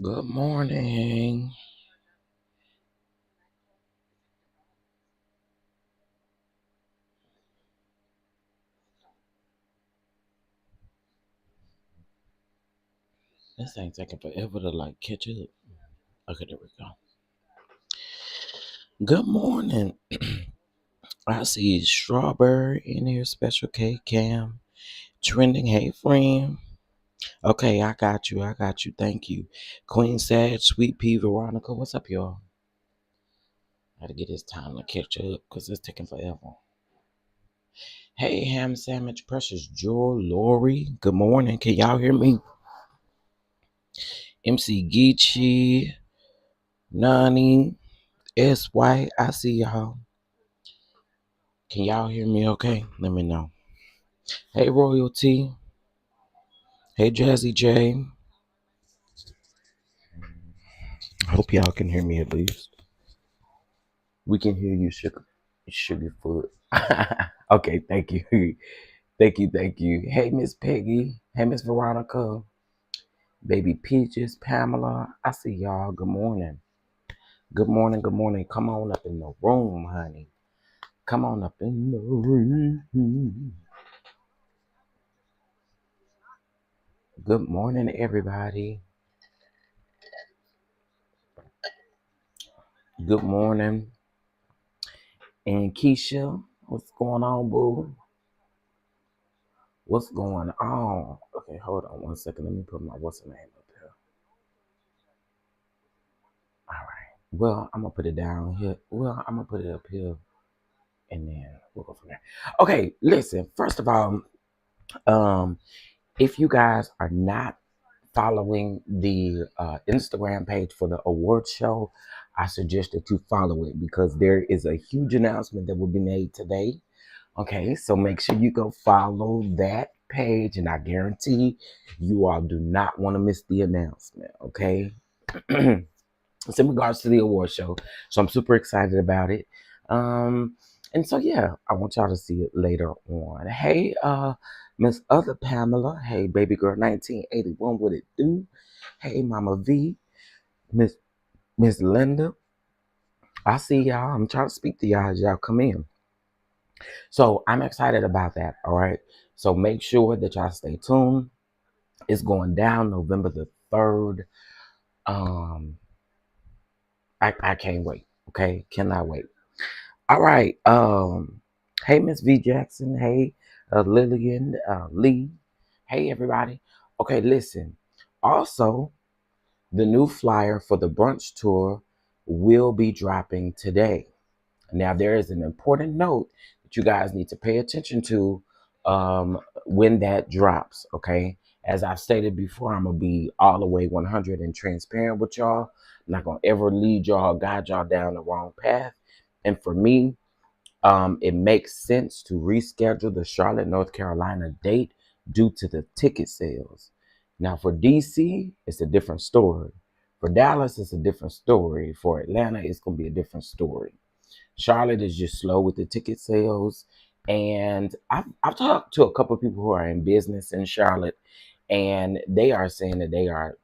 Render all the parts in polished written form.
Good morning. This ain't taking forever to like catch up. Okay, there we go. Good morning. I see Strawberry in here, Special K Cam, trending. Hey, friend. Okay, I got you. I got you. Thank you. Queen Sag, Sweet Pea, Veronica. What's up, y'all? Gotta get this time to catch up because it's taking forever. Hey, Ham Sandwich, Precious Jewel, Lori. Good morning. Can y'all hear me? MC Geechee, Nani, SY. I see y'all. Can y'all hear me okay? Let me know. Hey, Royalty. Hey, Jazzy J. I hope y'all can hear me at least. We can hear you, Sugarfoot. Okay, thank you. Thank you. Hey, Miss Peggy. Hey, Miss Veronica. Baby Peaches, Pamela. I see y'all. Good morning. Good morning. Good morning. Come on up in the room, honey. Come on up in the room. Good morning, everybody. Good morning. And Keisha, what's going on, boo? What's going on? Okay, hold on one second. Let me put my what's the name up here. All right. Well, I'm gonna put it down here. Well, I'm gonna put it up here, and then we'll go from there. Okay, listen. First of all, um, if you guys are not following the Instagram page for the award show, I suggest that you follow it because there is a huge announcement that will be made today. Okay, so make sure you go follow that page, and I guarantee you all do not want to miss the announcement. Okay, it's in regards to the award show, so I'm super excited about it. Um, and so yeah, I want y'all to see it later on. Hey, Miss Other Pamela. Hey, baby girl, 1981. What it do? Hey, Mama V. Miss Linda. I see y'all. I'm trying to speak to y'all as y'all come in. So I'm excited about that. All right. So make sure that y'all stay tuned. It's going down November the 3rd. Um, I can't wait. Okay. Cannot wait. All right. Hey, Miss V Jackson. Hey, Lillian, Lee. Hey, everybody. Okay, listen. Also, the new flyer for the brunch tour will be dropping today. Now, there is an important note that you guys need to pay attention to when that drops, okay? As I've stated before, I'm going to be all the way 100 and transparent with y'all. I'm not going to ever lead y'all, guide y'all down the wrong path. And for me, it makes sense to reschedule the Charlotte, North Carolina date due to the ticket sales. Now, for DC, it's a different story. For Dallas, it's a different story. For Atlanta, it's going to be a different story. Charlotte is just slow with the ticket sales. And I've talked to a couple of people who are in business in Charlotte, and they are saying that they are,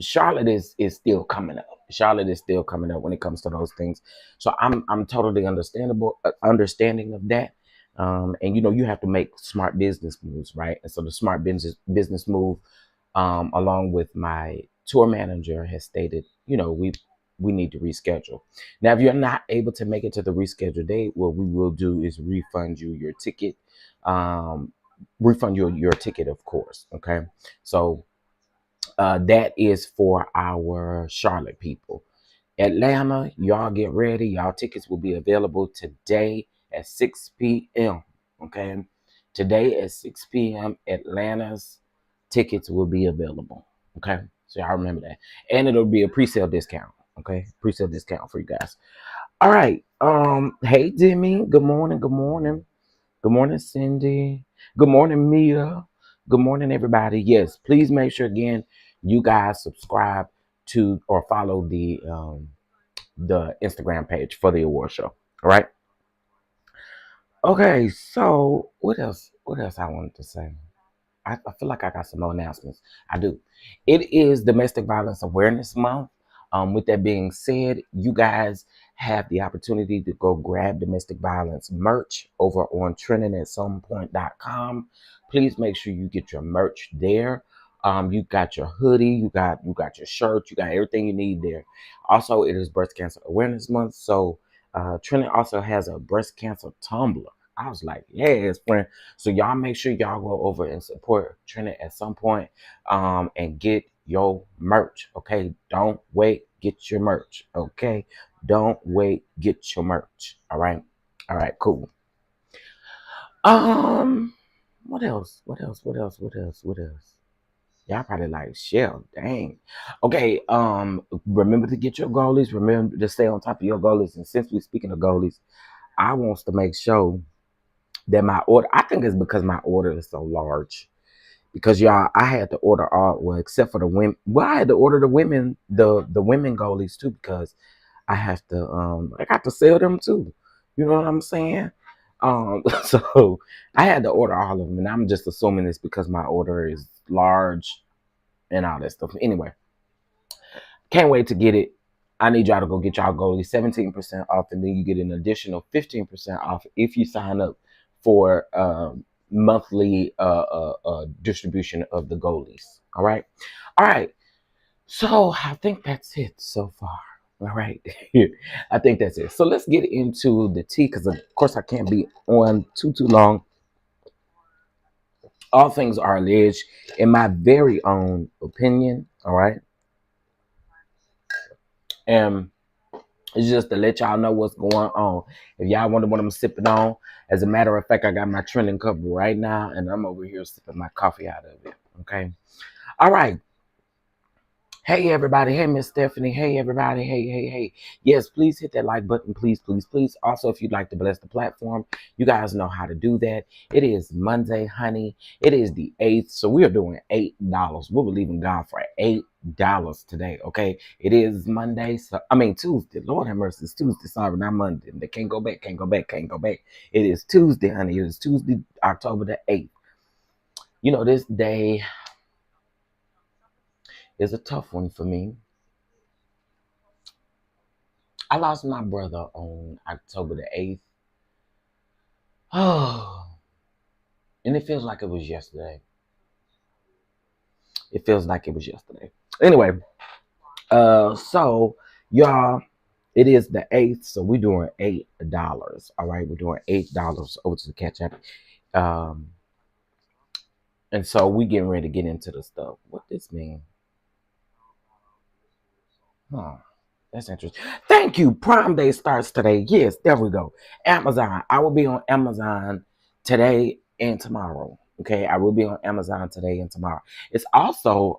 Charlotte is still coming up. Charlotte is still coming up when it comes to those things. So I'm totally understanding of that. And you have to make smart business moves, right? And so the smart business move, along with my tour manager, has stated, we need to reschedule. Now, if you're not able to make it to the rescheduled date, what we will do is refund you your ticket. Refund your ticket, of course. Okay, so that is for our Charlotte people. Atlanta, y'all get ready. Y'all tickets will be available today at 6 p.m. Okay. Today at 6 p.m. Atlanta's tickets will be available. Okay. So y'all remember that. And it'll be a pre-sale discount. Okay. Pre-sale discount for you guys. All right. Hey Demi. Good morning. Good morning. Good morning, Cindy. Good morning, Mia. Good morning, everybody. Yes, please make sure again you guys subscribe to or follow the Instagram page for the award show. All right. Okay. So what else? What else I wanted to say? I feel like I got some more announcements. I do. It is Domestic Violence Awareness Month. With that being said, you guys have the opportunity to go grab domestic violence merch over on trendingatsomepoint.com. Please make sure you get your merch there. You got your hoodie, you got your shirt, you got everything you need there. Also, it is Breast Cancer Awareness Month, so Trending also has a breast cancer tumbler. I was like, yes, friend. So y'all make sure y'all go over and support Trina at some point, and get your merch. Okay, don't wait. Get your merch. Okay, don't wait. Get your merch. All right, cool. Um, what else? What else? What else? What else? What else? Y'all probably like, Shell, dang. Okay, remember to get your goalies. Remember to stay on top of your goalies. And since we're speaking of goalies, I wants to make sure that my order, I think it's because my order is so large. Because y'all, I had to order all, well, except for the women. Well, I had to order the women, the women goalies too, because I got to sell them too. You know what I'm saying? So I had to order all of them, and I'm just assuming it's because my order is large and all that stuff. Anyway, can't wait to get it. I need y'all to go get y'all goalie 17% off, and then you get an additional 15% off if you sign up for monthly distribution of the goalies. All right. All right. So I think that's it so far. All right. I think that's it. So let's get into the tea, because of course I can't be on too long. All things are alleged in my very own opinion. All right. And it's just to let y'all know what's going on. If y'all wonder what I'm sipping on, as a matter of fact, I got my trending cup right now, and I'm over here sipping my coffee out of it. Okay. All right. Hey everybody, hey Miss Stephanie, hey everybody, hey. Yes, please hit that like button, please. Also, if you'd like to bless the platform, you guys know how to do that. It is Monday, honey. It is the 8th, so we are doing $8. We're believing God for $8 today, okay? It is Monday, Tuesday. Lord have mercy, it's Tuesday, sorry, not Monday. They can't go back. It is Tuesday, honey. It is Tuesday, October the 8th. You know, this day is a tough one for me. I lost my brother on October the 8th. Oh, and it feels like it was yesterday. It feels like it was yesterday. Anyway, so y'all, it is the 8th, so we're doing $8. All right, we're doing $8 over to the catch up. And so we getting ready to get into the stuff. What this mean? Huh. That's interesting. Thank you. Prime Day starts today. Yes, there we go. Amazon. I will be on Amazon today and tomorrow. Okay, I will be on Amazon today and tomorrow. It's also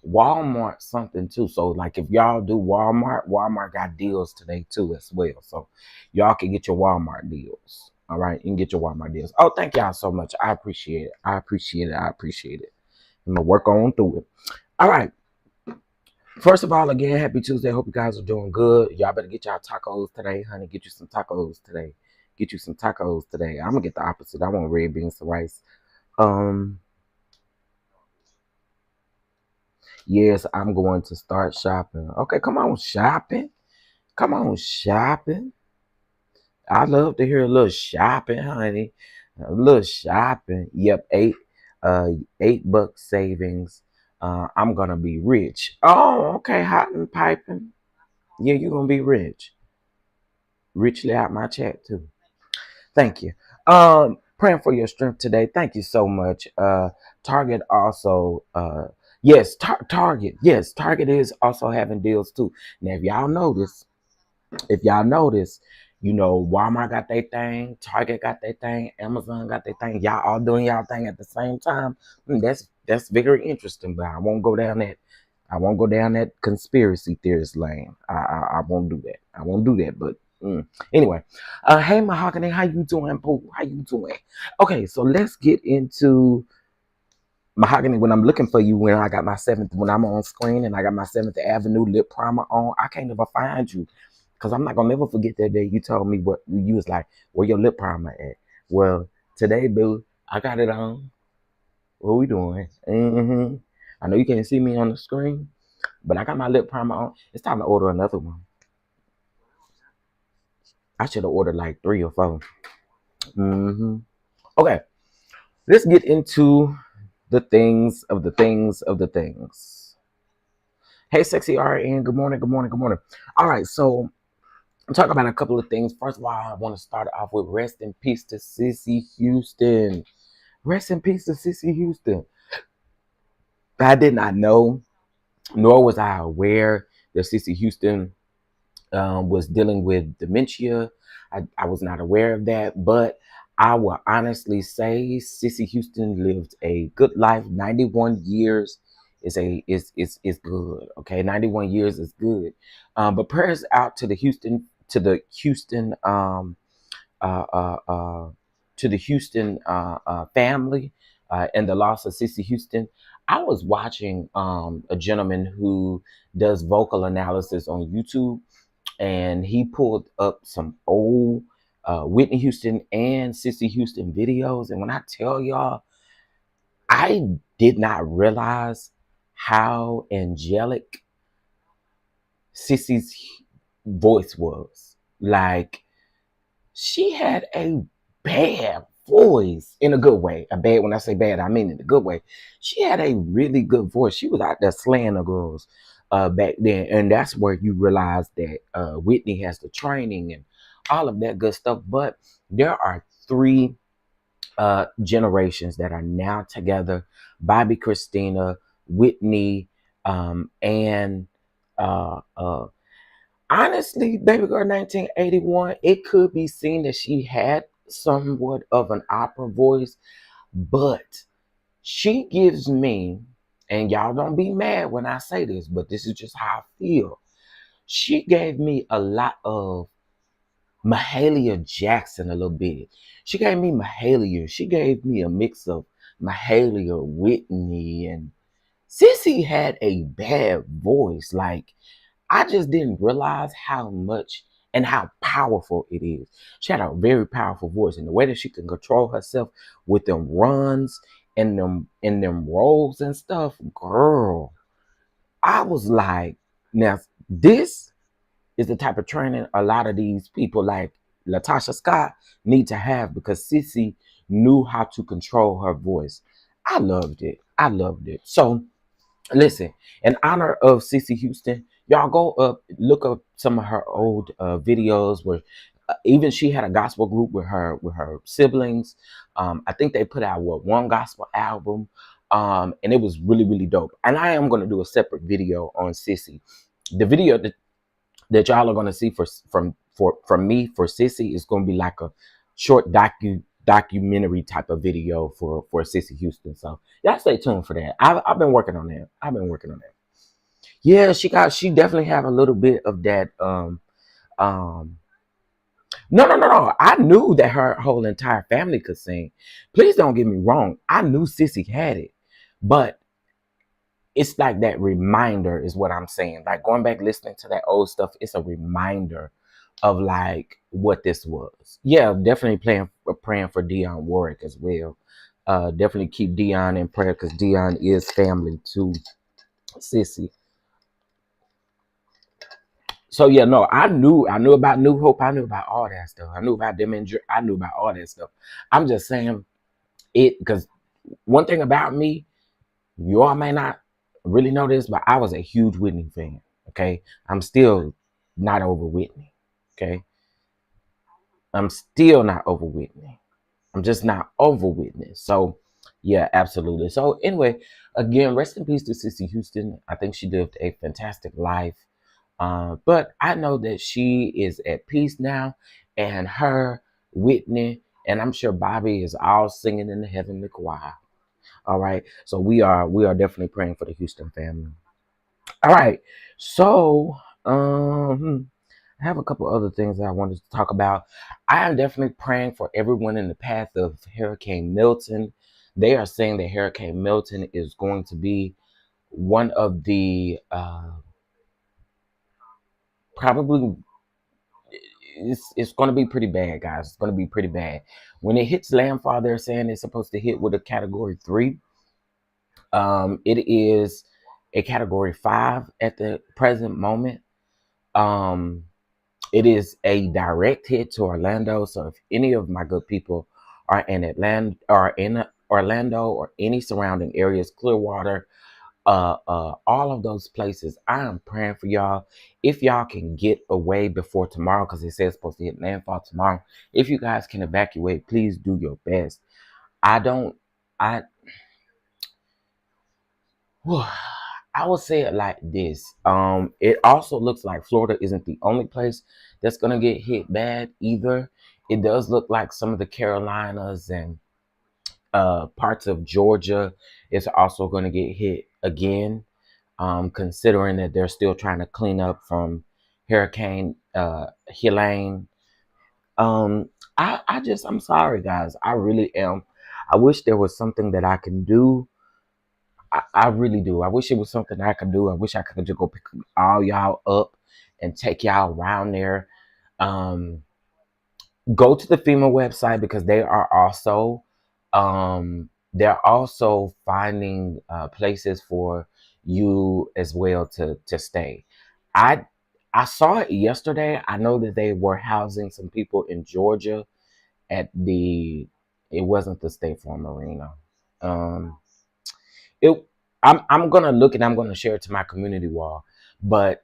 Walmart something too. So like if y'all do Walmart got deals today too as well. So y'all can get your Walmart deals. All right, you can get your Walmart deals. Oh, thank y'all so much. I appreciate it. I appreciate it. I'm gonna work on through it. All right. First of all, again, happy Tuesday. Hope you guys are doing good. Y'all better get y'all tacos today, honey. Get you some tacos today. I'm gonna get the opposite. I want red beans and rice. Um, yes, I'm going to start shopping. Okay, come on, shopping. Come on, shopping. I love to hear a little shopping, honey. A little shopping. Yep, $8 savings. I'm gonna be rich. Oh, okay, hot and piping. Yeah, you're gonna be rich. Richly out my chat too. Thank you. Praying for your strength today. Thank you so much. Target also, yes, Target. Yes, Target is also having deals too. Now, if y'all notice, you know, Walmart got their thing, Target got their thing, Amazon got their thing. Y'all all doing y'all thing at the same time. That's very interesting, but I won't go down I won't go down that conspiracy theorist lane. I won't do that. I won't do that. But anyway, hey Mahogany, how you doing, boo? How you doing? Okay, so let's get into Mahogany. When I'm looking for you, when I got my seventh, when I'm on screen and I got my Seventh Avenue lip primer on, I can't ever find you because I'm not gonna never forget that day you told me what you was like. Where your lip primer at? Well, today, boo, I got it on. What we doing? I know you can't see me on the screen, but I got my lip primer on. It's time to order another one. I should have ordered like 3 or 4. Okay, let's get into the things of the things of the things. Hey, sexy RN. Good morning. Good morning. Good morning. All right, so I'm talking about a couple of things. First of all, I want to start off with rest in peace to Cissy Houston. Rest in peace to Cissy Houston. I did not know, nor was I aware that Cissy Houston was dealing with dementia. I was not aware of that, but I will honestly say Cissy Houston lived a good life. 91 years is good. Okay, 91 years is good. But prayers out to the Houston uh, uh, uh, family and the loss of Cissy Houston. I was watching a gentleman who does vocal analysis on YouTube, and he pulled up some old Whitney Houston and Cissy Houston videos. And when I tell y'all, I did not realize how angelic Cissy's voice was. Like, she had a bad voice in a good way. A bad, when I say bad, I mean in a good way. She had a really good voice. She was out there slaying the girls back then. And that's where you realize that Whitney has the training and all of that good stuff. But there are 3 generations that are now together. Bobby, Christina, Whitney, and honestly, Baby Girl 1981, it could be seen that she had somewhat of an opera voice, but she gives me, and y'all don't be mad when I say this, but this is just how I feel. She gave me a lot of Mahalia Jackson a little bit. She gave me Mahalia. She gave me a mix of Mahalia, Whitney, and Sissy had a bad voice. Like, I just didn't realize how much and how powerful it is. She had a very powerful voice, and the way that she can control herself with them runs and them roles and stuff, girl. I was like, now this is the type of training a lot of these people like Latasha Scott need to have, because Sissy knew how to control her voice. I loved it. I loved it. So listen, in honor of Cissy Houston, y'all go up, look up some of her old videos where even she had a gospel group with her siblings. I think they put out one gospel album, and it was really really dope. And I am going to do a separate video on Sissy. The video that y'all are going to see from me for Sissy is going to be like a short documentary type of video for Cissy Houston. So y'all stay tuned for that. I've been working on that. Yeah, she definitely have a little bit of that. No. I knew that her whole entire family could sing. Please don't get me wrong. I knew Sissy had it, but it's like that reminder is what I'm saying. Like going back listening to that old stuff, it's a reminder of like what this was. Yeah, definitely praying for Dionne Warwick as well. Definitely keep Dionne in prayer because Dionne is family to Sissy. So yeah, no, I knew about New Hope. I knew about all that stuff. I knew about them I knew about all that stuff. I'm just saying it because one thing about me, you all may not really know this, but I was a huge Whitney fan. Okay, I'm still not over Whitney. Okay, I'm still not over Whitney. I'm just not over Whitney. So yeah, absolutely. So anyway, again, rest in peace to Cissy Houston. I think she lived a fantastic life. But I know that she is at peace now, and her, Whitney, and I'm sure Bobby is all singing in the heavenly choir. All right. So we are definitely praying for the Houston family. All right. So, I have a couple other things that I wanted to talk about. I am definitely praying for everyone in the path of Hurricane Milton. They are saying that Hurricane Milton is going to be one of the probably it's going to be pretty bad, guys. It's going to be pretty bad. When it hits landfall, they're saying it's supposed to hit with a category 3. It is a category 5 at the present moment. Um, it is a direct hit to Orlando. So if any of my good people are in Atlanta or in Orlando or any surrounding areas, Clearwater, all of those places, I am praying for y'all. If y'all can get away before tomorrow, because it says it's supposed to hit landfall tomorrow, if you guys can evacuate, please do your best. I don't, I, I will say it like this. It also looks like Florida isn't the only place that's gonna get hit bad either. It does look like some of the Carolinas and parts of Georgia is also gonna get hit again. Considering that they're still trying to clean up from Hurricane Helene. Um, I'm sorry, guys. I really am. I wish there was something that I can do. I really do. I wish it was something I could do. I wish I could just go pick all y'all up and take y'all around there. Um, go to the FEMA website because they're also finding places for you as well to stay. I I saw it yesterday. I know that they were housing some people in Georgia at it wasn't the State Farm Arena. Um, it I'm gonna look and I'm gonna share it to my community wall. But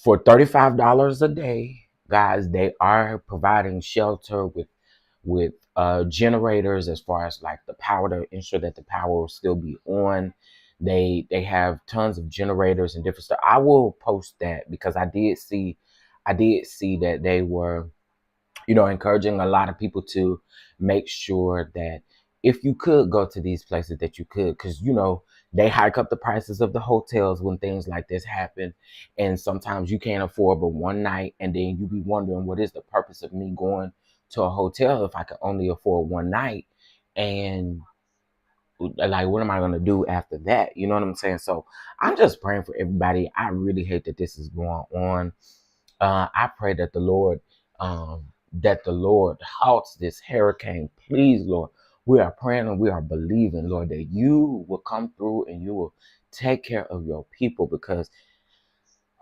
for $35 a day, guys, they are providing shelter with generators as far as like the power to ensure that the power will still be on. They have tons of generators and different stuff. I will post that because I did see that they were, encouraging a lot of people to make sure that if you could go to these places that you could, because they hike up the prices of the hotels when things like this happen, and sometimes you can't afford but one night, and then you be wondering what is the purpose of me going to a hotel if I can only afford one night, and like what am I gonna do after that? You know what I'm saying? So I'm just praying for everybody. I really hate that this is going on. I pray that the Lord halts this hurricane. Please, Lord, we are praying and we are believing, Lord, that you will come through and you will take care of your people because,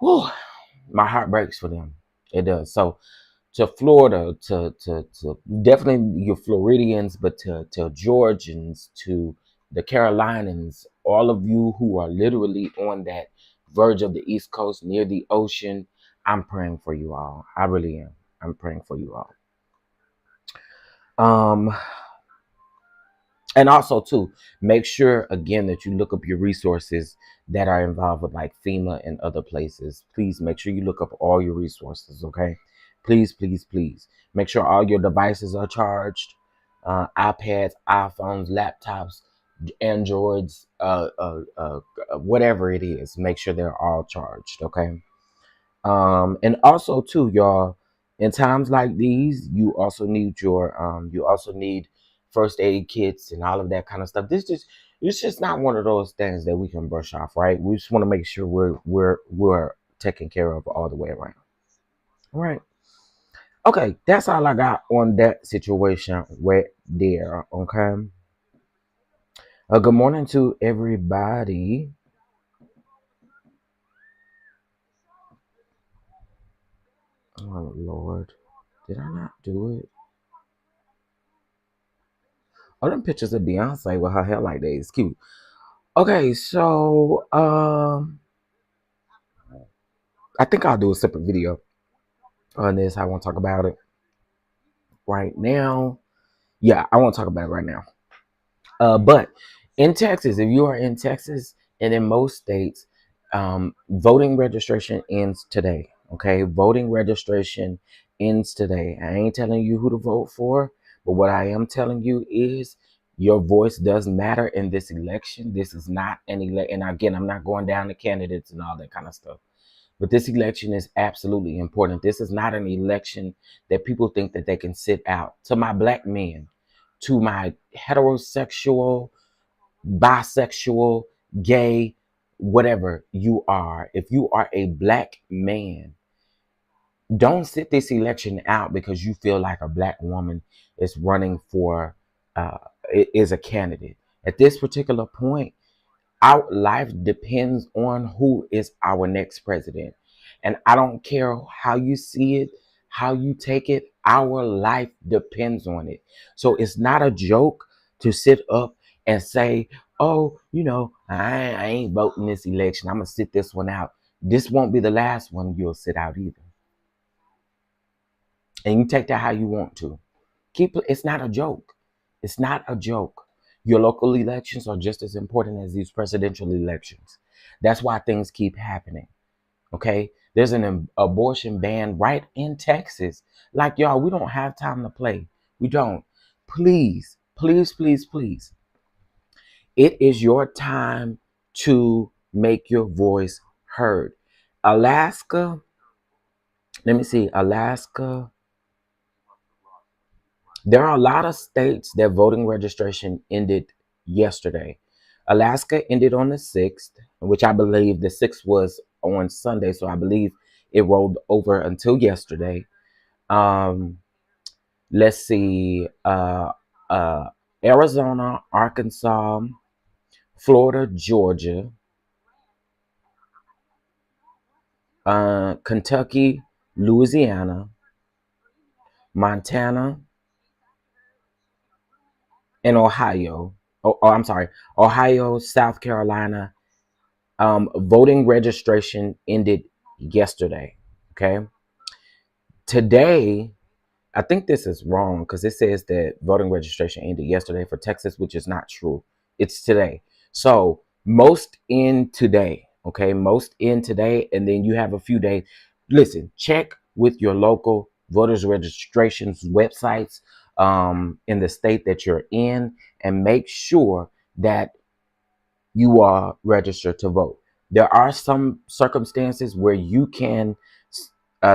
whew, my heart breaks for them. It does. So to Florida, to definitely your Floridians, but to Georgians, to the Carolinas, all of you who are literally on that verge of the East Coast near the ocean, I'm praying for you all. I really am. I'm praying for you all. Um, and also too, make sure again that you look up your resources that are involved with like FEMA and other places. Please make sure you look up all your resources, okay? Please, please, please. Make sure all your devices are charged. iPads, iPhones, laptops, Androids, whatever it is. Make sure they're all charged, okay? And also too, y'all, in times like these, you also need first aid kits and all of that kind of stuff. It's just not one of those things that we can brush off, right? We just want to make sure we're taken care of all the way around. All right. Okay, that's all I got on that situation right there. Okay. Good morning to everybody. Oh Lord, did I not do it? Oh, them pictures of Beyonce with her hair like that is cute. Okay, so I think I'll do a separate video on this. I won't talk about it right now. Yeah, I won't talk about it right now. But in Texas, if you are in Texas and in most states, voting registration ends today. Okay, voting registration ends today. I ain't telling you who to vote for, but what I am telling you is Your voice does matter in this election. This is not an election. And again, I'm not going down to candidates and all that kind of stuff. But this election is absolutely important. This is not an election that people think that they can sit out. To my black men, to my heterosexual, bisexual, gay, whatever you are, if you are a black man, don't sit this election out because you feel like a black woman is running for, is a candidate. At this particular point, our life depends on who is our next president. And I don't care how you see it, how you take it, our life depends on it. So it's not a joke to sit up and say, oh, I ain't voting this election. I'm going to sit this one out. This won't be the last one you'll sit out either. And you take that how you want to. It's not a joke. It's not a joke. Your local elections are just as important as these presidential elections. That's why things keep happening. Okay? There's an abortion ban right in Texas. Like, y'all, we don't have time to play. We don't. Please, please, please, please. It is your time to make your voice heard. Alaska, let me see, Alaska. There are a lot of states that voting registration ended yesterday. Alaska ended on the 6th, which I believe the 6th was on Sunday, so I believe it rolled over until yesterday. Let's see, Arizona, Arkansas, Florida, Georgia, Kentucky, Louisiana, Montana, and Ohio. I'm sorry, Ohio, South Carolina. Voting registration ended yesterday. Okay. Today, I think this is wrong because it says that voting registration ended yesterday for Texas, which is not true. It's today. So most in today. Okay. Most in today. And then you have a few days. Listen, check with your local voters registrations websites in the state that you're in and make sure that you are registered to vote. There are some circumstances where you can.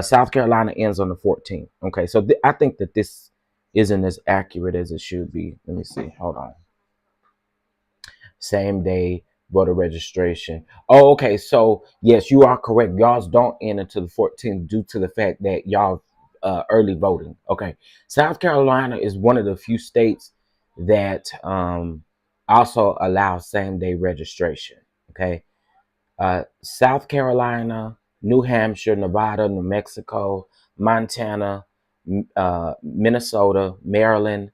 South Carolina ends on the 14th. Okay, so I think that this isn't as accurate as it should be. Let me see. Hold on. Same day voter registration. Oh, okay. So yes, you are correct. Y'all's don't end until the 14th due to the fact that y'all early voting. Okay, South Carolina is one of the few states that also allow same day registration. Okay, South Carolina, New Hampshire, Nevada, New Mexico, Montana, Minnesota, Maryland,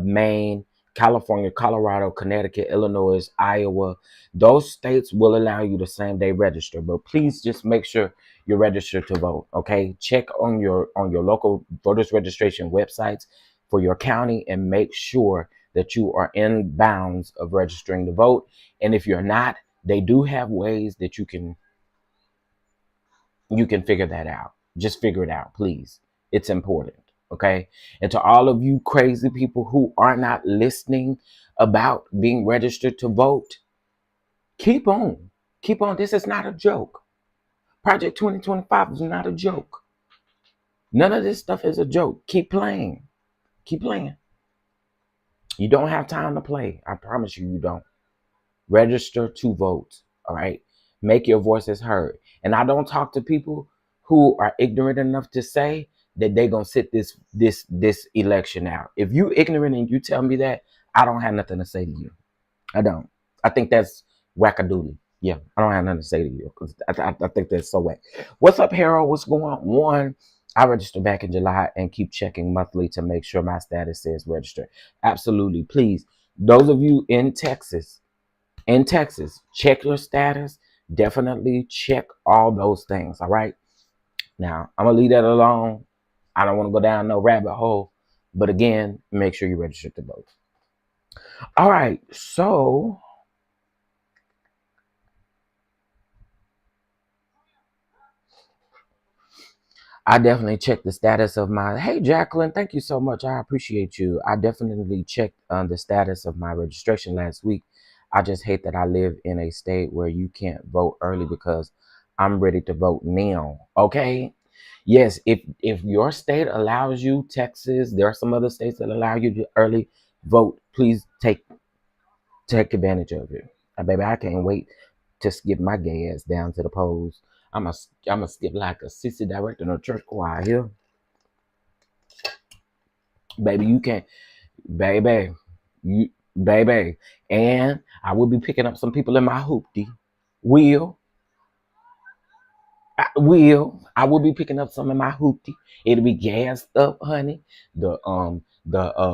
Maine, California, Colorado, Connecticut, Illinois, Iowa. Those states will allow you to same day register, but please just make sure you're registered to vote. Okay, check on your local voters registration websites for your county and make sure that you are in bounds of registering to vote. And if you're not, they do have ways that you can figure that out. Just figure it out, please. It's important. Okay. And to all of you crazy people who are not listening about being registered to vote, keep on. Keep on. This is not a joke. Project 2025 is not a joke. None of this stuff is a joke. Keep playing. Keep playing. You don't have time to play. I promise you, you don't. Register to vote. All right. Make your voices heard. And I don't talk to people who are ignorant enough to say that they're gonna sit this election out. If you ignorant and you tell me that, I don't have nothing to say to you. I don't. I think that's wackadoodle. Yeah, I don't have nothing to say to you because I think that's so whack. What's up, Harold? What's going on? One, I registered back in July and keep checking monthly to make sure my status says registered. Absolutely. Please, those of you in Texas, check your status. Definitely check all those things. All right. Now, I'm going to leave that alone. I don't want to go down no rabbit hole. But again, make sure you register to vote. All right. So, I definitely checked the status of my, hey Jacqueline, thank you so much. I appreciate you. I definitely checked the status of my registration last week. I just hate that I live in a state where you can't vote early because I'm ready to vote now. Okay. Yes, if your state allows you, Texas, there are some other states that allow you to early vote. Please take advantage of it. Baby, I can't wait to skip my gay ass down to the polls. I'm a skip like a Sissy director in a church choir here. Baby, you can't, baby, you, baby. And I will be picking up some people in my hoopty. Will, I will be picking up some in my hoopty. It'll be gassed up, honey. The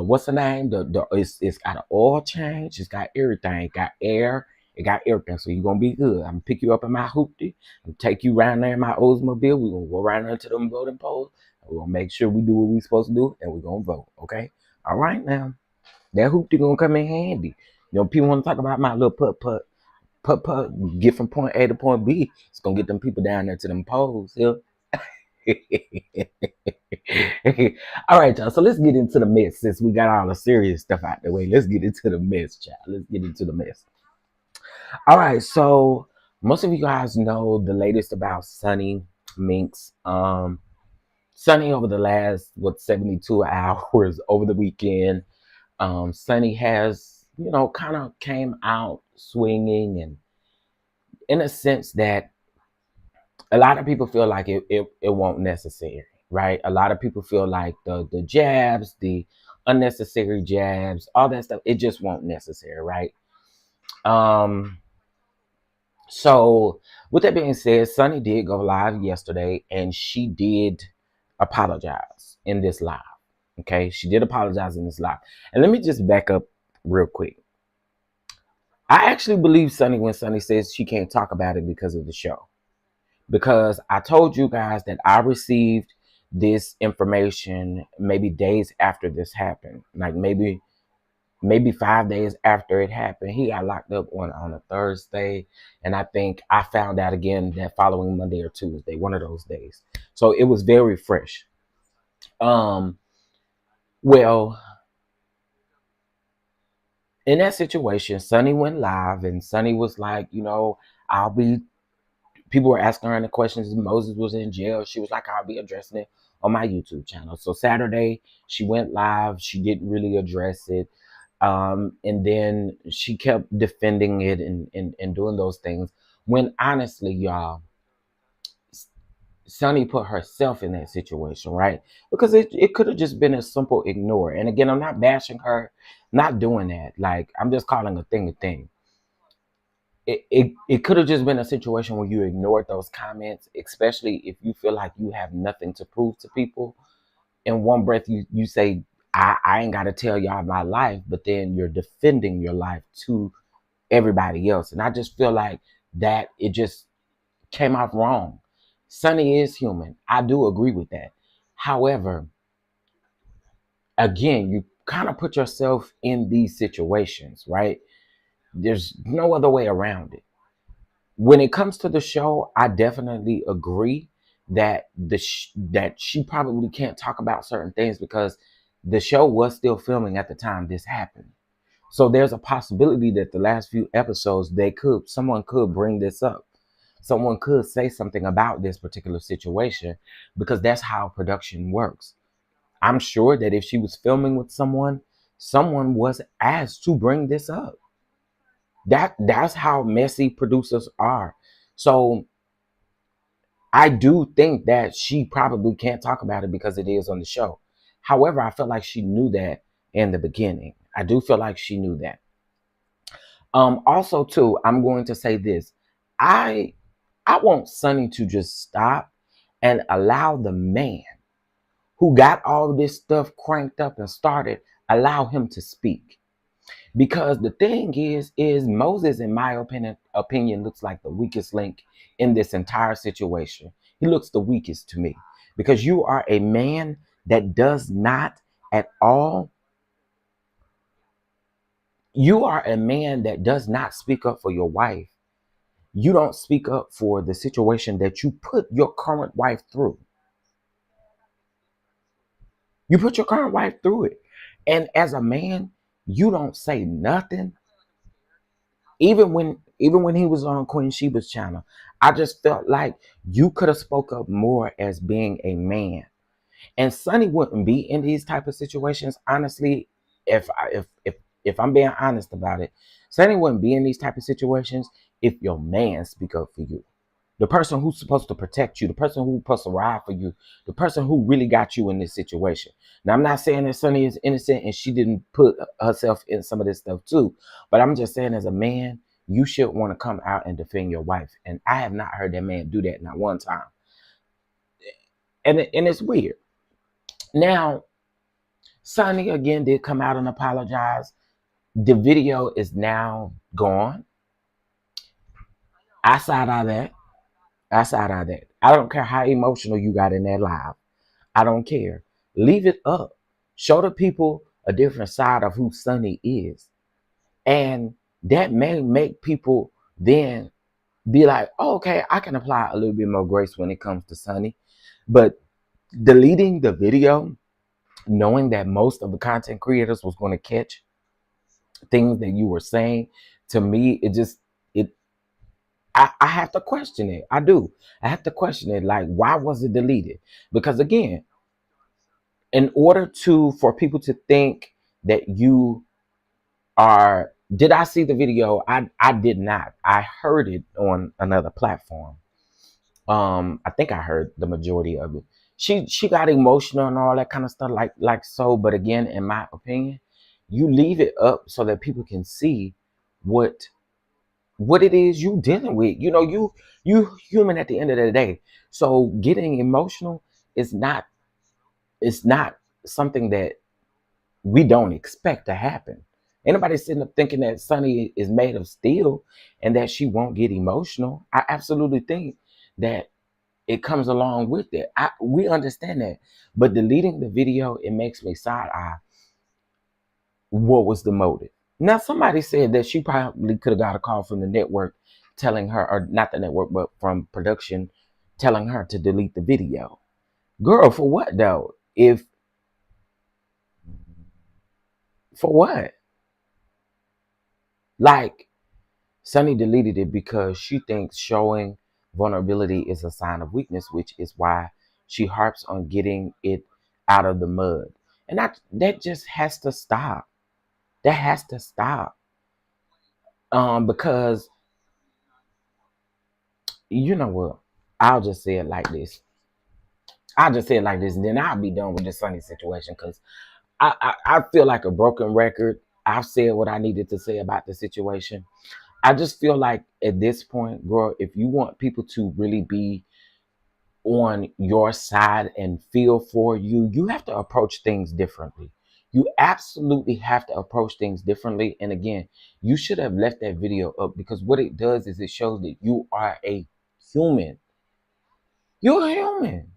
what's the name? It's got an oil change. It's got everything. It got air. It got everything. So you're gonna be good. I'm gonna pick you up in my hoopty. I'm gonna take you around there in my Oldsmobile. We're gonna go around there to them voting polls. We're gonna make sure we do what we're supposed to do, and we're gonna vote. Okay. All right now. That hoopty gonna come in handy. You know, people want to talk about my little putt, get from point A to point B. It's gonna get them people down there to them polls. Yeah. All right, y'all. So let's get into the mess. Since we got all the serious stuff out the way, let's get into the mess, child. Let's get into the mess. All right. So most of you guys know the latest about Sunni, Minks. Sunni over the last 72 hours over the weekend. Sunni has, kind of came out swinging, and in a sense that a lot of people feel like it won't necessary, right? A lot of people feel like the jabs, the unnecessary jabs, all that stuff, it just won't necessary, right? So with that being said, Sunni did go live yesterday, and she did apologize in this live. Okay, she did apologize in this live. And let me just back up real quick. I actually believe Sunni when Sunni says she can't talk about it because of the show. Because I told you guys that I received this information maybe days after this happened. Like maybe 5 days after it happened. He got locked up on a Thursday. And I think I found out again that following Monday or Tuesday, one of those days. So it was very fresh. Well, in that situation, Sunni went live, and Sunni was like, people were asking her the questions. Moses was in jail. She was like, I'll be addressing it on my YouTube channel. So Saturday, she went live. She didn't really address it. And then she kept defending it and doing those things. When honestly, y'all, Sunni put herself in that situation, right? Because it could have just been a simple ignore. And again, I'm not bashing her, not doing that. Like, I'm just calling a thing a thing. It could have just been a situation where you ignored those comments, especially if you feel like you have nothing to prove to people. In one breath, you say, I ain't got to tell y'all my life, but then you're defending your life to everybody else. And I just feel like that it just came out wrong. Sunni is human. I do agree with that. However, again, you kind of put yourself in these situations, right? There's no other way around it. When it comes to the show, I definitely agree that that she probably can't talk about certain things because the show was still filming at the time this happened. So there's a possibility that the last few episodes, someone could bring this up. Someone could say something about this particular situation because that's how production works. I'm sure that if she was filming with someone was asked to bring this up. That's how messy producers are. So I do think that she probably can't talk about it because it is on the show. However, I feel like she knew that in the beginning. I do feel like she knew that. Also, too, I'm going to say this. I want Sunni to just stop and allow the man who got all this stuff cranked up and started, allow him to speak. Because the thing is Moses, in my opinion, looks like the weakest link in this entire situation. He looks the weakest to me because you are a man that does not at all. You are a man that does not speak up for your wife. You don't speak up for the situation that you put your current wife through. You put your current wife through it. And as a man, you don't say nothing. Even when he was on Queen Sheba's channel, I just felt like you could have spoke up more as being a man. And Sunny wouldn't be in these type of situations, honestly. If I'm being honest about it, Sunny wouldn't be in these type of situations if your man speak up for you. The person who's supposed to protect you, the person who's supposed to ride for you, the person who really got you in this situation. Now, I'm not saying that Sunny is innocent and she didn't put herself in some of this stuff too, but I'm just saying as a man, you should want to come out and defend your wife. And I have not heard that man do that not one time. And it's weird. Now, Sunny again did come out and apologize. The video is now gone. I side eye that. I side eye that. I don't care how emotional you got in that live. I don't care. Leave it up. Show the people a different side of who Sunny is. And that may make people then be like, oh, okay, I can apply a little bit more grace when it comes to Sunny. But deleting the video, knowing that most of the content creators was going to catch things that you were saying, to me, I have to question it. I do. I have to question it. Like, why was it deleted? Because again, in order for people to think that you are, did I see the video? I did not. I heard it on another platform. I think I heard the majority of it. She got emotional and all that kind of stuff, like so. But again, in my opinion, you leave it up so that people can see what it is you dealing with. You know, you human at the end of the day. So getting emotional is not, it's not something that we don't expect to happen. Anybody sitting up thinking that Sunny is made of steel and that she won't get emotional? I absolutely think that it comes along with it. We understand that. But deleting the video, it makes me side eye. What was the motive? Now, somebody said that she probably could have got a call from the network telling her, or not the network, but from production, telling her to delete the video. Girl, for what though? For what? Like, Sunny deleted it because she thinks showing vulnerability is a sign of weakness, which is why she harps on getting it out of the mud. And that just has to stop. That has to stop. Because you know what? I'll just say it like this. I'll just say it like this, and then I'll be done with the Sunny situation because I feel like a broken record. I've said what I needed to say about the situation. I just feel like at this point, girl, if you want people to really be on your side and feel for you, you have to approach things differently. You absolutely have to approach things differently. And again, you should have left that video up because what it does is it shows that you are a human. You're a human.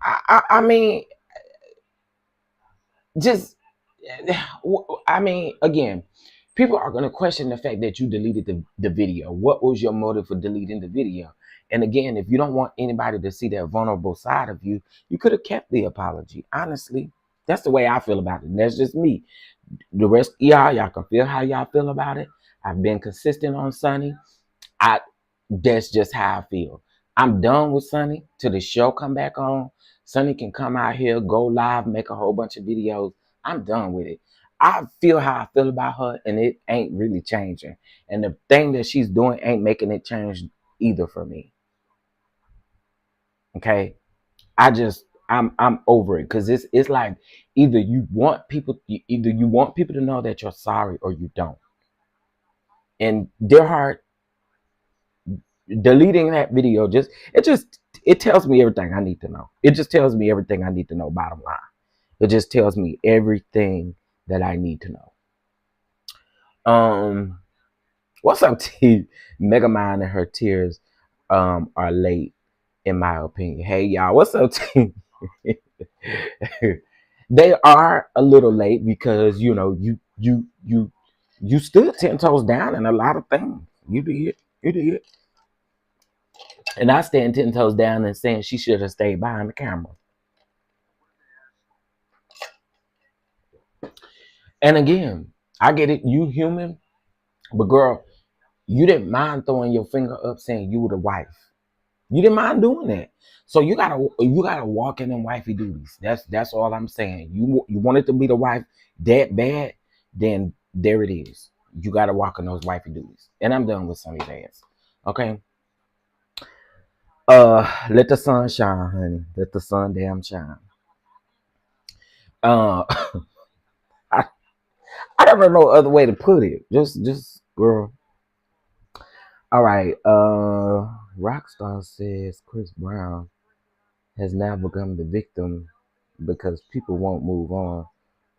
I mean, just, I mean, again, people are going to question the fact that you deleted the video. What was your motive for deleting the video? And again, if you don't want anybody to see that vulnerable side of you, you could have kept the apology. Honestly, that's the way I feel about it. And that's just me. The rest of y'all can feel how y'all feel about it. I've been consistent on Sunny. That's just how I feel. I'm done with Sunny till the show come back on. Sunny can come out here, go live, make a whole bunch of videos. I'm done with it. I feel how I feel about her, and it ain't really changing. And the thing that she's doing ain't making it change either for me. Okay, I'm over it because it's like either you want people to know that you're sorry or you don't. And their heart deleting that video it tells me everything I need to know. It just tells me everything I need to know. Bottom line, it just tells me everything that I need to know. What's up, T? Megamind and her tears are late, in my opinion. Hey y'all, what's up, T? They are a little late because you know you stood 10 toes down in a lot of things. You did. And I stand 10 toes down and saying she should have stayed behind the camera. And again, I get it, you human, but girl, you didn't mind throwing your finger up saying you were the wife. You didn't mind doing that. So you gotta walk in them wifey duties. That's all I'm saying. You wanted to be the wife that bad, then there it is. You gotta walk in those wifey duties. And I'm done with Sunny's ass. Okay. Let the sun shine, honey. Let the sun damn shine. Uh I, I don't know no other way to put it. Just girl. All right. Rockstar says Chris Brown has now become the victim because people won't move on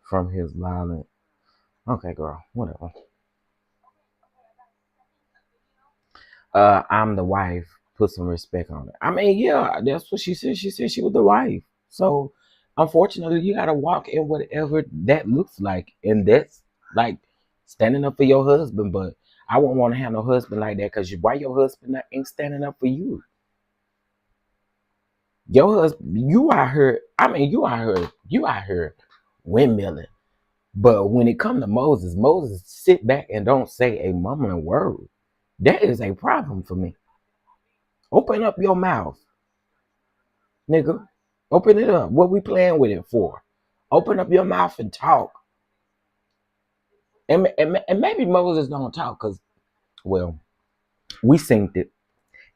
from his violent. Okay, girl, whatever. I'm the wife. Put some respect on it. I mean, yeah, that's what she said. She said she was the wife. So, unfortunately, you gotta walk in whatever that looks like, and that's like standing up for your husband. But I won't want to have no husband like that because why your husband ain't standing up for you? Your husband, you out here. I mean, you out here windmilling. But when it come to Moses, Moses sit back and don't say a mumbling word. That is a problem for me. Open up your mouth, nigga. Open it up. What we playing with it for? Open up your mouth and talk. And maybe Moses don't talk because, well, we synced it.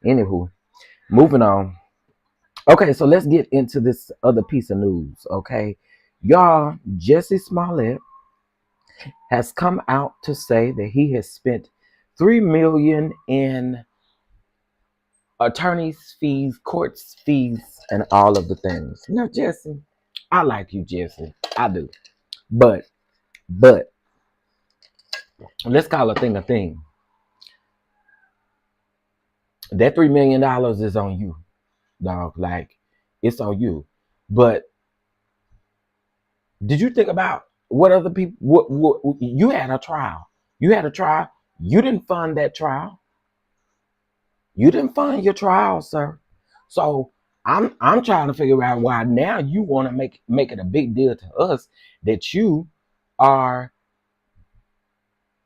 Anywho, moving on. Okay, so let's get into this other piece of news. Okay, y'all, Jesse Smollett has come out to say that he has spent $3 million in attorney's fees, court's fees, and all of the things. Now, Jesse, I like you, Jesse. I do. But let's call a thing a thing. That $3 million is on you, dog. Like, it's on you. But did you think about what other people? What you had a trial. You had a trial. You didn't fund that trial. You didn't fund your trial, sir. So I'm trying to figure out why now you want to make it a big deal to us that you are.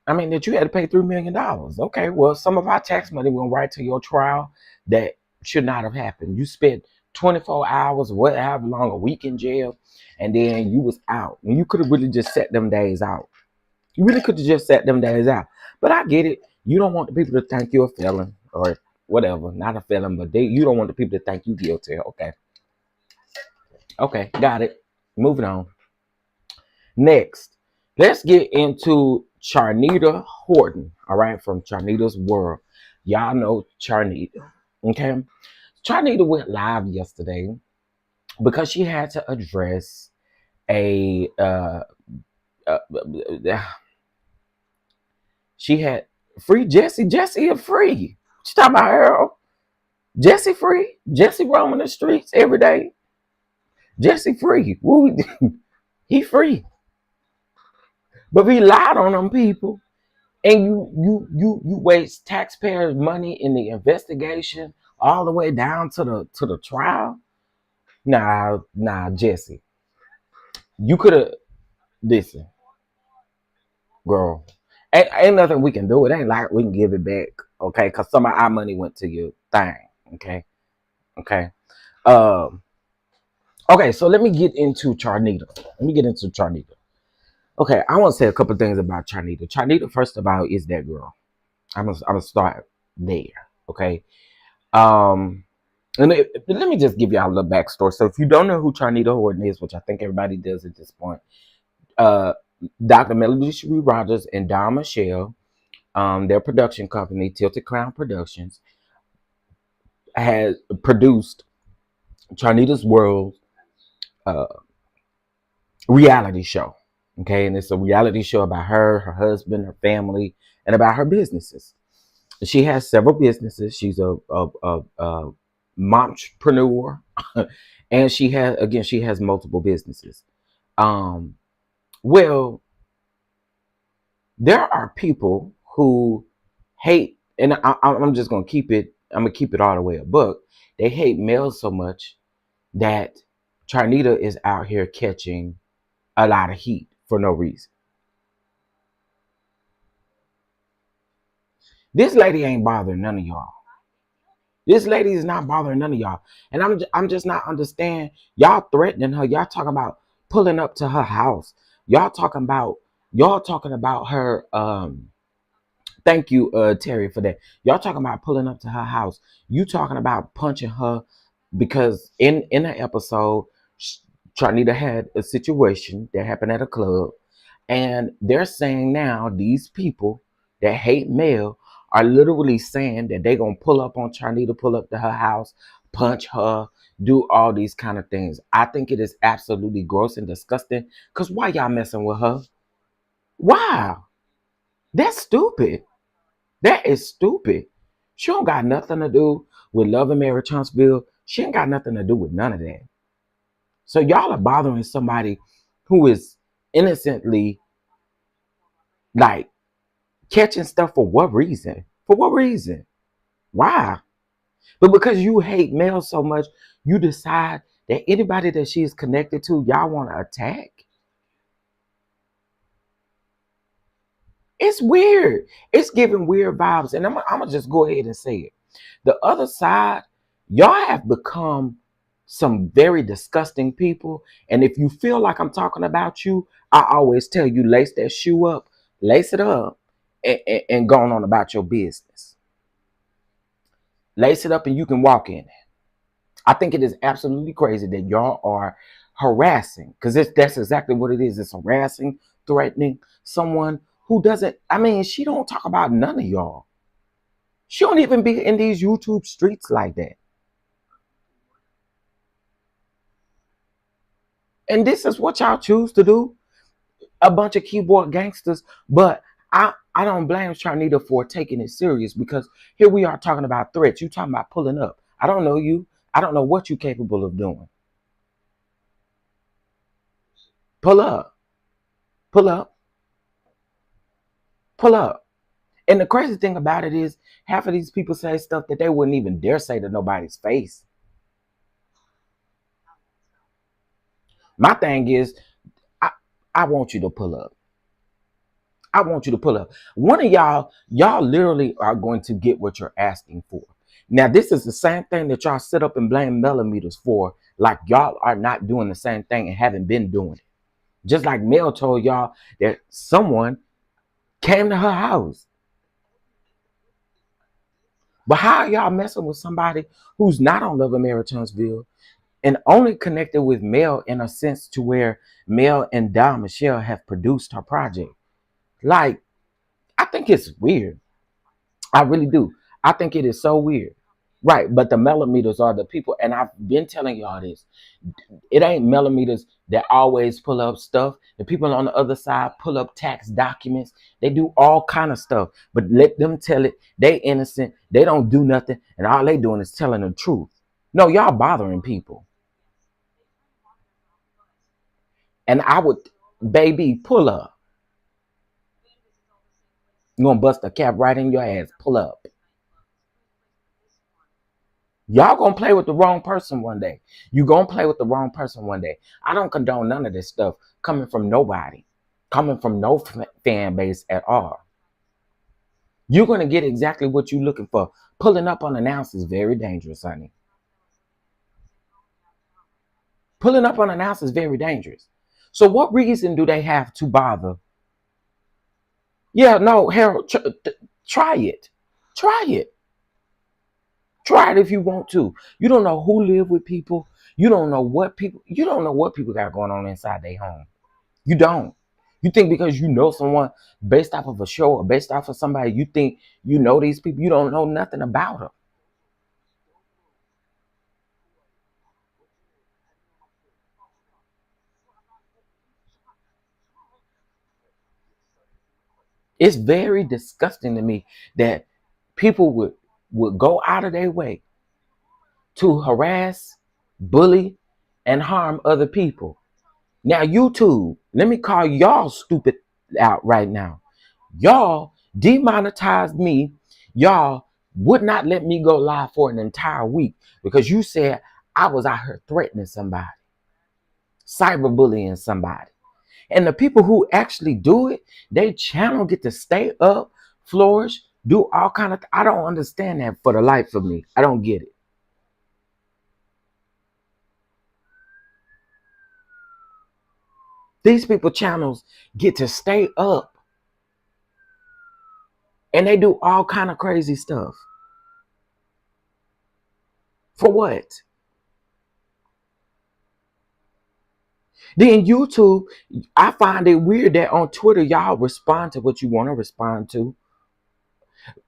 I mean that you had to pay $3 million. Okay, well some of our tax money went right to your trial that should not have happened. You spent 24 hours, whatever long, a week in jail, and then you was out. And you could have really just set them days out. You really could have just set them days out. But I get it. You don't want the people to think you're a felon or whatever. Not a felon, but you don't want the people to think you guilty. Okay. Okay, got it. Moving on. Next, let's get into Charnita Horton. All right, from Charnita's World. Y'all know Charnita. Okay. Charnita went live yesterday because she had to address a uh, she had free Jesse. Jesse is free. What you talking about, Earl? Jesse free. Jesse roaming the streets every day. Jesse free. He free. But we lied on them people. And you waste taxpayers' money in the investigation all the way down to the trial. Nah, Jesse. You could have listen, girl. Ain't nothing we can do. It ain't like we can give it back, okay? Because some of our money went to your thing, okay? Okay. Um. Okay. So let me get into Charnita. Okay, I want to say a couple things about Charnita. Charnita, first of all, is that girl. I'm gonna start there. Okay. Um. Let me just give y'all a little backstory. So if you don't know who Charnita Horton is, which I think everybody does at this point, uh, Dr. Melody Sheree Rogers and Don Michelle, their production company, Tilted Crown Productions, has produced Charnita's World uh, reality show. Okay, and it's a reality show about her husband, her family, and about her businesses. She has several businesses. She's a mompreneur, and she has multiple businesses. Um, well, there are people who hate, and I'm just gonna keep it. I'm gonna keep it all the way a buck. They hate males so much that Charnita is out here catching a lot of heat for no reason. This lady ain't bothering none of y'all. This lady is not bothering none of y'all. And I'm just not understand. Y'all threatening her. Y'all talking about pulling up to her house. Y'all talking about her thank you, Terry, for that. Y'all talking about pulling up to her house. You talking about punching her because in an episode, Charnita had a situation that happened at a club, and they're saying now these people that hate Mel are literally saying that they're gonna pull up on Charnita, pull up to her house, punch her, do all these kind of things. I think it is absolutely gross and disgusting. Cause why y'all messing with her? Why? That's stupid. That is stupid. She don't got nothing to do with Love and Mary Huntsville. She ain't got nothing to do with none of that. So y'all are bothering somebody who is innocently like catching stuff for what reason? For what reason? Why? But because you hate Mel so much, you decide that anybody that she is connected to, y'all want to attack. It's weird. It's giving weird vibes. And I'm going to just go ahead and say it. The other side, y'all have become some very disgusting people. And if you feel like I'm talking about you, I always tell you, lace that shoe up, lace it up, and go on about your business. Lace it up and you can walk in it. I think it is absolutely crazy that y'all are harassing, because that's exactly what it is. It's harassing, threatening someone who doesn't, I mean, she don't talk about none of y'all. She don't even be in these YouTube streets like that. And this is what y'all choose to do? A bunch of keyboard gangsters. But I don't blame Charnita for taking it serious, because here we are talking about threats. You talking about pulling up. I don't know you. I don't know what you're capable of doing. Pull up. Pull up. Pull up. And the crazy thing about it is, half of these people say stuff that they wouldn't even dare say to nobody's face. My thing is, I want you to pull up. I want you to pull up. One of y'all literally are going to get what you're asking for. Now, this is the same thing that y'all sit up and blame millimeters for, like y'all are not doing the same thing and haven't been doing it. Just like Mel told y'all that someone came to her house. But how are y'all messing with somebody who's not on Love and Marriage Huntsville and only connected with Mel in a sense to where Mel and Don Michelle have produced her project? Like, I think it's weird. I really do. I think it is so weird. Right, but the millimeters are the people, and I've been telling y'all this. It ain't millimeters that always pull up stuff. The people on the other side pull up tax documents. They do all kind of stuff, but let them tell it. They innocent. They don't do nothing, and all they doing is telling the truth. No, y'all bothering people. And I would, baby, pull up. You gonna bust a cap right in your ass. Pull up. Y'all gonna play with the wrong person one day. You gonna play with the wrong person one day. I don't condone none of this stuff coming from nobody, coming from no fan base at all. You're gonna get exactly what you're looking for. Pulling up unannounced is very dangerous, honey. Pulling up unannounced is very dangerous. So what reason do they have to bother? Yeah, no, Harold, try it. Try it. Try it if you want to. You don't know who live with people. You don't know what people got going on inside their home. You don't. You think because you know someone based off of a show or based off of somebody, you think you know these people. You don't know nothing about them. It's very disgusting to me that people would go out of their way to harass, bully, and harm other people. Now, YouTube, let me call y'all stupid out right now. Y'all demonetized me. Y'all would not let me go live for an entire week because you said I was out here threatening somebody, cyberbullying somebody. And the people who actually do it, they channel get to stay up, flourish, do all kind of. I don't understand that for the life of me. I don't get it. These people channels get to stay up and they do all kind of crazy stuff. For what? Then YouTube, I find it weird that on Twitter, y'all respond to what you want to respond to.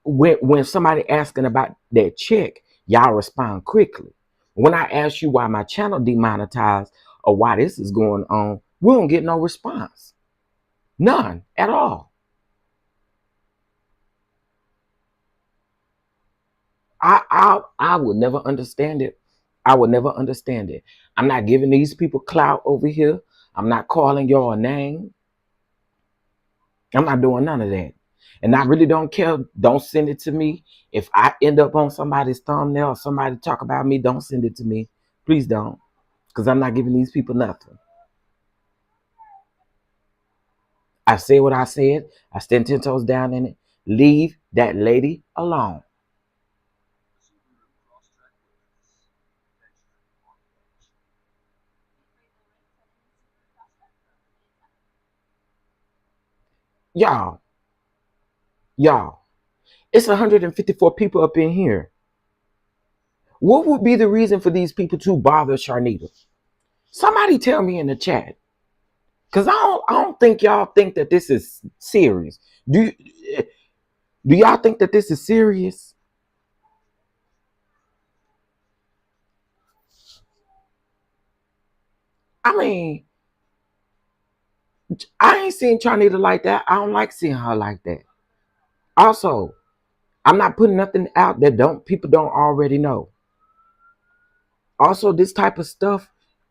When somebody asking about that check, y'all respond quickly. When I ask you why my channel demonetized or why this is going on, we don't get no response. None at all. I would never understand it. I would never understand it. I'm not giving these people clout over here. I'm not calling y'all a name. I'm not doing none of that. And I really don't care. Don't send it to me. If I end up on somebody's thumbnail or somebody talk about me, don't send it to me. Please don't. Because I'm not giving these people nothing. I said what I said. I stand 10 toes down in it. Leave that lady alone. Y'all, it's 154 people up in here. What would be the reason for these people to bother Charnita? Somebody tell me in the chat. Because I don't think y'all think that this is serious. Do y'all think that this is serious? I mean, I ain't seen Charnita like that. I don't like seeing her like that. Also, I'm not putting nothing out that people don't already know. Also, this type of stuff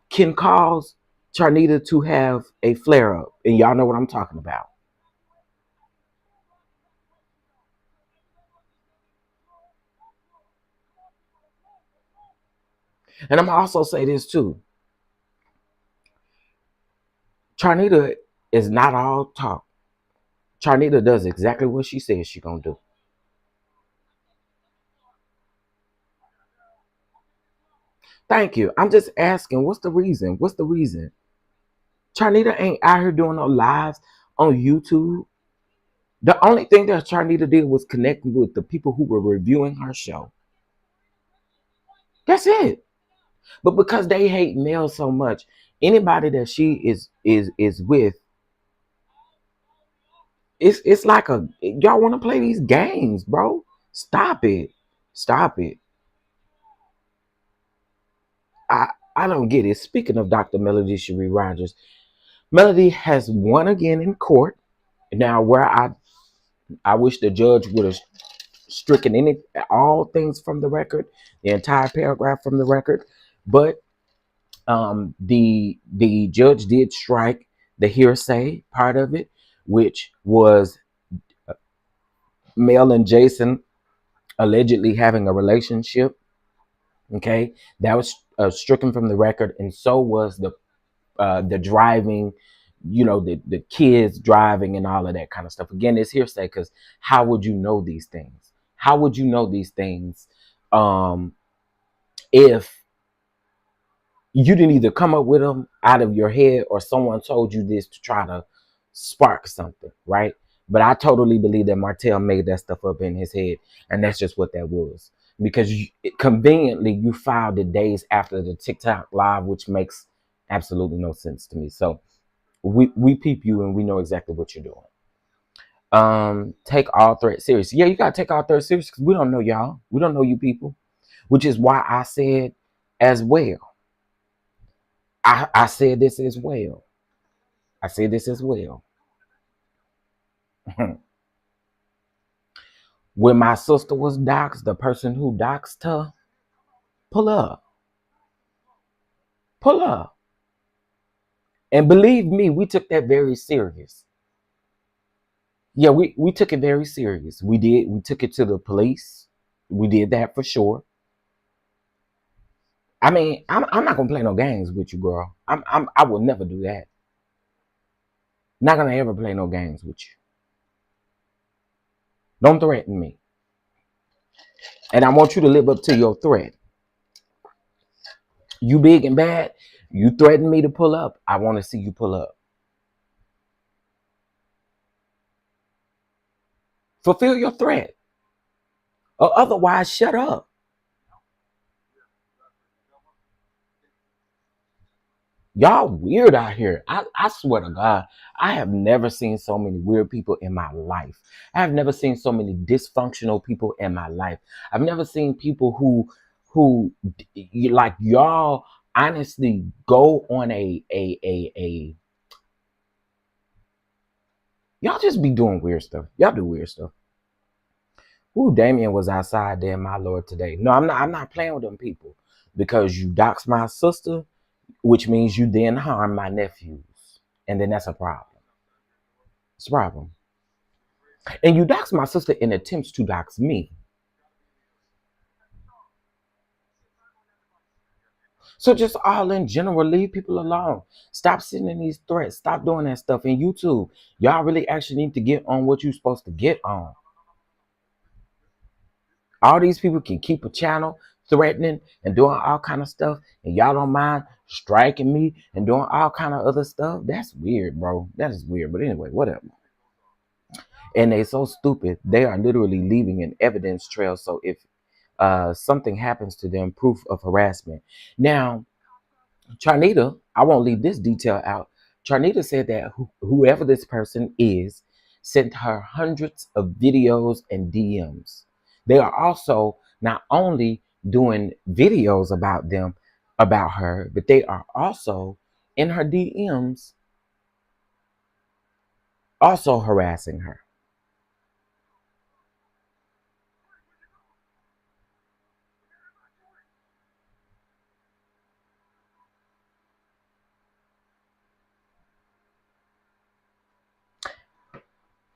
can cause Charnita to have a flare up. And y'all know what I'm talking about. And I'm gonna also say this too. Charnita is not all talk. Charnita does exactly what she says she's gonna do. Thank you. I'm just asking, what's the reason? What's the reason? Charnita ain't out here doing no lives on YouTube. The only thing that Charnita did was connect with the people who were reviewing her show. That's it. But because they hate Mel so much, anybody that she is with, it's like y'all want to play these games, bro. Stop it. Stop it. I don't get it. Speaking of Dr. Melody Sheree Rogers, Melody has won again in court. Now, where I wish the judge would have stricken all things from the record, the entire paragraph from the record, but the judge did strike the hearsay part of it, which was Mel and Jason allegedly having a relationship. Okay, that was stricken from the record, and so was the driving, the kids driving and all of that kind of stuff. Again, it's hearsay because how would you know these things? How would you know these things if you didn't either come up with them out of your head or someone told you this to try to spark something, right? But I totally believe that Martell made that stuff up in his head, and that's just what that was. Because conveniently, you filed it days after the TikTok live, which makes absolutely no sense to me. So we peep you and we know exactly what you're doing. Take all threats serious. Yeah, you gotta take all threats serious because we don't know y'all. We don't know you people, which is why I said as well. I said this as well. I said this as well. When my sister was doxxed, the person who doxxed her, pull up. Pull up. And believe me, we took that very serious. Yeah, we took it very serious. We did. We took it to the police. We did that for sure. I mean, I'm not gonna play no games with you, girl. I will never do that. Not gonna ever play no games with you. Don't threaten me. And I want you to live up to your threat. You big and bad. You threaten me to pull up. I want to see you pull up. Fulfill your threat. Or otherwise, shut up. Y'all weird out here. I swear to God, I have never seen so many weird people in my life. I have never seen so many dysfunctional people in my life. I've never seen people who like y'all honestly go on a y'all just be doing weird stuff. Y'all do weird stuff. Ooh, Damien was outside there, my Lord, today. No, I'm not playing with them people because you doxed my sister, which means you then harm my nephews. And then that's a problem. It's a problem. And you dox my sister in attempts to dox me. So just all in general, leave people alone. Stop sending these threats. Stop doing that stuff in YouTube. Y'all really actually need to get on what you're supposed to get on. All these people can keep a channel threatening and doing all kind of stuff, and y'all don't mind striking me and doing all kind of other stuff. That's weird, bro. That is weird. But anyway, whatever. And they're so stupid. They are literally leaving an evidence trail. So if something happens to them, proof of harassment. Now, Charnita, I won't leave this detail out. Charnita said that whoever this person is sent her hundreds of videos and DMs. They are also not only doing videos about them, about her, but they are also in her DMs also harassing her.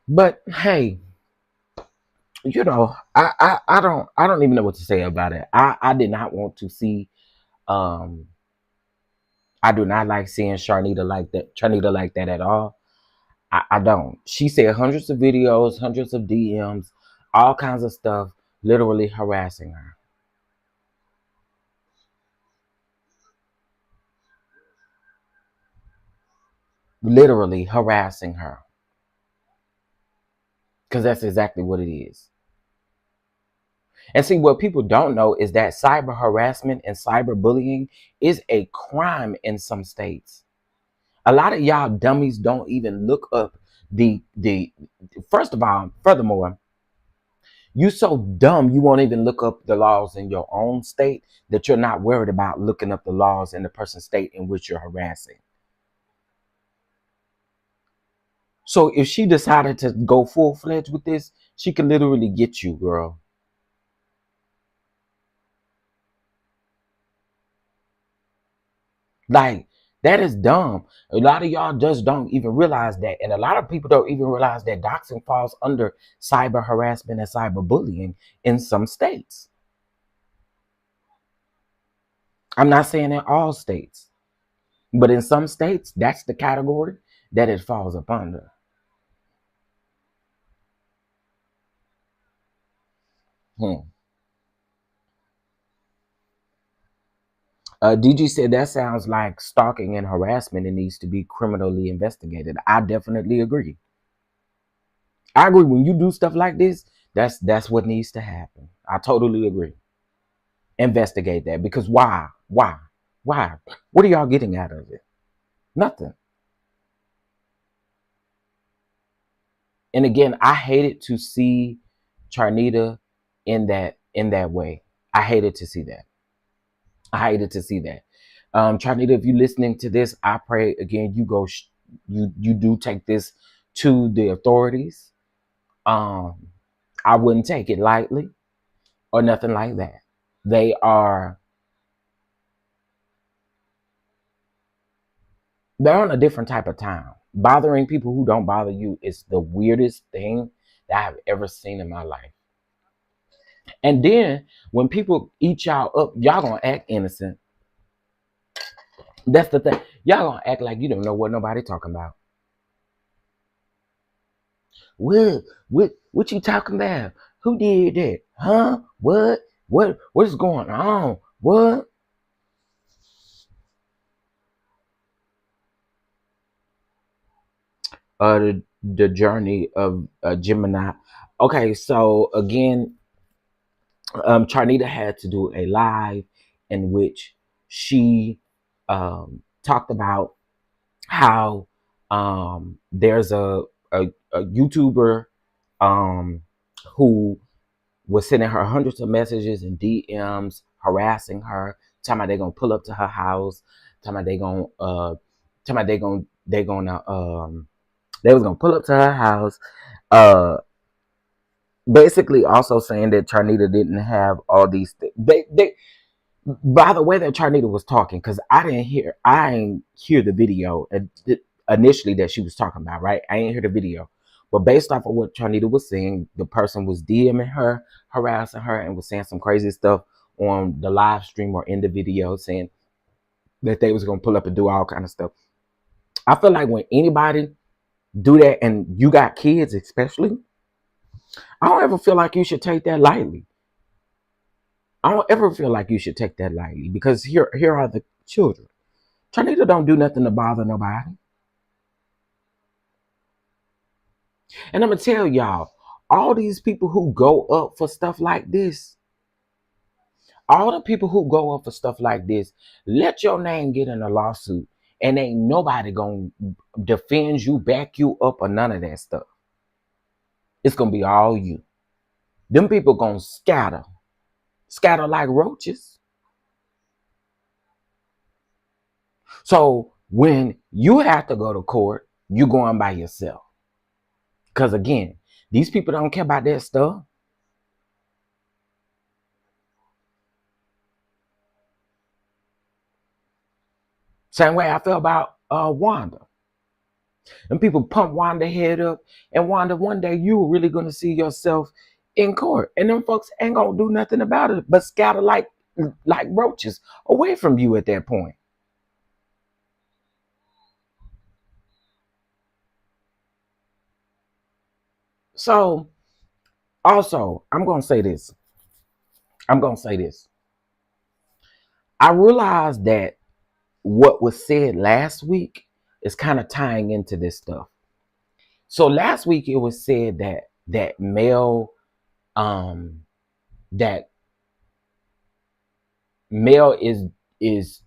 But hey, you know, I don't even know what to say about it. I did not want to see um I do not like seeing Charnita like that at all. I don't. She said hundreds of videos, hundreds of DMs, all kinds of stuff, literally harassing her. Literally harassing her. Because that's exactly what it is. And see, what people don't know is that cyber harassment and cyber bullying is a crime in some states. A lot of y'all dummies don't even look up the first of all, furthermore, you so dumb you won't even look up the laws in your own state that you're not worried about looking up the laws in the person's state in which you're harassing. So if she decided to go full-fledged with this, she can literally get you, girl. Like, that is dumb. A lot of y'all just don't even realize that. And a lot of people don't even realize that doxing falls under cyber harassment and cyber bullying in some states. I'm not saying in all states, but in some states, that's the category that it falls up under. DG said that sounds like stalking and harassment. It needs to be criminally investigated. I definitely agree. I agree. When you do stuff like this, that's what needs to happen. I totally agree. Investigate that, because why? Why? Why? What are y'all getting out of it? Nothing. And again, I hated to see Charnita in that way. I hated to see that. I hated to see that. Charnita, if you're listening to this, I pray again you do take this to the authorities. I wouldn't take it lightly or nothing like that. They are they're on a different type of time. Bothering people who don't bother you is the weirdest thing that I've ever seen in my life. And then when people eat y'all up, y'all gonna act innocent. That's the thing. Y'all gonna act like you don't know what nobody talking about. What you talking about? Who did that? Huh? What? What is going on? What? The journey of Gemini. Okay, so again, Charnita had to do a live in which she talked about how there's a YouTuber um, who was sending her hundreds of messages and DMs harassing her, talking about they gonna pull up to her house, talking about talking about they was gonna pull up to her house, uh, basically also saying that Charnita didn't have all these things. They by the way that Charnita was talking, because I didn't hear the video initially that she was talking about, right? I didn't hear the video. But based off of what Charnita was saying, the person was DMing her, harassing her, and was saying some crazy stuff on the live stream or in the video, saying that they was gonna pull up and do all kind of stuff. I feel like when anybody do that, and you got kids especially, I don't ever feel like you should take that lightly. I don't ever feel like you should take that lightly, because here are the children. Charnita don't do nothing to bother nobody. And I'm gonna tell y'all, all these people who go up for stuff like this, all the people who go up for stuff like this, let your name get in a lawsuit, and ain't nobody gonna defend you, back you up, or none of that stuff. It's gonna be all you. Them people gonna scatter like roaches. So when you have to go to court, you going by yourself. Because again, these people don't care about that stuff. Same way I feel about Wanda. And people pump Wanda head up, and Wanda, one day you really gonna see yourself in court, and them folks ain't gonna do nothing about it but scatter like roaches away from you at that point. So also, I'm gonna say this. I realized that what was said last week is kind of tying into this stuff. So last week it was said that um that Mel is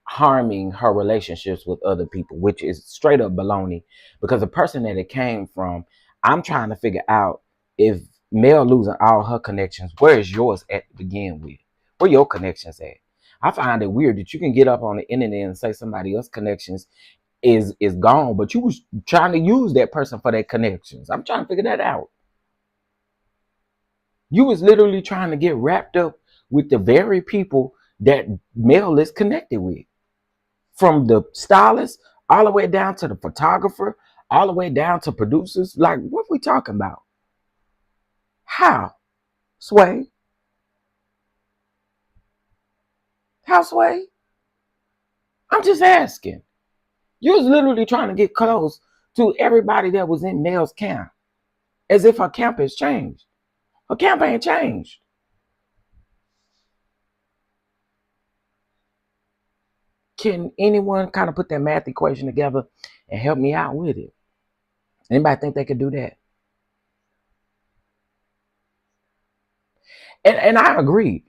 harming her relationships with other people, which is straight up baloney. Because the person that it came from, I'm trying to figure out, if Mel losing all her connections, where is yours at to begin with? Where your connections at? I find it weird that you can get up on the internet and say somebody else's connections is gone, but you was trying to use that person for their connections. I'm trying to figure that out. You was literally trying to get wrapped up with the very people that Mel is connected with, from the stylist all the way down to the photographer, all the way down to producers. Like, what we talking about? How? Sway? How, Sway? I'm just asking. You was literally trying to get close to everybody that was in Mel's camp, as if her camp has changed. Her camp ain't changed. Can anyone kind of put that math equation together and help me out with it? Anybody think they could do that? And I agree.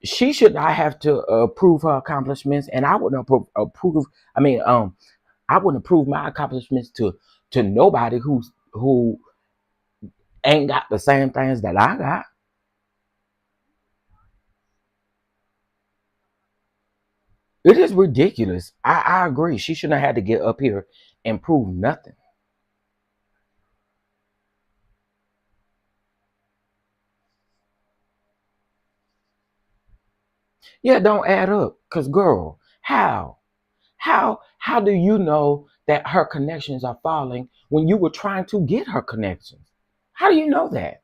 She should not have to approve her accomplishments, and I wouldn't approve. I mean, I wouldn't approve my accomplishments to nobody who ain't got the same things that I got. It is ridiculous. I agree. She shouldn't have had to get up here and prove nothing. Yeah, don't add up. Cause girl, how? How do you know that her connections are falling when you were trying to get her connections? How do you know that?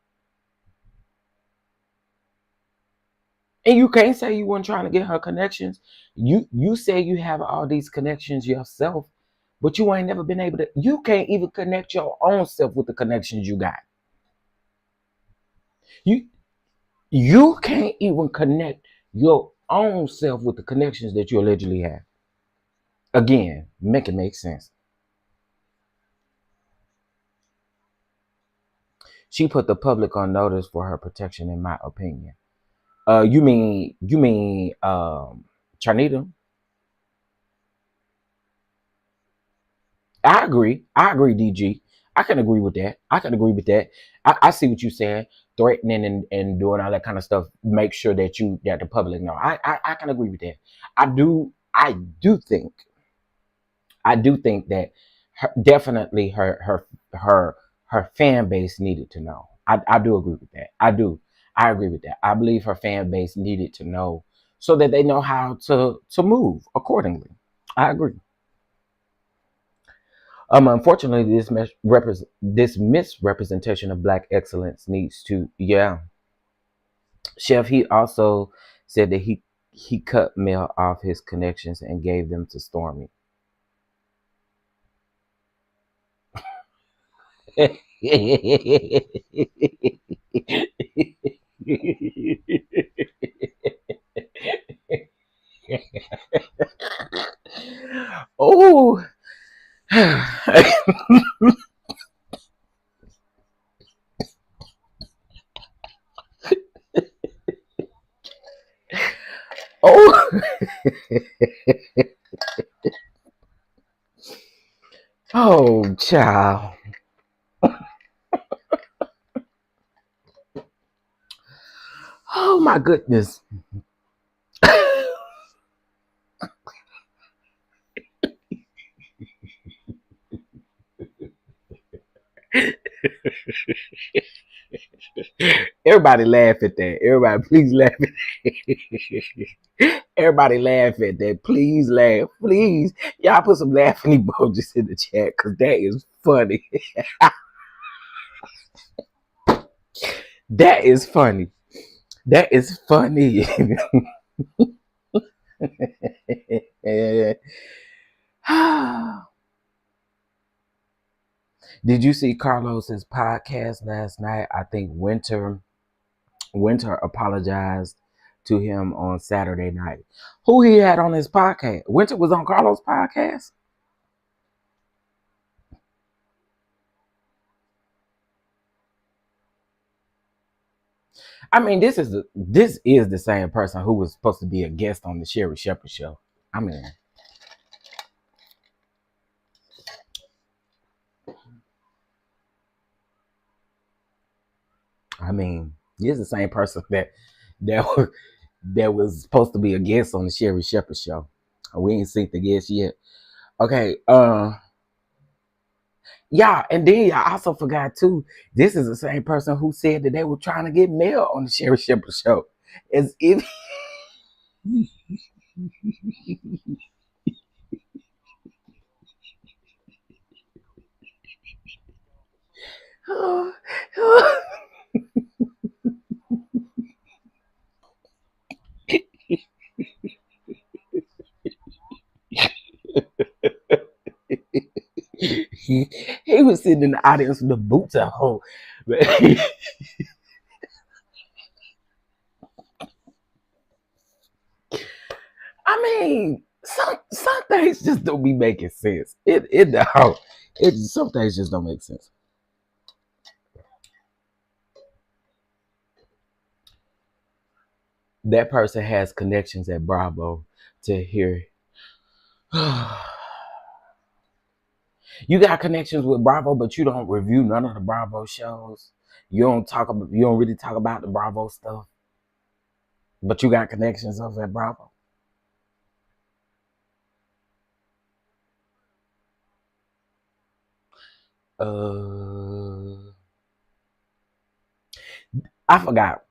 And you can't say you weren't trying to get her connections. You say you have all these connections yourself, but you ain't never been able to. You can't even connect your own self with the connections you got. You can't even connect your own self with the connections that you allegedly have. Again, make it make sense. She put the public on notice for her protection, in my opinion. You mean Charnita? I agree, DG. I can agree with that. I see what you're saying. Threatening and doing all that kind of stuff. Make sure that the public know. I can agree with that. I do think that definitely her fan base needed to know. I do agree with that. I agree with that. I believe her fan base needed to know so that they know how to move accordingly. I agree. Unfortunately, this misrepresentation of black excellence needs to, yeah. Chef, he also said that he cut Mel off his connections and gave them to Stormy. Oh. Oh. Oh, child. Oh my goodness. Everybody laugh at that. Everybody, please laugh at that. Everybody laugh at that. Please laugh. Please. Y'all put some laughing emojis in the chat because that is funny. That is funny. That is funny. Did you see Carlos's podcast last night? I think Winter apologized to him on Saturday night. Who he had on his podcast? Winter was on Carlos' podcast? I mean, this is the same person who was supposed to be a guest on the Sheree Shepherd show. I mean, this is the same person that was supposed to be a guest on the Sheree Shepherd show. We ain't seen the guest yet. Okay, yeah, and then I also forgot too. This is the same person who said that they were trying to get Mel on the Sheree Shepherd show, as if. He was sitting in the audience with the boots at home. I mean, some things just don't be making sense. Some things just don't make sense. That person has connections at Bravo to hear. You got connections with Bravo, but you don't review none of the Bravo shows. You don't really talk about the Bravo stuff. But you got connections over at Bravo. I forgot.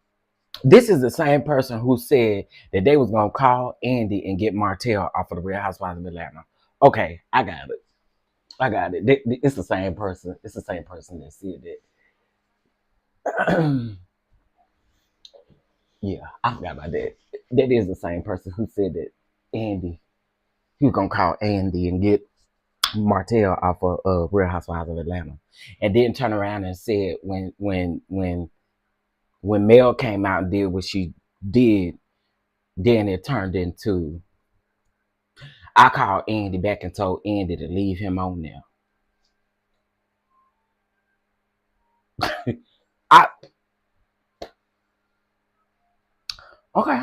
This is the same person who said that they was gonna call Andy and get Martell off of the Real Housewives of Atlanta. Okay, I got it. It's the same person. It's the same person that said that. Yeah, I forgot about that. That is the same person who said that Andy, he was gonna call Andy and get Martell off of Real Housewives of Atlanta, and then turn around and said when when Mel came out and did what she did, then it turned into, I called Andy back and told Andy to leave him on there. I okay.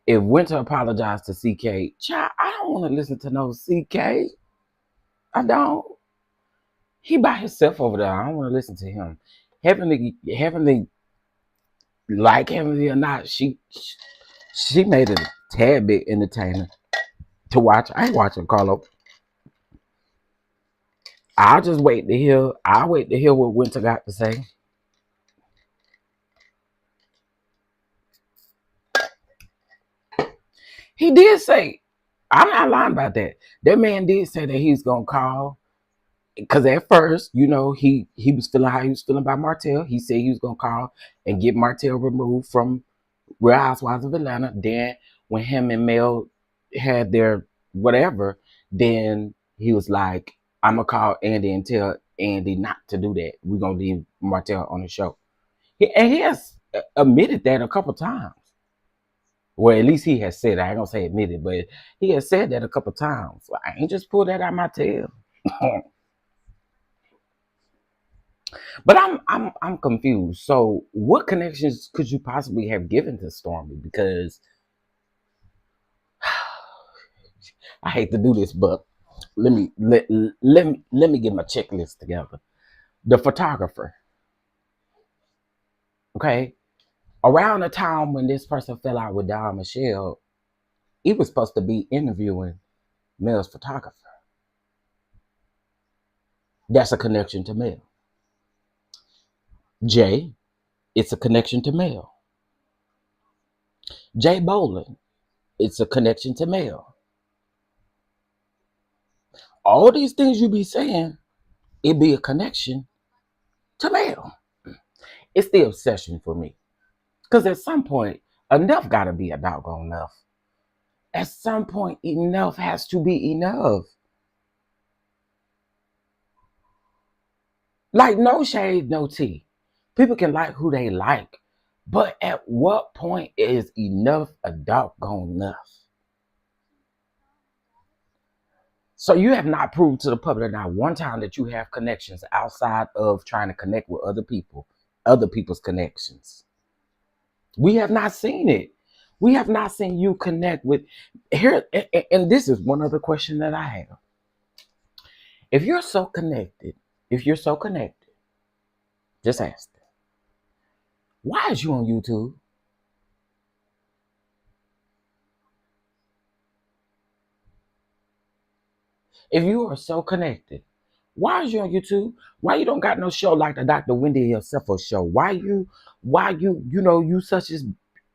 If Winter apologized to CK, child, I don't want to listen to no CK. I don't. He by himself over there. I don't want to listen to him. Heavenly, like Heavenly or not, she made it a tad bit entertaining to watch. I ain't watching Carlo. I'll just wait to hear. I'll wait to hear what Winter got to say. He did say, I'm not lying about that. That man did say that he's gonna call. Because at first, you know, he was feeling how he was feeling about Martell. He said he was gonna call and get Martell removed from Real Housewives of Atlanta. Then when him and Mel had their whatever, then he was like, I'm gonna call Andy and tell Andy not to do that. We're gonna leave Martell on the show. And he has admitted that a couple times. Well, at least he has said it. I ain't gonna say admitted, but he has said that a couple times. I ain't just pulled that out my tail. But I'm confused. So what connections could you possibly have given to Stormy? Because I hate to do this, but let me get my checklist together. The photographer. Okay. Around the time when this person fell out with Don Michelle, he was supposed to be interviewing Mel's photographer. That's a connection to Mel. Jay, it's a connection to Mel. Jay Bolin, it's a connection to Mel. All these things you be saying, it be a connection to Mel. It's the obsession for me. Because at some point, enough got to be a doggone enough. At some point, enough has to be enough. Like, no shade, no tea. People can like who they like. But at what point is enough a doggone enough? So you have not proved to the public not one time that you have connections outside of trying to connect with other people, other people's connections. We have not seen it. We have not seen you connect with here. And this is one other question that I have. If you're so connected, just ask them, why is you on YouTube? If you are so connected, why is you on YouTube? Why you don't got no show like the Dr. Wendy herself show? Why you you such as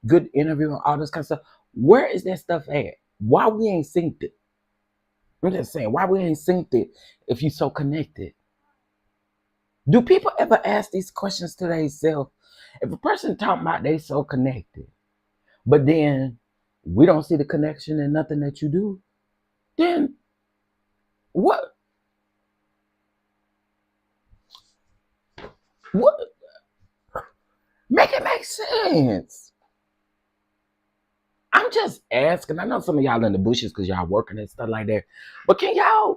good interview and all this kind of stuff? Where is that stuff at? Why we ain't synced it? I'm just saying, why we ain't synced it if you so connected? Do people ever ask these questions to themselves? If a person talking about they so connected, but then we don't see the connection in nothing that you do, then what? What? Make it make sense. I'm just asking. I know some of y'all in the bushes because y'all working and stuff like that. But can y'all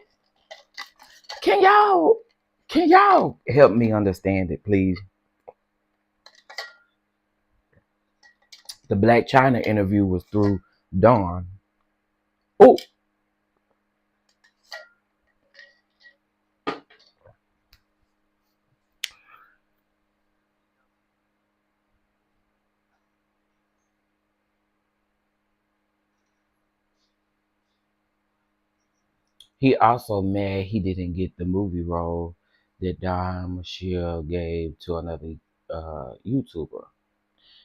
help me understand it, please? The Black China interview was through Dawn. Oh. He also mad he didn't get the movie role that Don Michelle gave to another YouTuber.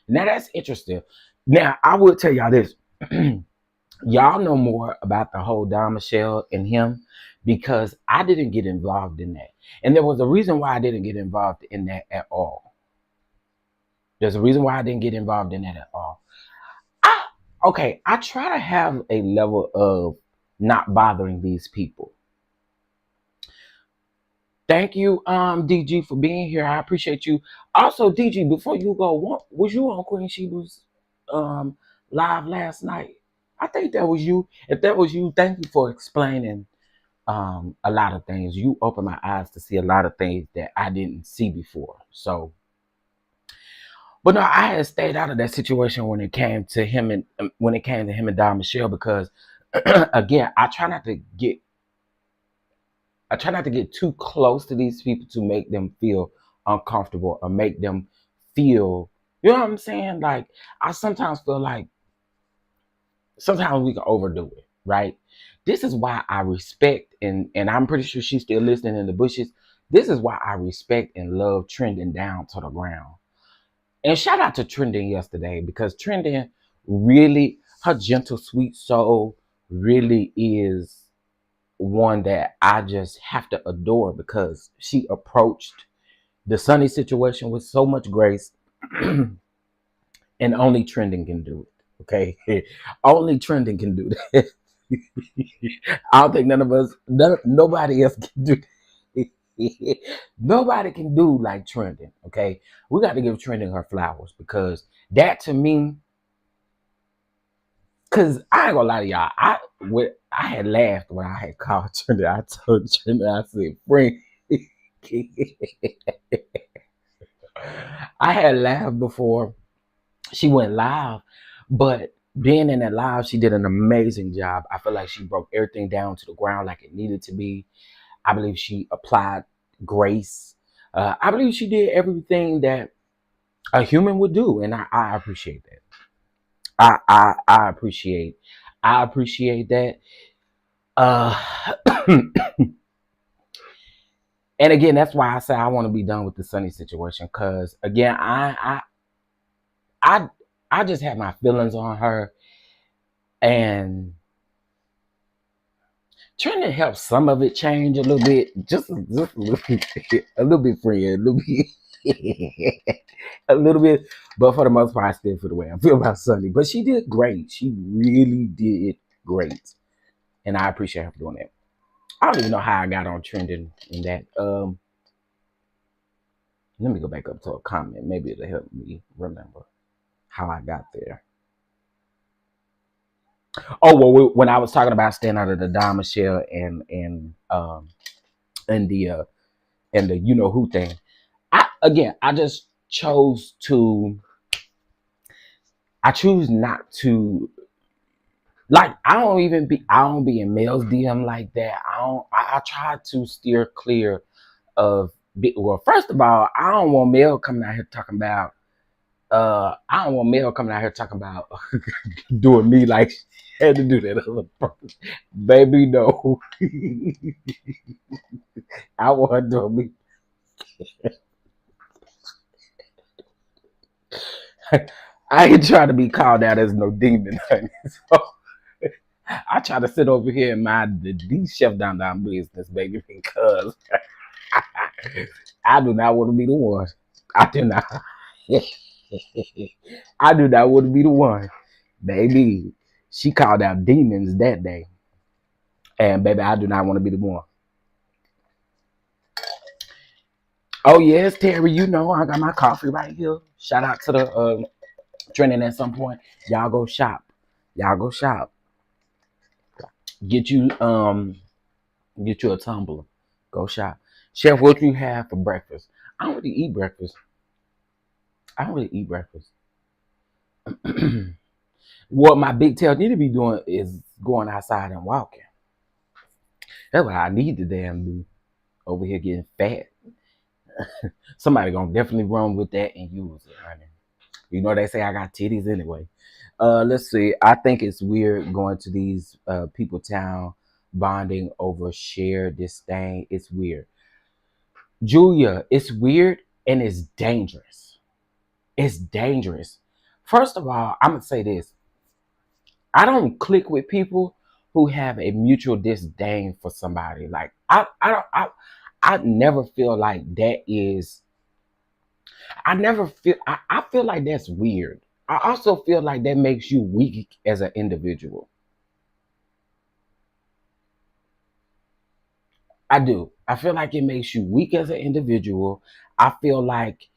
Now that's interesting. Now I will tell y'all this. Y'all know more about the whole Don Michelle and him because I didn't get involved in that. And there was a reason why I didn't get involved in that at all. There's a reason why I didn't get involved in that at all. I try to have a level of not bothering these people. Thank you, DG, for being here. I appreciate you. Also, DG, before you go, was you on Queen Sheba's um live last night? I think that was you. If that was you, thank you for explaining a lot of things. You opened my eyes to see a lot of things that I didn't see before. So, but no, I had stayed out of that situation when it came to him and Don Michelle because again, I try not to get too close to these people to make them feel uncomfortable or make them feel, you know what I'm saying? Like, I sometimes feel like sometimes we can overdo it, right? This is why I respect, and I'm pretty sure she's still listening in the bushes. This is why I respect and love Trending down to the ground. And shout out to Trending yesterday because Trending really, her gentle, sweet soul really is one that I just have to adore because she approached the Sunni situation with so much grace, and only Trending can do it. Okay, only Trending can do that. I don't think nobody else can do that. Nobody can do like Trending. Okay, we got to give Trending her flowers because that to me, cause I ain't gonna lie to y'all, I had laughed when I had called Trending. I told Trending, I said, "Friend." I had laughed before she went live, but being in that live, she did an amazing job. I feel like she broke everything down to the ground like it needed to be. I believe she applied grace. I believe she did everything that a human would do, and I appreciate that. I appreciate that. Uh, and again, that's why I say I want to be done with the Sunny situation, because again, I I just had my feelings on her, and trying to help some of it change a little bit, just a little bit, a little bit, friend, a little bit, a little bit. But for the most part, I still feel the way I feel about Sunny. But she did great. She really did great, and I appreciate her for doing that. I don't even know how I got on Trending in that. Let me go back up to a comment. Maybe it'll help me remember how I got there. Oh well, when I was talking about staying out of the Don Michelle and the you know who thing, I just chose to. I choose not to, like, I don't be in Mel's DM like that. I try to steer clear of, well, first of all, I don't want Mel coming out here talking about I don't want Mel coming out here talking about doing me like she had to do that other person. Baby, no. I want her doing me. I ain't trying to be called out as no demon, honey. So I try to sit over here and mind the chef down business, baby, because I do not want to be the one. I do not. I do not want to be the one. Baby, she called out demons that day. And baby, I do not want to be the one. Oh yes, Terry, you know I got my coffee right here. Shout out to the Trending at some point. Y'all go shop. Y'all go shop. Get you a tumbler. Go shop. Chef, what you have for breakfast? I don't really eat breakfast. I don't really eat breakfast. What my big tail need to be doing is going outside and walking. That's what I need to damn do. Over here getting fat. Somebody gonna definitely run with that and use it, honey. You know they say I got titties anyway. Let's see. I think it's weird going to these people town bonding over shared disdain. It's weird. Julia, it's weird and it's dangerous. It's dangerous. First of all, I'm gonna say this. I don't click with people who have a mutual disdain for somebody. Like I never feel like that is. I feel like that's weird. I also feel like that makes you weak as an individual. I do. I feel like it makes you weak as an individual. I feel like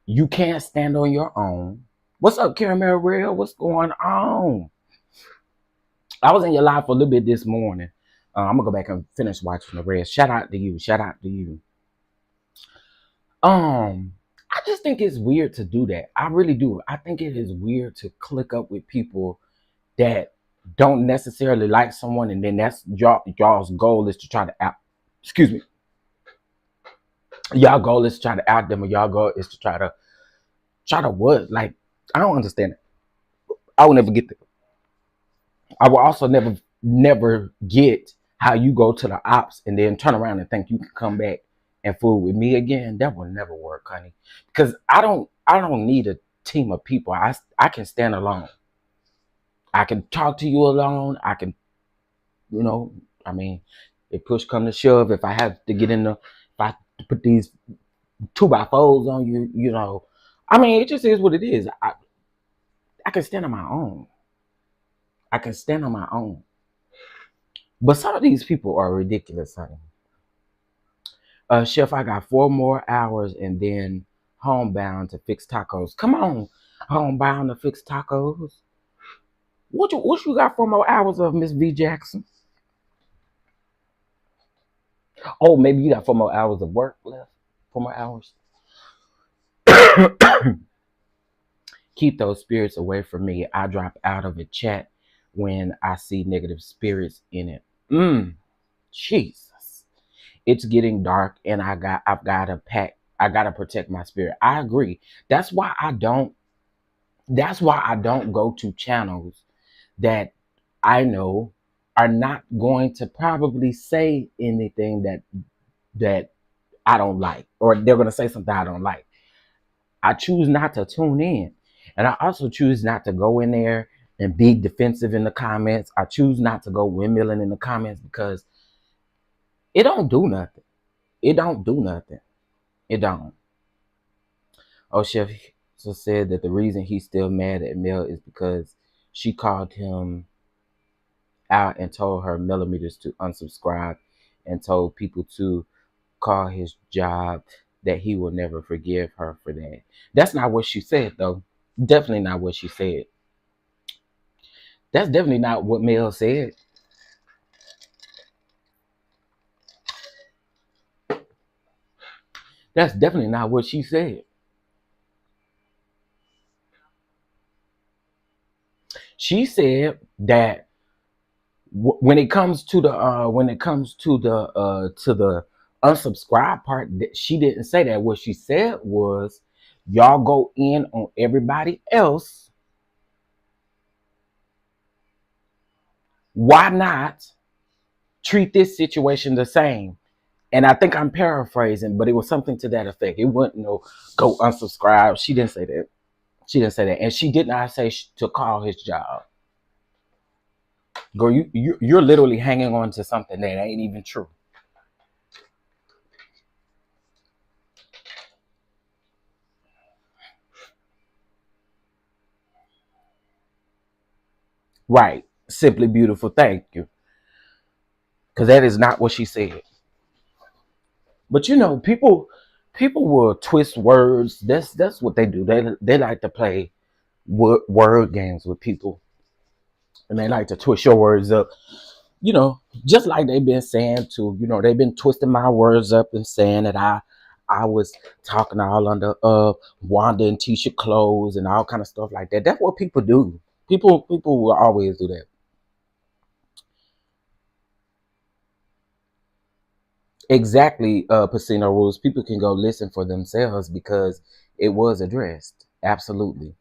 you can't stand on your own. What's up, Caramel? What's going on? I was in your live for a little bit this morning. I'm gonna go back and finish watching the rest. Shout out to you. Shout out to you. I just think it's weird to do that. I really do. I think it is weird to click up with people that don't necessarily like someone, and then that's y'all's goal is to try to out. Excuse me. Y'all goal is to try to out them, or y'all goal is to try to what? Like, I don't understand it. I will never get that. I will also never get how you go to the ops and then turn around and think you can come back and fool with me again. That will never work, honey. Because I don't need a team of people. I can stand alone. I can talk to you alone. I can, I mean, if push come to shove, if I have to get in if I have to put these 2x4s on you, I mean, it just is what it is. I can stand on my own. I can stand on my own. But some of these people are ridiculous, honey. Chef, I got 4 more hours and then homebound to fix tacos. Come on, homebound to fix tacos. What you got 4 more hours of, Miss V Jackson? Oh, maybe you got 4 more hours of work left. 4 more hours. Keep those spirits away from me. I drop out of a chat when I see negative spirits in it. Jesus. It's getting dark and I've gotta protect my spirit. I agree. That's why I don't go to channels that I know are not going to probably say anything that I don't like, or they're going to say something I don't like. I choose not to tune in. And I also choose not to go in there and be defensive in the comments. I choose not to go windmilling in the comments because it don't do nothing. It don't do nothing. It don't. Oh, Chef said that the reason he's still mad at Mel is because she called him out and told her millimeters to unsubscribe and told people to call his job, that he will never forgive her for that. That's not what she said, though. Definitely not what she said. That's definitely not what Mel said. That's definitely not what she said. She said that when it comes to the unsubscribe part, she didn't say that. What she said was, y'all go in on everybody else. Why not treat this situation the same? And I think I'm paraphrasing, but it was something to that effect. It wasn't no go unsubscribe. She didn't say that. She didn't say that, and she did not say to call his job. Girl, you're literally hanging on to something that ain't even true. Right. Simply beautiful. Thank you. Because that is not what she said. But people will twist words. That's what they do. They like to play word games with people, and they like to twist your words up. Just like they've been saying to, they've been twisting my words up and saying that I was talking all under Wanda and Tisha clothes and all kind of stuff like that. That's what people do. People will always do that. Exactly, Pacino Rules. People can go listen for themselves because it was addressed. Absolutely.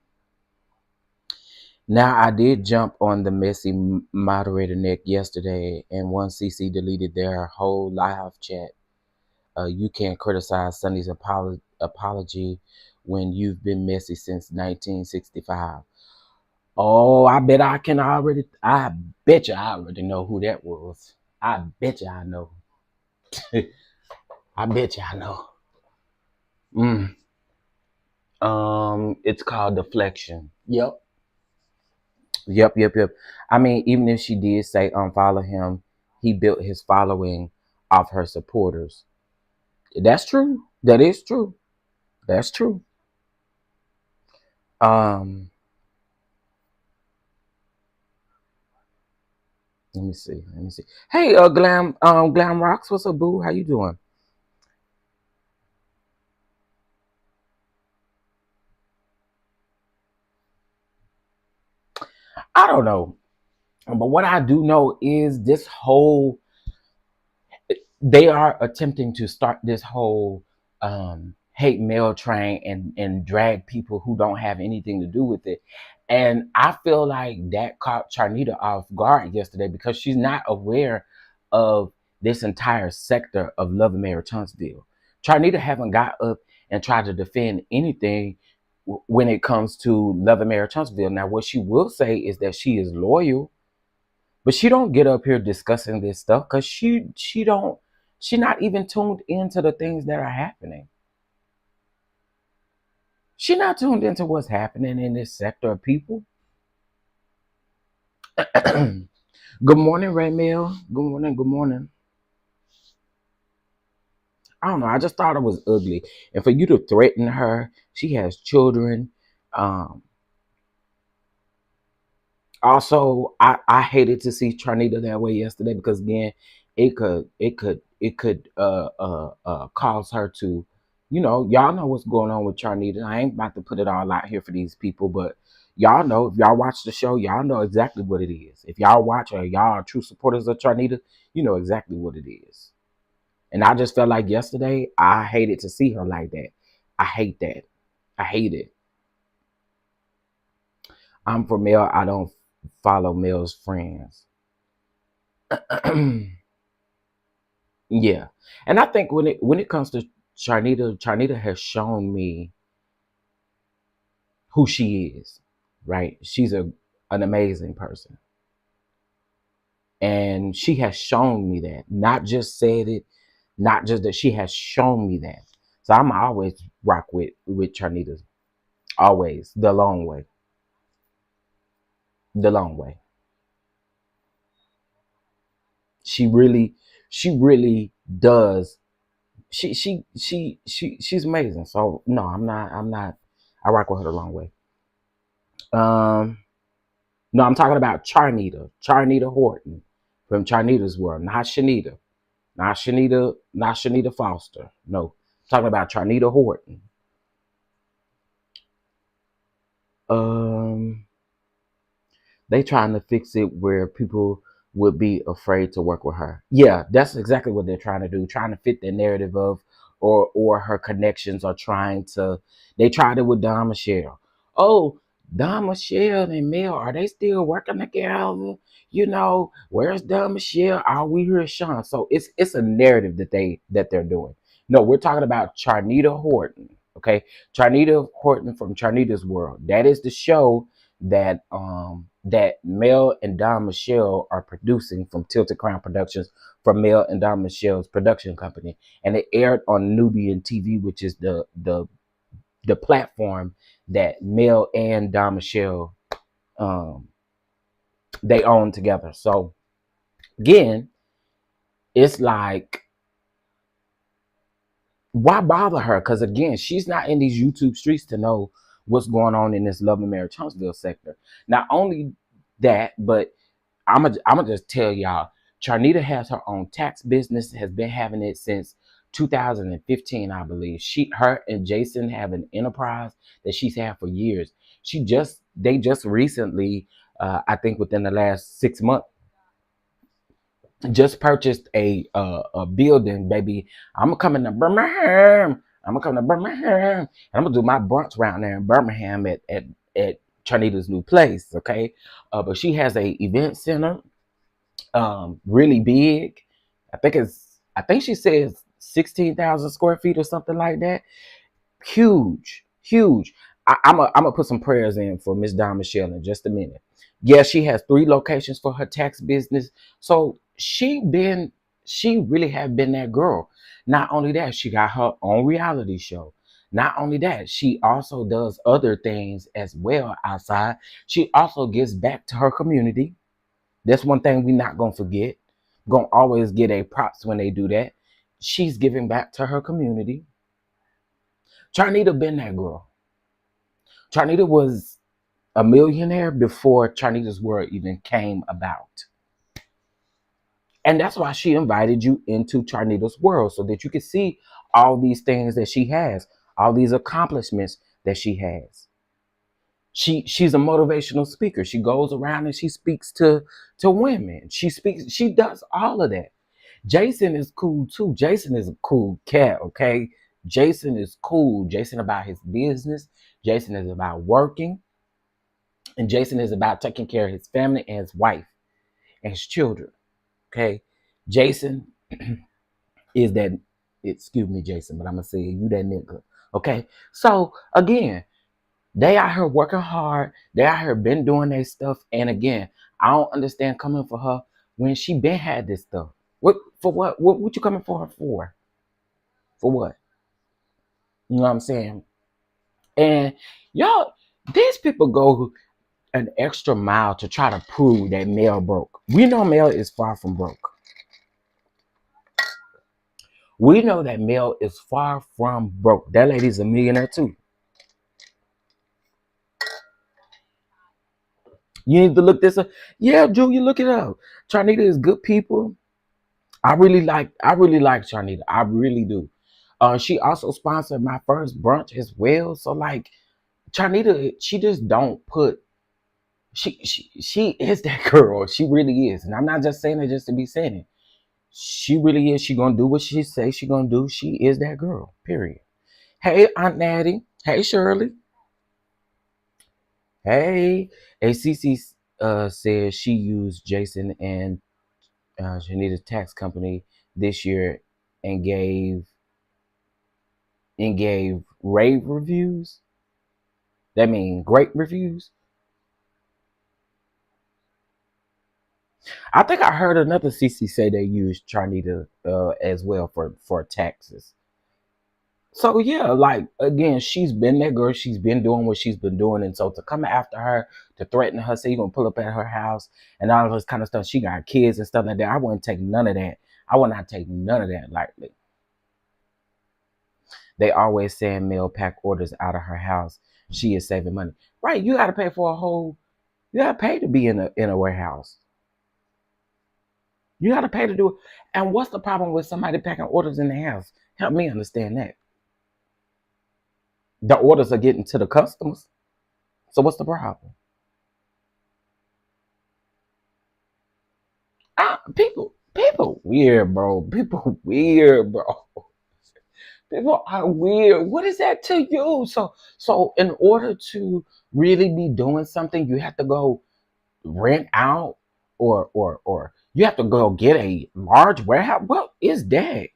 Now, I did jump on the messy moderator neck yesterday, and once Cissy deleted their whole live chat. You can't criticize Sunni's apology when you've been messy since 1965. Oh, I bet you I already know who that was. I bet you I know. I bet you I know. It's called deflection. Yep. I mean, even if she did say unfollow him, he built his following off her supporters. That's true. That is true. That's true. Um, let me see. Let me see. Hey, Glam Rocks, what's up, boo? How you doing? I don't know, but what I do know is this whole they are attempting to start this whole hate mail train and drag people who don't have anything to do with it. And I feel like that caught Charnita off guard yesterday because she's not aware of this entire sector of Love and Marriage Huntsville. Charnita haven't got up and tried to defend anything when it comes to Love and Marriage Huntsville. Now, what she will say is that she is loyal, but she don't get up here discussing this stuff because she not even tuned into the things that are happening. She not tuned into what's happening in this sector of people. Good morning, Ray Mill. Good morning, good morning. I don't know. I just thought it was ugly. And for you to threaten her, she has children. Um, Also, I hated to see Charnita that way yesterday because again, it could cause her to, y'all know what's going on with Charnita. I ain't about to put it all out here for these people, but y'all know if y'all watch the show, y'all know exactly what it is. If y'all watch or y'all are true supporters of Charnita, you know exactly what it is. And I just felt like yesterday, I hated to see her like that. I hate that. I hate it. I'm for Mel. I don't follow Mel's friends. Yeah, and I think when it comes to Charnita, Charnita has shown me who she is. Right, she's an amazing person, and she has shown me that. Not just said it, not just that she has shown me that. So I'm always rock with Charnita. Always the long way, the long way. She really does. She's amazing. So no, I'm not. I rock with her the long way. Um, no, I'm talking about Charnita Horton from Charnita's World, not Shanita, not Shanita Foster. No, I'm talking about Charnita Horton. Um, they trying to fix it where people would be afraid to work with her. Yeah, that's exactly what they're trying to do, trying to fit the narrative of or her connections are trying to they tried it with Don Michelle. Oh, Don Michelle and Mel, are they still working together? Where's Don Michelle? All we hear is Sean. So it's a narrative that they're doing. No, we're talking about Charnita Horton. Okay. Charnita Horton from Charnita's World. That is the show that Mel and Don Michelle are producing from Tilted Crown Productions, from Mel and Don Michelle's production company, and it aired on Nubian TV, which is the platform that Mel and Don Michelle um, they own together. So again, it's like, why bother her? Because again, she's not in these YouTube streets to know what's going on in this Love and Marriage Huntsville sector. Not only that, but I'm gonna just tell y'all, Charnita has her own tax business, has been having it since 2015, I believe. Her and Jason have an enterprise that she's had for years. They just recently, I think within the last 6 months, just purchased a building, baby. I'm gonna come into Birmingham. I'm gonna come to Birmingham, and I'm gonna do my brunch around there in Birmingham at Charnita's new place. Okay, but she has a event center, really big. I think she says 16,000 square feet or something like that. Huge, huge. I'm gonna put some prayers in for Miss Don Michelle in just a minute. Yeah, she has 3 locations for her tax business. So she really have been that girl. Not only that, she got her own reality show. Not only that, she also does other things as well outside. She also gives back to her community. That's one thing we're not gonna forget. Gonna always get a props when they do that. she's giving back to her community. Charnita been that girl. Charnita was a millionaire before Charnita's World even came about. And that's why she invited you into Charnita's World, so that you could see all these things that she has, all these accomplishments that she has. She's a motivational speaker. She goes around and she speaks to women. She does all of that. Jason is cool too. Jason is a cool cat, okay? Jason is cool. Jason about his business. Jason is about working. And Jason is about taking care of his family and his wife and his children. Okay. Jason is that, excuse me, Jason, but I'm gonna say you that nigga. Okay. So again, they out here working hard. They out here been doing their stuff. And again, I don't understand coming for her when she been had this stuff. What for what? What you coming for her for? For what? You know what I'm saying? And y'all, these people go an extra mile to try to prove that Mel broke. We know Mel is far from broke. We know that Mel is far from broke. That lady's a millionaire too. You need to look this up. Yeah, Drew, you look it up. Charnita is good people. I really like Charnita. I really do. She also sponsored my first brunch as well. So like Charnita, she just don't put she is that girl. She really is. And I'm not just saying it just to be saying it. She really is. She gonna do what she say she gonna do. She is that girl. Period. Hey, Aunt Natty. Hey, Shirley. Hey. Cissy says she used Jason and Charnita's tax company this year and gave rave reviews. That mean great reviews. I think I heard another Cissy say they used Charnita as well for taxes. So yeah, like again, she's been that girl. She's been doing what she's been doing, and so to come after her, to threaten her, say you're gonna pull up at her house and all this kind of stuff. She got kids and stuff like that. I wouldn't take none of that. I would not take none of that lightly. They always send mail pack orders out of her house. She is saving money, right? You got to pay for a whole. You got to pay to be in a warehouse. You got to pay to do it. And what's the problem with somebody packing orders in the house? Help me understand that. The orders are getting to the customers. So what's the problem? People weird, bro. People weird, bro. People are weird. What is that to you? So in order to really be doing something, you have to go rent out or you have to go get a large warehouse. What is that?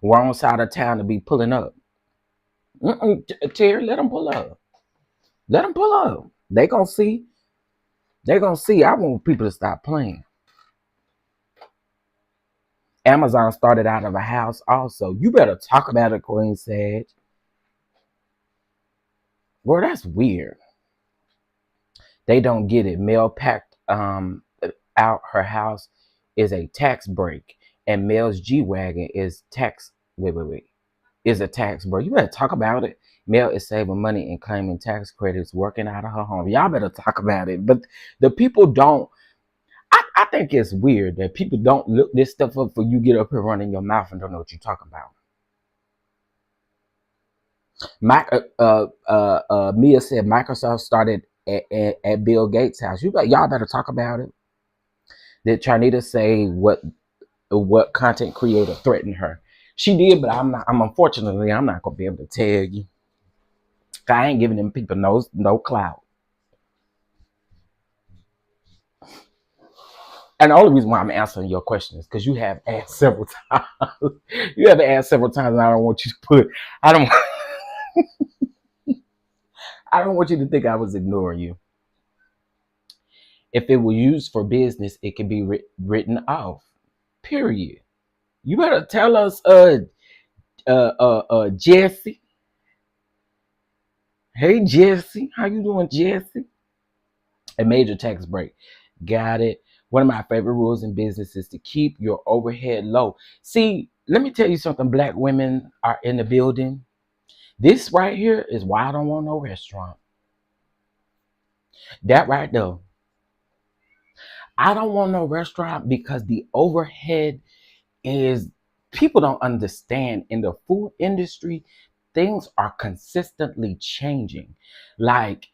Wrong side of town to be pulling up. Terry, let them pull up. Let them pull up. They gonna see. They gonna see. I want people to stop playing. Amazon started out of a house also. You better talk about it, Queen Sage. Bro, that's weird. They don't get it. Mail packed out her house is a tax break. And Mel's G-Wagon is tax. Wait. Is a tax break. You better talk about it. Mel is saving money and claiming tax credits working out of her home. Y'all better talk about it. But the people don't. I think it's weird that people don't look this stuff up for you get up here running your mouth and don't know what you're talking about. Mia said Microsoft started at Bill Gates' house. Y'all better talk about it. Did Charnita say what content creator threatened her? She did, but I'm unfortunately not gonna be able to tell you. I ain't giving them people no clout. And the only reason why I'm answering your question is because you have asked several times. You have asked several times, and I don't want you to put. I don't want you to think I was ignoring you. If it was used for business, it can be written off. Period. You better tell us, Jesse. Hey, Jesse. How you doing, Jesse? A major tax break. Got it. One of my favorite rules in business is to keep your overhead low. See, let me tell you something, black women are in the building. This right here is why I don't want no restaurant. That right there. I don't want no restaurant because the overhead is, people don't understand in the food industry, things are consistently changing. Like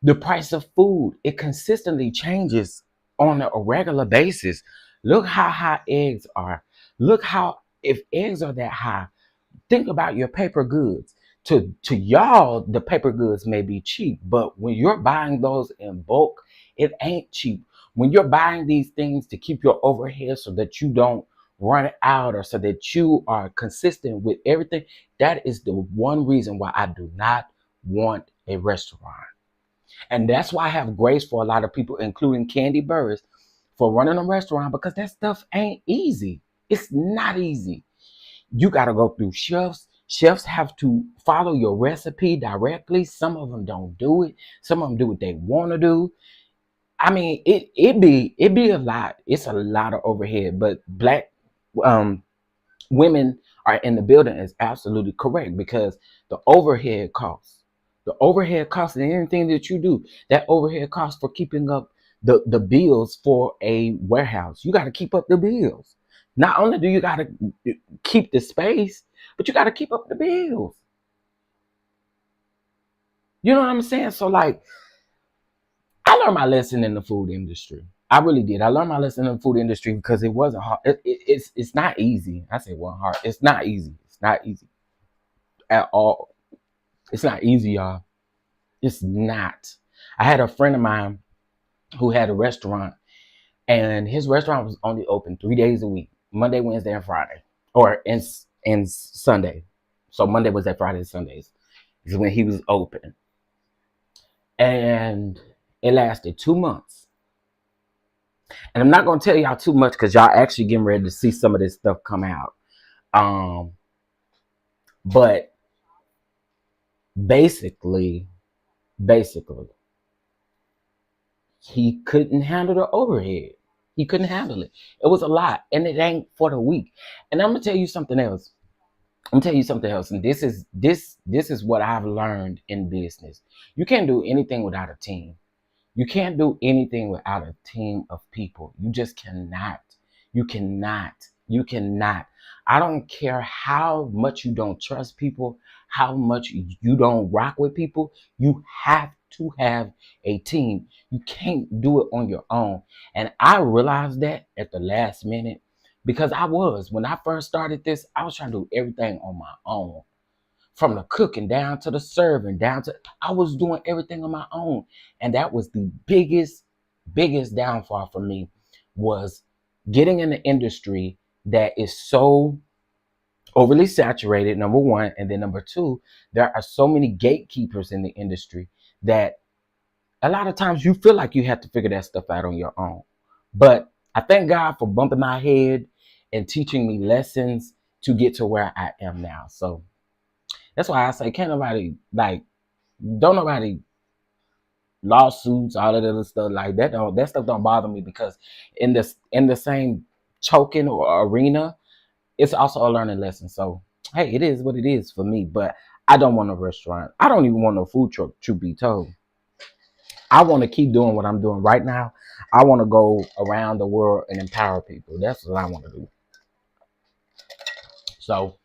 the price of food, it consistently changes on a regular basis. Look how high eggs are. Look how, if eggs are that high, think about your paper goods. To y'all, the paper goods may be cheap, but when you're buying those in bulk, it ain't cheap. When you're buying these things to keep your overhead so that you don't run out, or so that you are consistent with everything, that is the one reason why I do not want a restaurant. And that's why I have grace for a lot of people, including Candy Burris, for running a restaurant, because that stuff ain't easy. It's not easy. You got to go through chefs. Chefs have to follow your recipe directly. Some of them don't do it. Some of them do what they want to do. I mean, it be a lot. It's a lot of overhead. But black women are in the building is absolutely correct, because the overhead costs. The overhead costs in anything that you do. That overhead costs for keeping up the bills for a warehouse. You got to keep up the bills. Not only do you got to keep the space, but you got to keep up the bills. You know what I'm saying? So like, I learned my lesson in the food industry. I really did. I learned my lesson in the food industry because it wasn't hard. It's not easy. I say it wasn't hard. It's not easy. It's not easy at all. It's not easy, y'all. It's not. I had a friend of mine who had a restaurant, and his restaurant was only open 3 days a week: Monday, Wednesday, and Friday, or and Sunday. So Monday, Wednesday, Friday, and Sundays is when he was open, and it lasted 2 months. And I'm not gonna tell y'all too much because y'all actually getting ready to see some of this stuff come out. But basically, he couldn't handle the overhead. He couldn't handle it. It was a lot, and it ain't for the weak. And I'm gonna tell you something else. And this is what I've learned in business. You can't do anything without a team. You can't do anything without a team of people. You just cannot. You cannot. You cannot. I don't care how much you don't trust people, how much you don't rock with people. You have to have a team. You can't do it on your own. And I realized that at the last minute, because when I first started this, I was trying to do everything on my own. From the cooking down to the serving, I was doing everything on my own. And that was the biggest downfall for me, was getting in the industry that is so overly saturated, number one. And then number two, there are so many gatekeepers in the industry that a lot of times you feel like you have to figure that stuff out on your own. But I thank God for bumping my head and teaching me lessons to get to where I am now. So that's why I say, can't nobody, don't nobody lawsuits, all of that other stuff like that. That stuff don't bother me, because in the same choking or arena, it's also a learning lesson. So hey, it is what it is for me. But I don't want a restaurant. I don't even want no food truck, truth be told. I want to keep doing what I'm doing right now. I want to go around the world and empower people. That's what I want to do. So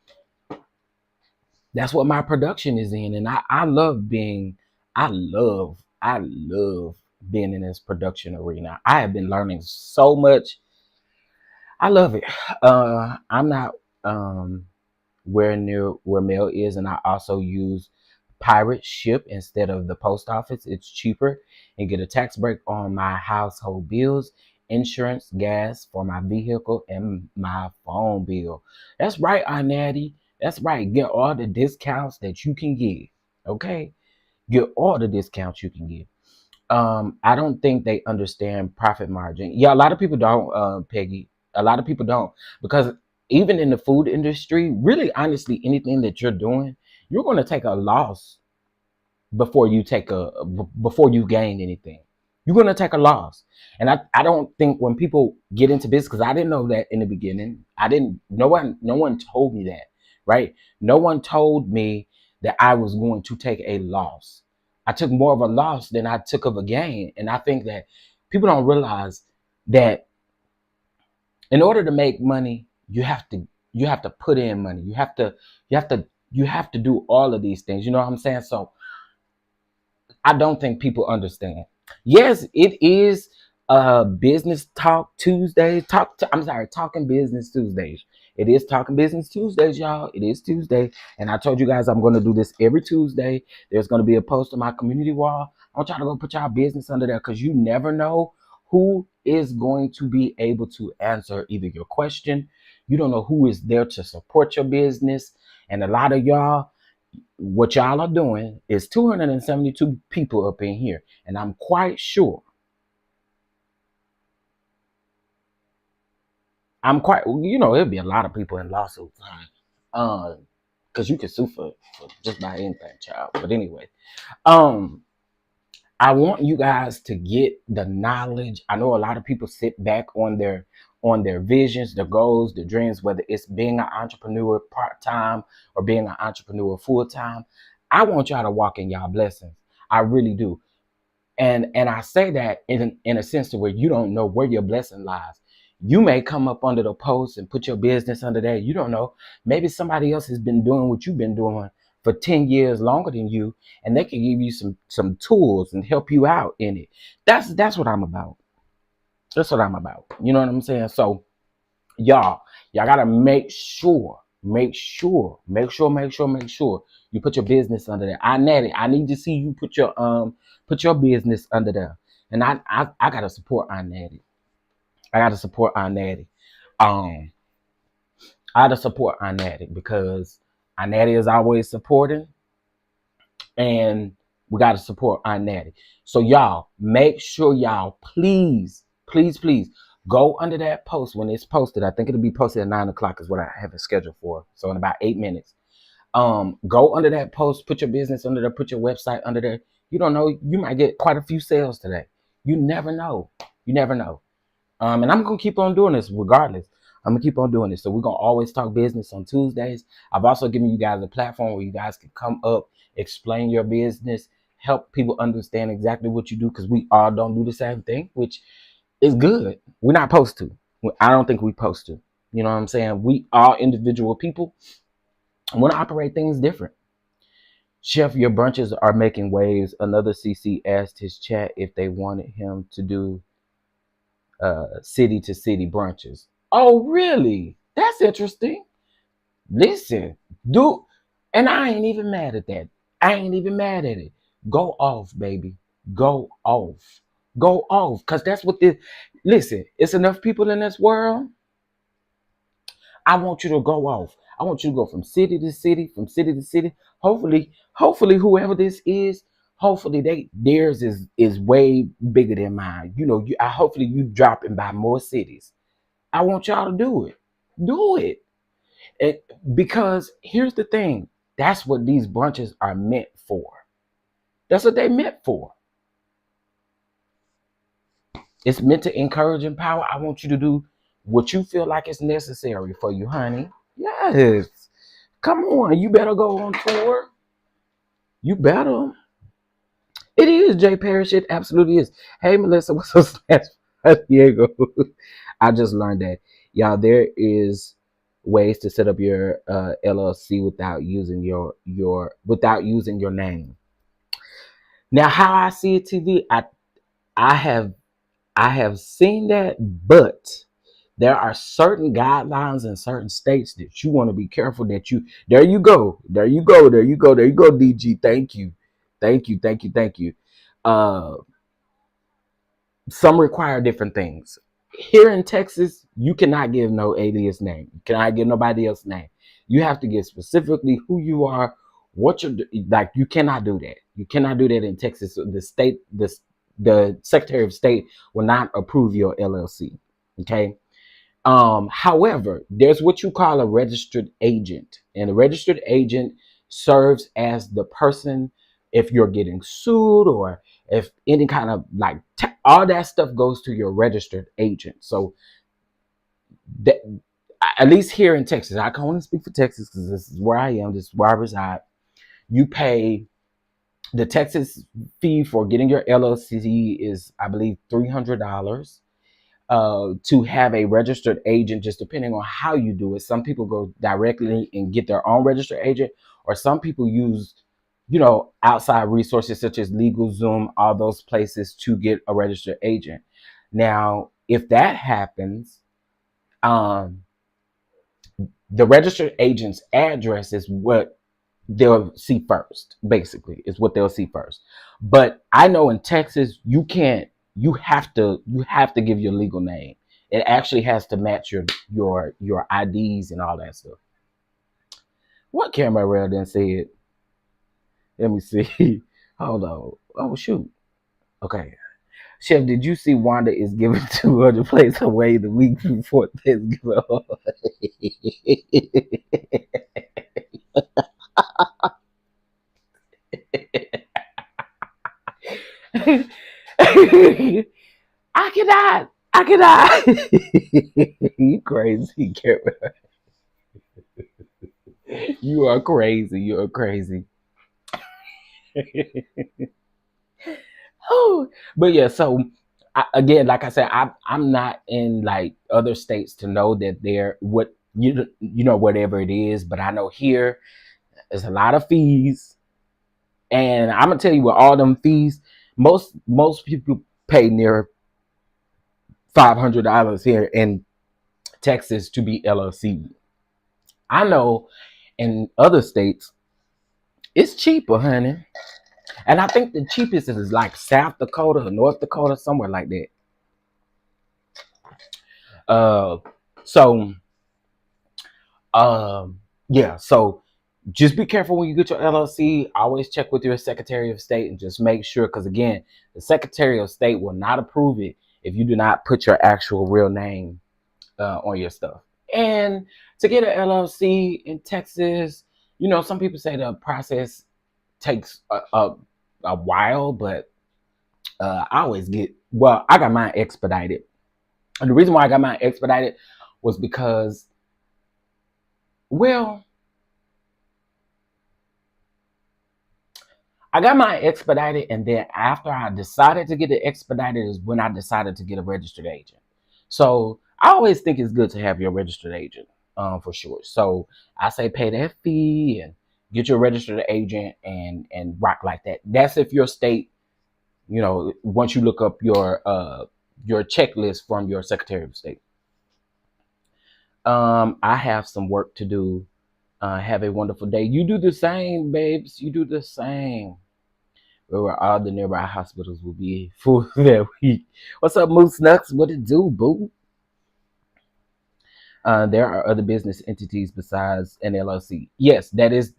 that's what my production is in. And I love being in this production arena. I have been learning so much. I love it. I'm not where Mel is, and I also use pirate ship instead of the post office. It's cheaper, and get a tax break on my household bills, insurance, gas for my vehicle, and my phone bill. That's right, Aunt Natty. That's right. Get all the discounts that you can get. Okay? Get all the discounts you can get. I don't think they understand profit margin. Yeah, a lot of people don't, Peggy. A lot of people don't. Because even in the food industry, really, honestly, anything that you're doing, you're going to take a loss before you gain anything. You're gonna take a loss. And I don't think when people get into business, because I didn't know that in the beginning. I didn't, no one told me that, right? No one told me that I was going to take a loss. I took more of a loss than I took of a gain. And I think that people don't realize that in order to make money, you have to put in money. You have to do all of these things. You know what I'm saying? So I don't think people understand. Yes, it is business talk Tuesdays. Talking business Tuesdays. It is talking business Tuesdays, y'all. It is Tuesday. And I told you guys I'm gonna do this every Tuesday. There's gonna be a post on my community wall. I want y'all to go put y'all business under there because you never know who is going to be able to answer either your question. You don't know who is there to support your business. And a lot of y'all, what y'all are doing is 272 people up in here, and I'm quite sure, it'll be a lot of people in lawsuits, because you can sue for just about anything, child. But anyway, um I want you guys to get the knowledge. I know a lot of people sit back on their visions, their goals, their dreams, whether it's being an entrepreneur part-time or being an entrepreneur full-time. I want y'all to walk in y'all blessings. I really do. And I say that in a sense to where you don't know where your blessing lies. You may come up under the post and put your business under there. You don't know. Maybe somebody else has been doing what you've been doing for 10 years longer than you, and they can give you some tools and help you out in it. That's what I'm about. That's what I'm about. You know what I'm saying? So y'all gotta make sure you put your business under there. I need to see you put your business under there. And I gotta support Aunt Natty. I gotta support Aunt Natty. Um, I gotta support Aunt Natty because Aunt Natty is always supporting, and we gotta support Aunt Natty. So y'all make sure y'all please go under that post when it's posted. I think it'll be posted at 9 o'clock is what I have it scheduled for. So in about 8 minutes. Go under that post, put your business under there, put your website under there. You don't know, you might get quite a few sales today. You never know. You never know. And I'm gonna keep on doing this regardless. I'm gonna keep on doing this. So we're gonna always talk business on Tuesdays. I've also given you guys a platform where you guys can come up, explain your business, help people understand exactly what you do, because we all don't do the same thing, which is good. We're not supposed to. I don't think we're supposed to. You know what I'm saying? We are individual people. I want to operate things different. Chef, your brunches are making waves. Another CC asked his chat if they wanted him to do city to city brunches. Oh, really? That's interesting. Listen, dude, and I ain't even mad at that. I ain't even mad at it. Go off, baby. Go off. Go off. Because that's what this. Listen, it's enough people in this world. I want you to go off. I want you to go from city to city, from city to city. Hopefully, whoever this is, hopefully theirs is way bigger than mine. Hopefully you dropping by more cities. I want y'all to do it. Do it. Because here's the thing. That's what these brunches are meant for. That's what they meant for. It's meant to encourage and empower. I want you to do what you feel like is necessary for you, honey. Yes. Come on. You better go on tour. You better. It is Jay Parrish. It absolutely is. Hey, Melissa, what's up, Diego? I just learned that. Y'all, there is ways to set up your LLC without using your name. Now, how I see it, TV, I have seen that, but there are certain guidelines in certain states that you want to be careful that you. There you go, DG. Thank you. Some require different things. Here in Texas, you cannot give no alias name. You cannot give nobody else's name. You have to give specifically who you are, what you're like. You cannot do that. You cannot do that in Texas. The Secretary of State will not approve your LLC. Okay. However, there's what you call a registered agent, and a registered agent serves as the person if you're getting sued or if any kind of like all that stuff goes to your registered agent. So that, at least here in Texas, I can only speak for Texas because this is where I am. This is where I reside. You pay the Texas fee for getting your LLC is, I believe, $300. To have a registered agent, just depending on how you do it. Some people go directly and get their own registered agent, or some people use, outside resources such as LegalZoom, all those places to get a registered agent. Now, if that happens, um, the registered agent's address is what they'll see first, basically, is what they'll see first. But I know in Texas, you have to give your legal name. It actually has to match your IDs and all that stuff. What camera rail then said? Let me see. Hold on. Oh shoot. Okay. Chef, did you see Wanda is giving 200 plates away the week before Thanksgiving? I cannot. I cannot. You crazy, camera. You are crazy. You are crazy. Oh, but yeah. So again, like I said, I'm not in like other states to know that they're what whatever it is. But I know here there's a lot of fees, and I'm gonna tell you with all them fees, most people pay near $500 here in Texas to be LLC. I know in other states it's cheaper, honey. And I think the cheapest is like South Dakota or North Dakota, somewhere like that. So yeah, so just be careful when you get your LLC. Always check with your Secretary of State and just make sure, because again, the Secretary of State will not approve it if you do not put your actual real name on your stuff. And to get an LLC in Texas, some people say the process takes a while, but I always I got mine expedited. And the reason why I got mine expedited was because, I got mine expedited, and then after I decided to get it expedited is when I decided to get a registered agent. So I always think it's good to have your registered agent, for sure. So I say pay that fee and get your registered agent and rock like that. That's if your state, once you look up your checklist from your Secretary of State. I have some work to do. Have a wonderful day. You do the same, babes. You do the same. Where all the nearby hospitals will be full that week. What's up, Moose Nuts? What it do, boo? There are other business entities besides an LLC. Yes, that is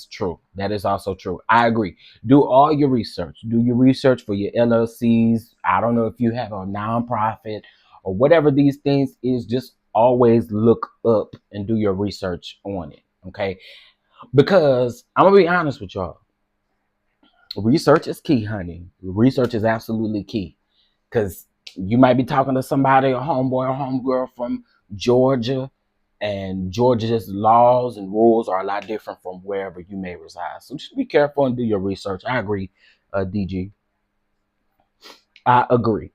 true. That is also true. I agree. Do all your research. Do your research for your LLCs. I don't know if you have a nonprofit or whatever these things is. Just always look up and do your research on it. Okay? Because I'm gonna be honest with y'all. Research is key, honey. Research is absolutely key. Because you might be talking to somebody, a homeboy or homegirl from Georgia, and Georgia's laws and rules are a lot different from wherever you may reside. So just be careful and do your research. I agree, DG. I agree.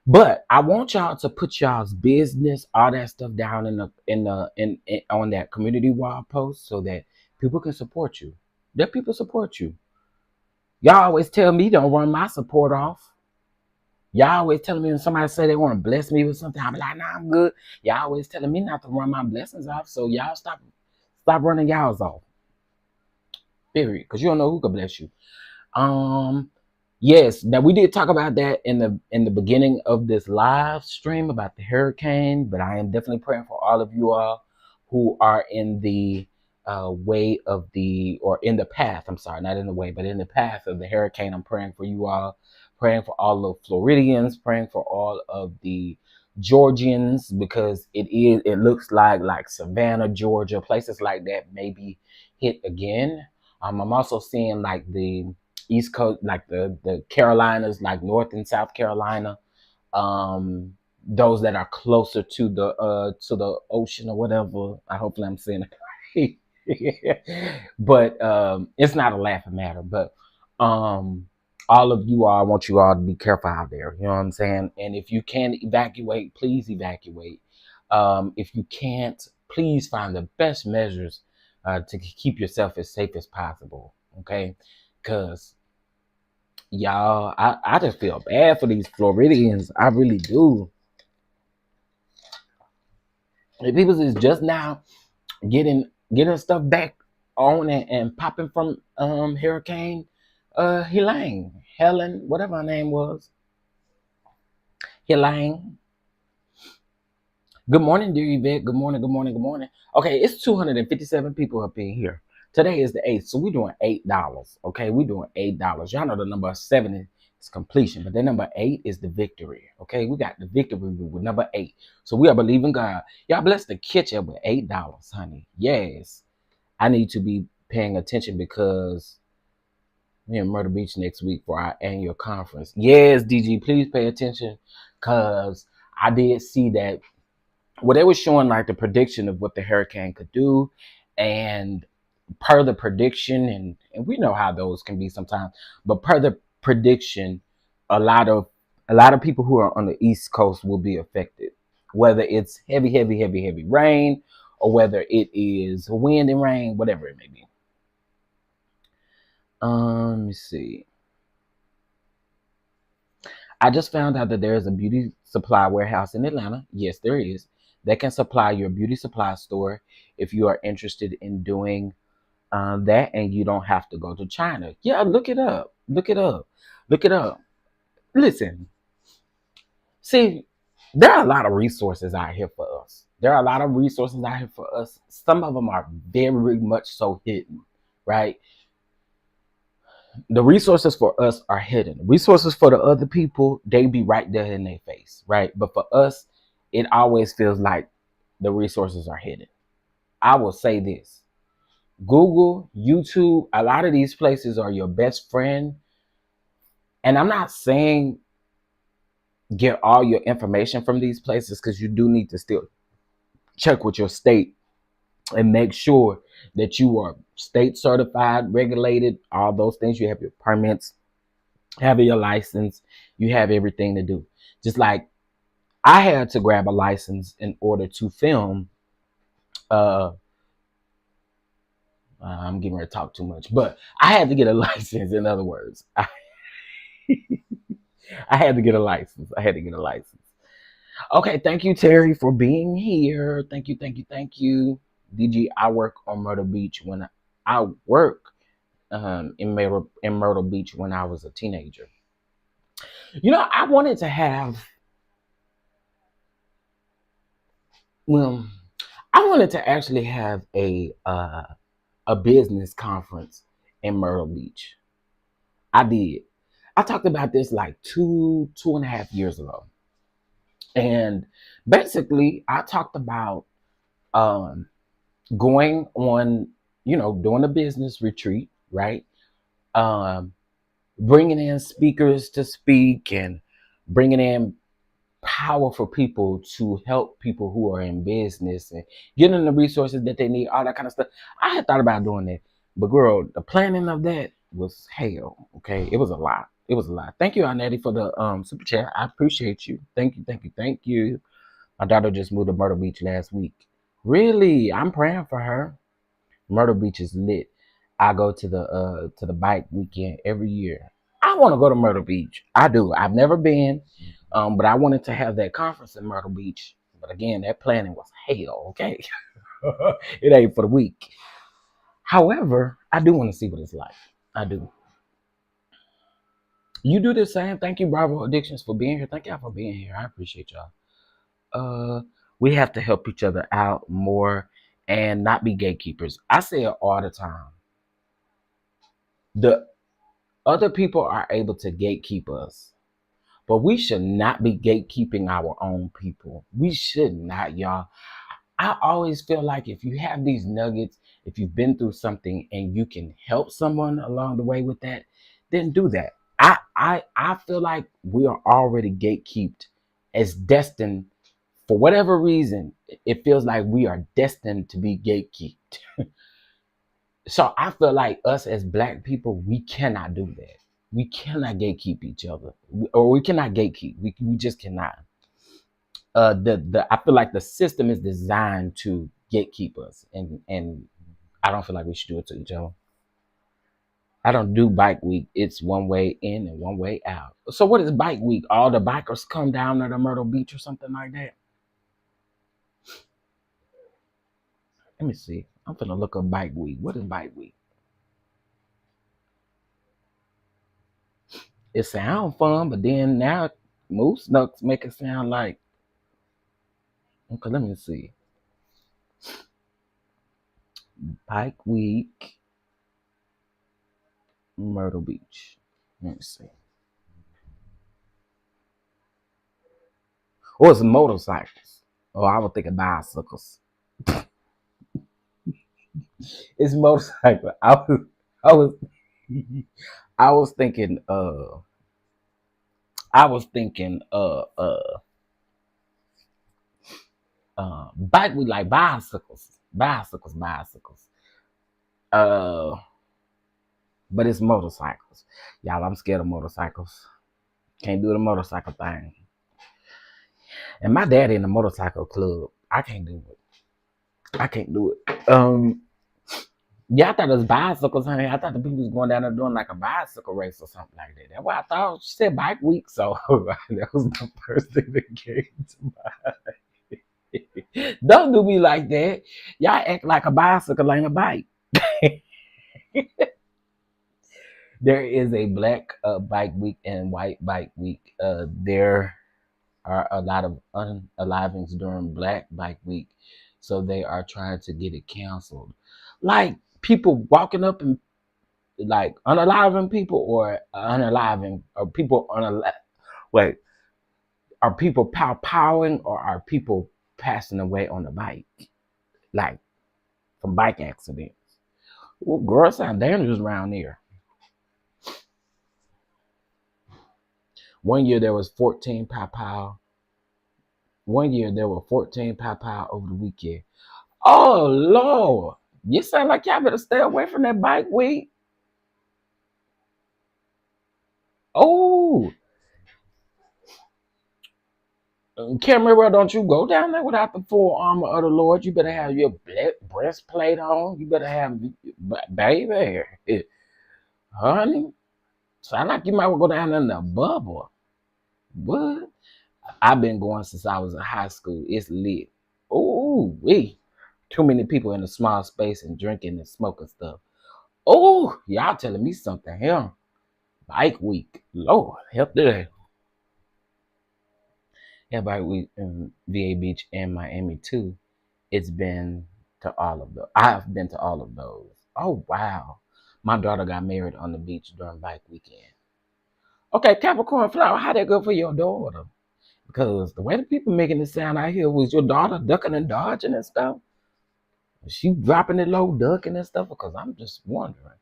But I want y'all to put y'all's business, all that stuff down in on that community wall post so that people can support you. That people support you. Y'all always tell me don't run my support off. Y'all always telling me when somebody say they want to bless me with something, I'm like, nah, I'm good. Y'all always telling me not to run my blessings off, so y'all stop running y'all's off. Period. Because you don't know who can bless you. Yes, now we did talk about that in the beginning of this live stream about the hurricane, but I am definitely praying for all of you all who are in the way of or in the path. I'm sorry, not in the way, but in the path of the hurricane. I'm praying for you all, praying for all the Floridians, praying for all of the Georgians, because it looks like Savannah, Georgia, places like that may be hit again. I'm also seeing like the East Coast, like the Carolinas, like North and South Carolina, those that are closer to the ocean or whatever. I hopefully I'm saying it right. But it's not a laughing matter. But all of you all, I want you all to be careful out there. You know what I'm saying? And if you can evacuate, please evacuate. If you can't, please find the best measures to keep yourself as safe as possible. Okay, because y'all, I just feel bad for these Floridians. I really do. And people is just now getting stuff back on and popping from Hurricane Helen, whatever her name was. Helene. Good morning, dear Yvette. Good morning, good morning, good morning. Okay, it's 257 people up in here. Today is the 8th, so we're doing $8. Okay, we're doing $8. Y'all know the number 7 is completion, but the number 8 is the victory. Okay, we got the victory with number 8. So we are believing God. Y'all bless the kitchen with $8, honey. Yes, I need to be paying attention because we're in Myrtle Beach next week for our annual conference. Yes, DG, please pay attention because I did see that. Well, they were showing like the prediction of what the hurricane could do, and per the prediction, and we know how those can be sometimes, but per the prediction, a lot of people who are on the East Coast will be affected, whether it's heavy rain or whether it is wind and rain, whatever it may be. Let me see. I just found out that there is a beauty supply warehouse in Atlanta. Yes, there is. That can supply your beauty supply store if you are interested in doing that, and you don't have to go to China. Yeah, look it up. Look it up. Look it up. Listen, see, there are a lot of resources out here for us. There are a lot of resources out here for us. Some of them are very much so hidden, right? The resources for us are hidden. Resources for the other people, they be right there in their face, right? But for us, it always feels like the resources are hidden. I will say this. Google, YouTube, a lot of these places are your best friend. And I'm not saying get all your information from these places, because you do need to still check with your state and make sure that you are state certified, regulated, all those things. You have your permits, have your license, you have everything to do. Just like I had to grab a license in order to film. I'm getting ready to talk too much, but I had to get a license. In other words, I had to get a license. Okay, thank you, Terry, for being here. Thank you. DG, I work on Myrtle Beach when I work in Myrtle Beach when I was a teenager. You know, I wanted to actually have a business conference in Myrtle Beach. I did. I talked about this like two and a half years ago. And basically, I talked about going on, doing a business retreat, right? Bringing in speakers to speak and bringing in powerful people to help people who are in business and getting them the resources that they need, all that kind of stuff. I had thought about doing that, but girl, the planning of that was hell. Okay, it was a lot. Thank you, Annette, for the super chat. I appreciate you. Thank you. My daughter just moved to Myrtle Beach last week. Really, I'm praying for her. Myrtle Beach is lit. I go to the bike weekend every year. I want to go to Myrtle Beach. I do. I've never been, but I wanted to have that conference in Myrtle Beach. But again, that planning was hell. Okay, it ain't for the week. However, I do want to see what it's like. I do. You do the same. Thank you, Bravo Addictions, for being here. Thank y'all for being here. I appreciate y'all. We have to help each other out more and not be gatekeepers. I say it all the time. The other people are able to gatekeep us, but we should not be gatekeeping our own people. We should not, y'all. I always feel like if you have these nuggets, if you've been through something and you can help someone along the way with that, then do that. I feel like we are already gatekept as destined for whatever reason. It feels like we are destined to be gatekept. So I feel like us as black people, we cannot do that. We cannot gatekeep each other, or we cannot gatekeep. We just cannot. I feel like the system is designed to gatekeep us, and I don't feel like we should do it to each other. I don't do bike week. It's one way in and one way out. So what is bike week? All the bikers come down to the Myrtle Beach or something like that? Let me see. I'm finna look up bike week. What is bike week? It sounds fun, but then now Moose Nuts make it sound like, okay, let me see. Bike week, Myrtle Beach. Let me see. Or it's motorcycles. Oh, I was thinking bicycles. It's motorcycle. I was I was thinking bike week, like bicycles. Bicycles. Uh but it's motorcycles. Y'all, I'm scared of motorcycles. Can't do the motorcycle thing. And my daddy in the motorcycle club. I can't do it. Yeah, I thought it was bicycles, honey. I thought the people was going down there doing like a bicycle race or something like that. That's what I thought. She said bike week, so that was the first thing that came to mind. Don't do me like that. Y'all act like a bicycle ain't a bike. There is a black bike week and white bike week. There are a lot of unalivings during Black Bike Week, so they are trying to get it canceled. Like people walking up and like unaliving people, or unaliving, or people wait, are people powering, or are people passing away on the bike, like from bike accidents? Well, girl, sound dangerous around here. One year there was 14 pow. One year there were 14 pow over the weekend. Oh Lord, you sound like y'all better stay away from that bike week. Oh, Camera, don't you go down there without the full armor of the Lord. You better have your breastplate on. You better have, baby, honey. Sound like you might well go down in the bubble. What? I've been going since I was in high school. It's lit. Oh, we too many people in a small space and drinking and smoking stuff. Oh, y'all telling me something here. Bike week. Lord, help today. Yeah, bike week in VA Beach and Miami too. It's been to all of those. I've been to all of those. Oh wow. My daughter got married on the beach during bike weekend. Okay, Capricorn Flower, how that go for your daughter? Because the way the people making it sound out here was your daughter ducking and dodging and stuff. She dropping it low, ducking and stuff. Because I'm just wondering.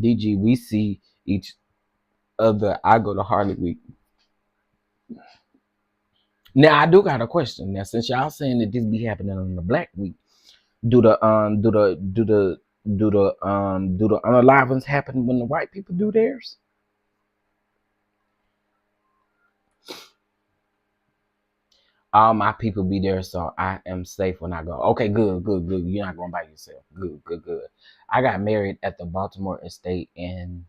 DG, we see each other. I go to Harley Week. Now I do got a question. Now since y'all saying that this be happening on the Black Week, do the unalivings happen when the white people do theirs? All my people be there, so I am safe when I go. Okay, good. You're not going by yourself. Good. I got married at the Baltimore Estate in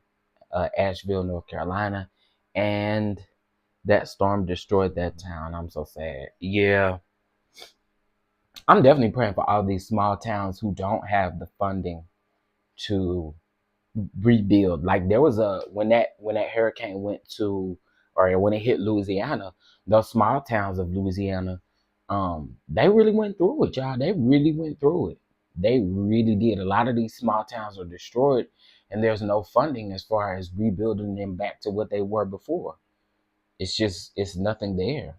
Asheville, North Carolina, and that storm destroyed that town. I'm so sad. Yeah, I'm definitely praying for all these small towns who don't have the funding to rebuild. Like there was when that hurricane went to, or when it hit Louisiana, those small towns of Louisiana, they really went through it, y'all. They really went through it. They really did. A lot of these small towns are destroyed, and there's no funding as far as rebuilding them back to what they were before. It's nothing there.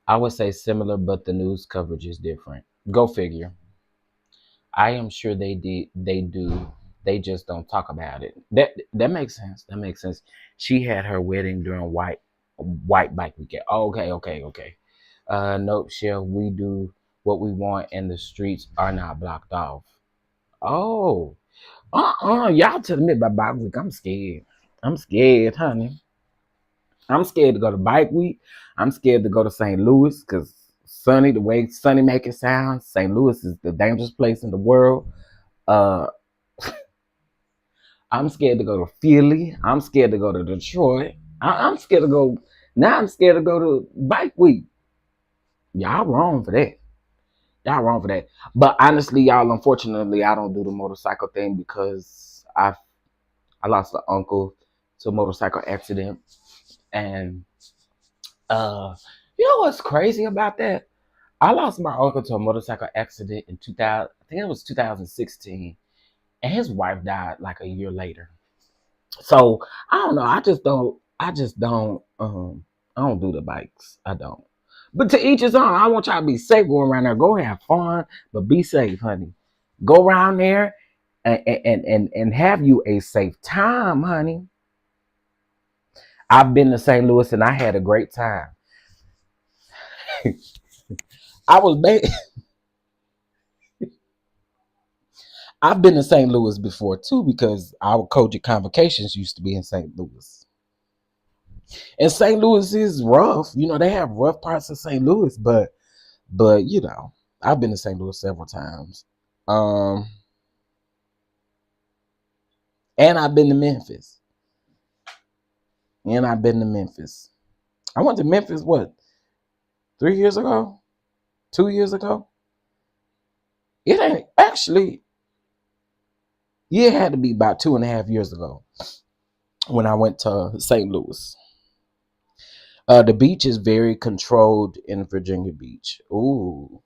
I would say similar, but the news coverage is different. Go figure. I am sure they do They just don't talk about it. That makes sense. That makes sense. She had her wedding during white bike weekend. Oh, okay. Nope, Chef. We do what we want, and the streets are not blocked off. Oh, y'all telling me about bike week? I'm scared. I'm scared, honey. I'm scared to go to bike week. I'm scared to go to St. Louis because Sunny, the way Sunny make it sound, St. Louis is the dangerous place in the world. Uh, I'm scared to go to Philly. I'm scared to go to Detroit. I'm scared to go. Now I'm scared to go to bike week. Y'all wrong for that. Y'all wrong for that. But honestly, y'all, unfortunately, I don't do the motorcycle thing because I lost an uncle to a motorcycle accident, and uh, you know what's crazy about that? I lost my uncle to a motorcycle accident in 2000. I think it was 2016, and his wife died like a year later. So I don't know. I don't do the bikes. I don't. But to each his own. I want y'all to be safe going around there. Go have fun, but be safe, honey. Go around there and have you a safe time, honey. I've been to St. Louis and I had a great time. I was I've been to St. Louis before too because our Kojic convocations used to be in St. Louis. And St. Louis is rough. You know, they have rough parts of St. Louis, but you know, I've been to St. Louis several times. Um and I've been to Memphis. And I've been to Memphis. I went to Memphis what, 3 years ago? 2 years ago? It ain't actually, yeah, it had to be about 2.5 years ago when I went to St. Louis. The beach is very controlled in Virginia Beach. Ooh.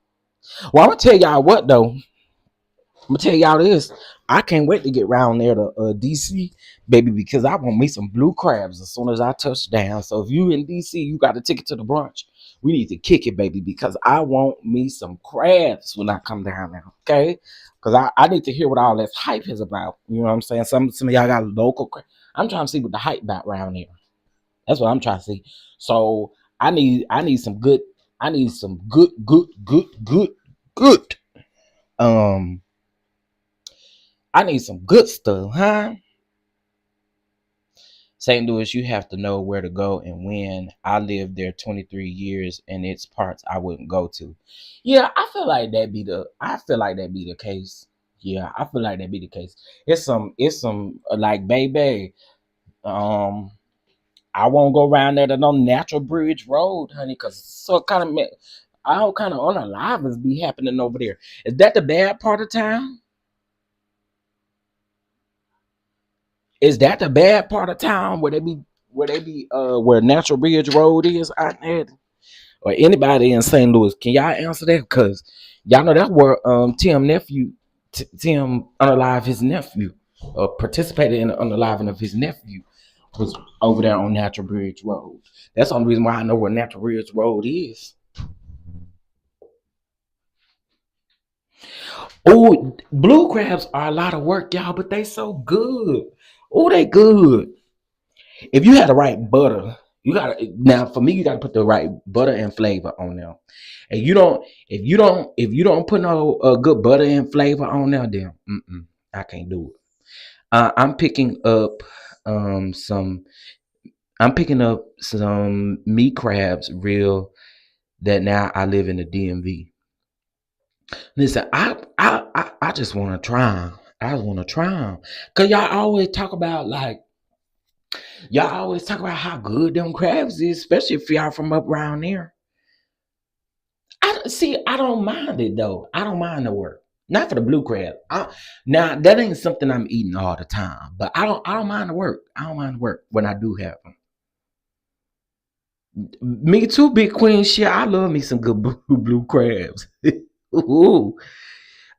Well, I'm gonna tell y'all what though. I'm gonna tell y'all this. I can't wait to get round there to DC, baby, because I want me some blue crabs as soon as I touch down. So if you in DC, you got a ticket to the brunch. We need to kick it, baby, because I want me some crabs when I come down there. Okay, because I need to hear what all this hype is about. You know what I'm saying? Some of y'all got local crab. I'm trying to see what the hype about around here. That's what I'm trying to see. So I need some good. I need some good. Um, I need some good stuff, huh? St. Louis, you have to know where to go and when. I lived there 23 years, and it's parts I wouldn't go to. Yeah, I feel like that be the. I feel like that be the case. Yeah, I feel like that be the case. It's some like baby. Um, I won't go around there to no Natural Bridge Road, honey, cause so kind of all kind of unalivers be happening over there. Is that the bad part of town? Is that the bad part of town where Natural Bridge Road is out there? Or anybody in St. Louis? Can y'all answer that? Cause y'all know that's where Tim unalived his nephew, or participated in the unaliving of his nephew, was over there on Natural Bridge Road. That's the only reason why I know where Natural Bridge Road is. Oh, blue crabs are a lot of work, y'all, but they so good. Oh, they good. If you had the right butter, you gotta now for me, you gotta put the right butter and flavor on there. And if you don't put no good butter and flavor on there, then I can't do it. I'm picking up some. I'm picking up some meat crabs, real. That now I live in the DMV. Listen, I just want to try 'em. I just want to try them. Cause y'all always talk about how good them crabs is, especially if y'all from up around there. I don't mind it though. I don't mind the work. Not for the blue crab. Now that ain't something I'm eating all the time, but I don't mind the work. I don't mind the work when I do have them. Me too, Big Queen. Shit, I love me some good blue crabs. Ooh.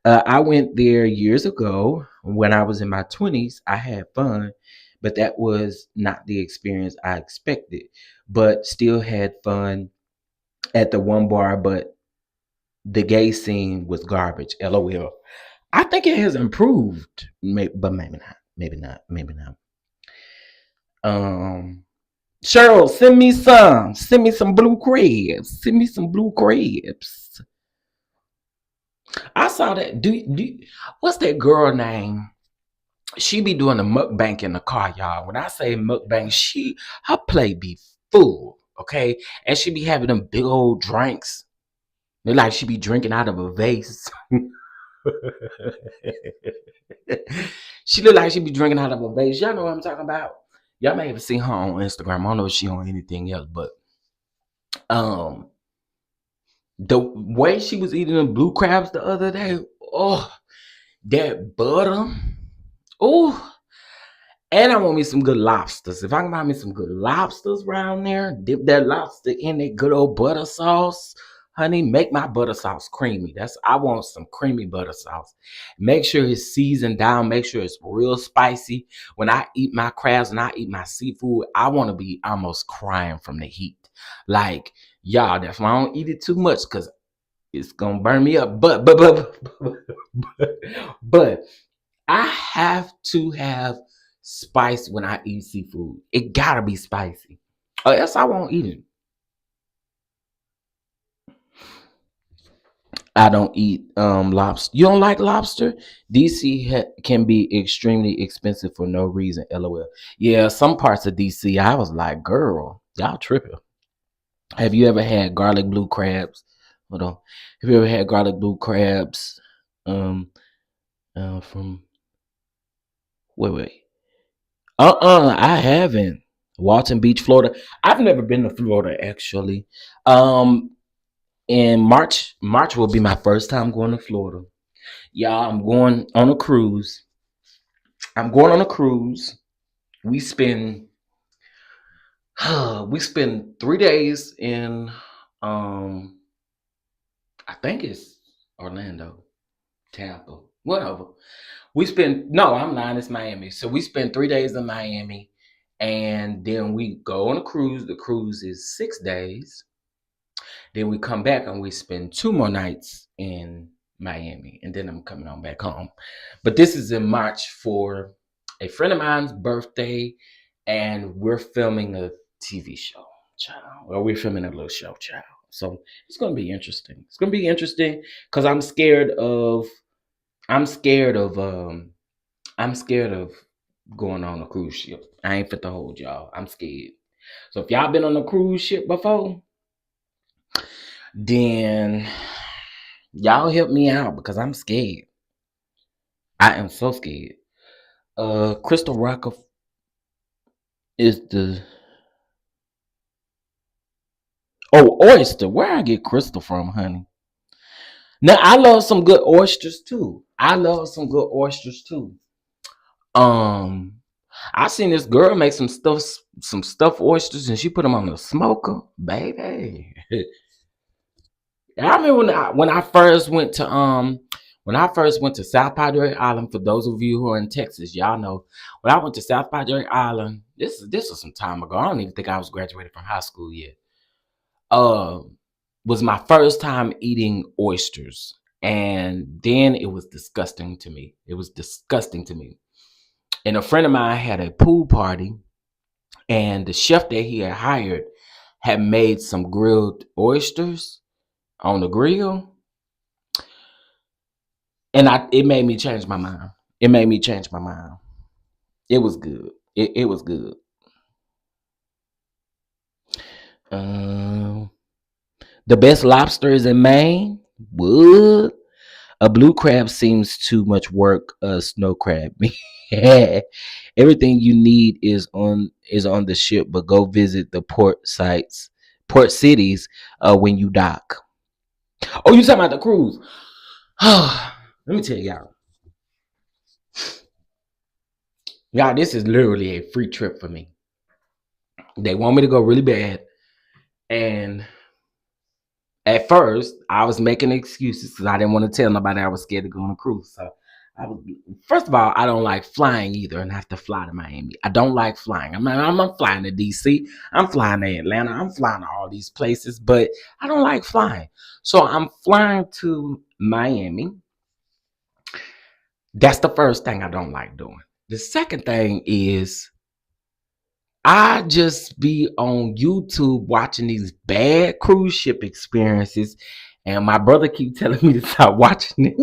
I went there years ago when I was in my 20s. I had fun, but that was not the experience I expected. But still had fun at the one bar, but the gay scene was garbage. LOL. I think it has improved, but maybe not. Maybe not. Maybe not. Cheryl, send me some. Send me some blue crabs. Send me some blue crabs. I saw that. What's that girl name? She be doing a mukbang in the car, y'all. When I say mukbang, her plate be full, okay? And she be having them big old drinks. They like she be drinking out of a vase. She look like she be drinking out of a vase. Y'all know what I'm talking about. Y'all may have seen her on Instagram. I don't know if she on anything else, but the way she was eating the blue crabs the other day, oh, that butter, oh, and I want me some good lobsters. If I can find me some good lobsters around there, dip that lobster in that good old butter sauce. Honey, make my butter sauce creamy. I want some creamy butter sauce. Make sure it's seasoned down. Make sure it's real spicy. When I eat my crabs and I eat my seafood, I want to be almost crying from the heat. Like, y'all, that's why I don't eat it too much because it's gonna burn me up. But I have to have spice when I eat seafood. It gotta be spicy, or else I won't eat it. I don't eat lobster. You don't like lobster? DC can be extremely expensive for no reason. LOL. Yeah, some parts of DC, I was like, girl, y'all tripping. Have you ever had garlic blue crabs? Hold on. Have you ever had garlic blue crabs? From wait. I haven't. Walton Beach, Florida. I've never been to Florida actually. In March will be my first time going to Florida. Y'all, I'm going on a cruise. We spend 3 days in I think it's Orlando, Tampa, whatever. I'm lying, it's Miami. So we spend 3 days in Miami and then we go on a cruise. The cruise is 6 days. Then we come back and we spend 2 more nights in Miami. And then I'm coming on back home. But this is in March for a friend of mine's birthday. And we're filming a TV show, child. Well, we're filming a little show, child. So it's going to be interesting. It's going to be interesting because I'm scared of going on a cruise ship. I ain't fit to hold y'all. I'm scared. So if y'all been on a cruise ship before, then y'all help me out because I'm scared. I am so scared. Crystal Rock is the oyster. Where I get crystal from, honey? Now I love some good oysters too. I seen this girl make some stuffed oysters, and she put them on the smoker, baby. I remember when I first went to South Padre Island. For those of you who are in Texas, y'all know when I went to South Padre Island. This was some time ago. I don't even think I was graduated from high school yet. Was my first time eating oysters, and then it was disgusting to me. And a friend of mine had a pool party, and the chef that he had hired had made some grilled oysters on the grill, and it made me change my mind. It was good. It was good. The best lobster is in Maine. What? A blue crab seems too much work. A snow crab. Everything you need is on the ship, but go visit the port cities when you dock. Oh, you talking about the cruise? Let me tell y'all. Y'all, this is literally a free trip for me. They want me to go really bad, and at first, I was making excuses because I didn't want to tell nobody I was scared to go on a cruise. So, first of all, I don't like flying either and have to fly to Miami. I don't like flying. I'm not flying to DC. I'm flying to Atlanta. I'm flying to all these places, but I don't like flying. So I'm flying to Miami. That's the first thing I don't like doing. The second thing is I just be on YouTube watching these bad cruise ship experiences, and my brother keep telling me to stop watching it.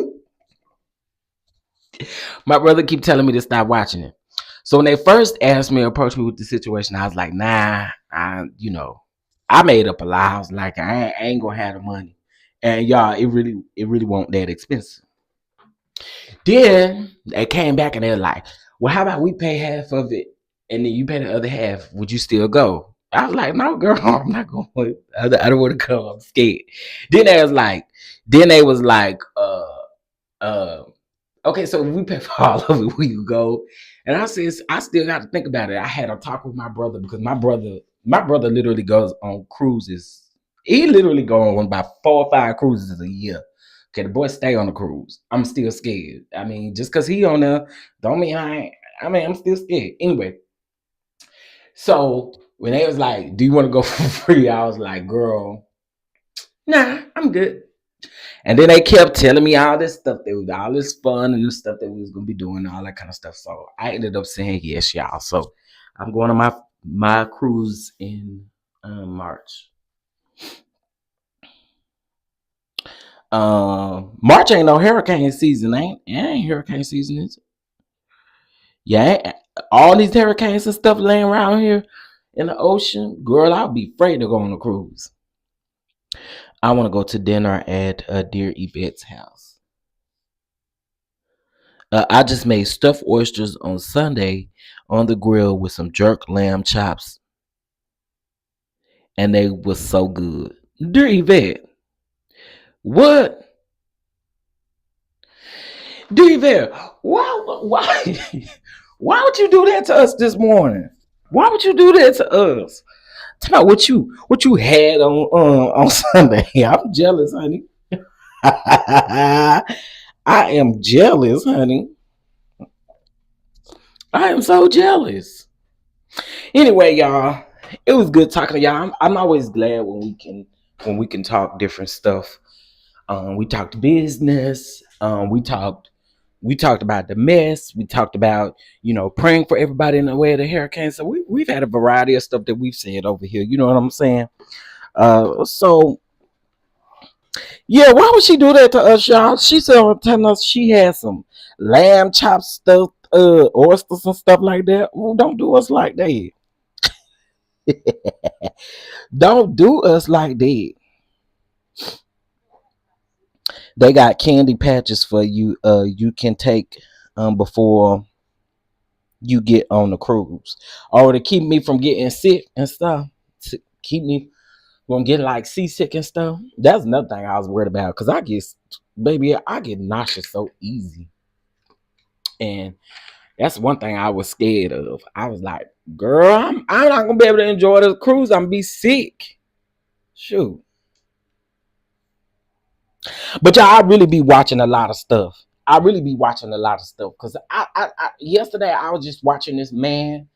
My brother keep telling me to stop watching it. So when they first asked me, approached me with the situation, I was like, nah, I made up a lie. I was like, I ain't gonna have the money. And y'all, it really won't that expensive. Then they came back and they're like, well, how about we pay half of it and then you pay the other half? Would you still go? I was like, no, girl, I'm not going. I don't want to go. I'm scared. Then they was like, uh, okay, so if we pay for all of it, will you go? And I said, I still got to think about it. I had a talk with my brother because my brother literally goes on cruises. He literally go on about 4 or 5 cruises a year. Okay, the boy stay on the cruise. I'm still scared. I mean, just because he on there, don't mean I'm still scared. Anyway, so when they was like, do you want to go for free? I was like, girl, nah, I'm good. And then they kept telling me all this stuff. There was all this fun and this stuff that we was gonna be doing, all that kind of stuff. So I ended up saying yes, y'all. So I'm going on my cruise in March. March ain't no hurricane season, ain't hurricane season, is it? Yeah, all these hurricanes and stuff laying around here in the ocean, girl, I'll be afraid to go on a cruise. I want to go to dinner at Dear Yvette's house. I just made stuffed oysters on Sunday on the grill with some jerk lamb chops, and they was so good. Dear Yvette, what? Dear Yvette, why, why would you do that to us this morning? Why would you do that to us? Tell me what you had on Sunday. I'm jealous, honey. I am jealous, honey. I am so jealous. Anyway, y'all, it was good talking to y'all. I'm always glad when we can talk different stuff. We talked business. We talked about the mess. We talked about praying for everybody in the way of the hurricane. So we've had a variety of stuff that we've said over here. You know what I'm saying? So yeah, why would she do that to us, y'all? She said telling us she had some lamb chop stuff, oysters and stuff like that. Well, don't do us like that. Don't do us like that. They got candy patches for you. You can take before you get on the cruise, or to keep me from getting sick and stuff. To keep me from getting like seasick and stuff. That's another thing I was worried about because I get nauseous so easy, and that's one thing I was scared of. I was like, girl, I'm not gonna be able to enjoy the cruise. I'm gonna be sick. Shoot. But y'all, I really be watching a lot of stuff. I really be watching a lot of stuff because yesterday I was just watching this man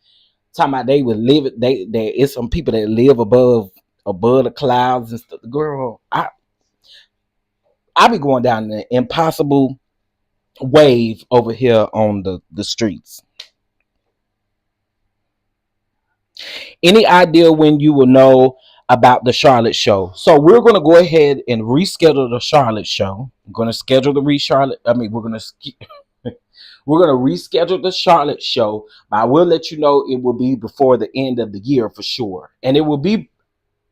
talking about they would live. There is some people that live above the clouds and stuff. Girl, I be going down the impossible wave over here on the streets. Any idea when you will know about the Charlotte show? So we're going to go ahead and reschedule the Charlotte show. I'm going to schedule the re-Charlotte. I mean, we're going to reschedule the Charlotte show. But I will let you know it will be before the end of the year for sure, and it will be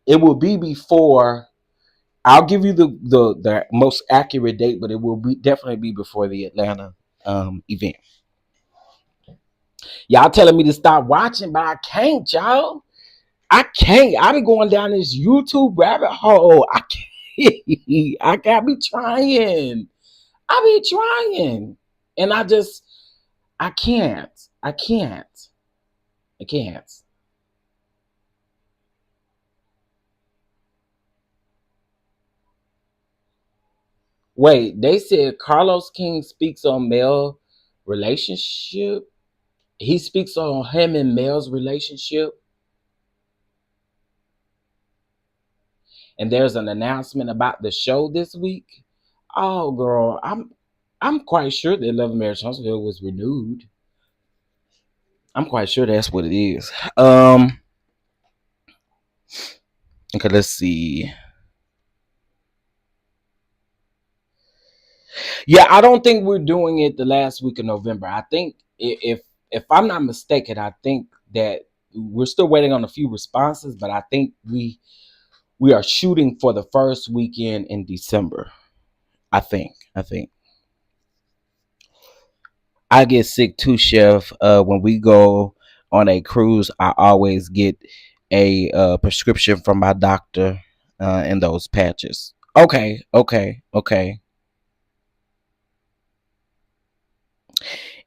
before. I'll give you the most accurate date, but it will be definitely be before the Atlanta event. Y'all telling me to stop watching, but I can't, y'all. I can't. I be going down this YouTube rabbit hole. I can't. I gotta be trying. I be trying. And I can't. I can't. I can't. Wait, they said Carlos King speaks on male relationship. He speaks on him and Mel's relationship. And there's an announcement about the show this week. Oh, girl, I'm quite sure that Love and Marriage Huntsville was renewed. I'm quite sure that's what it is. Okay, let's see. Yeah, I don't think we're doing it the last week of November. I think if I'm not mistaken, I think that we're still waiting on a few responses, but I think we are shooting for the first weekend in December. I think. I get sick too, Chef. When we go on a cruise, I always get a prescription from my doctor in those patches. Okay.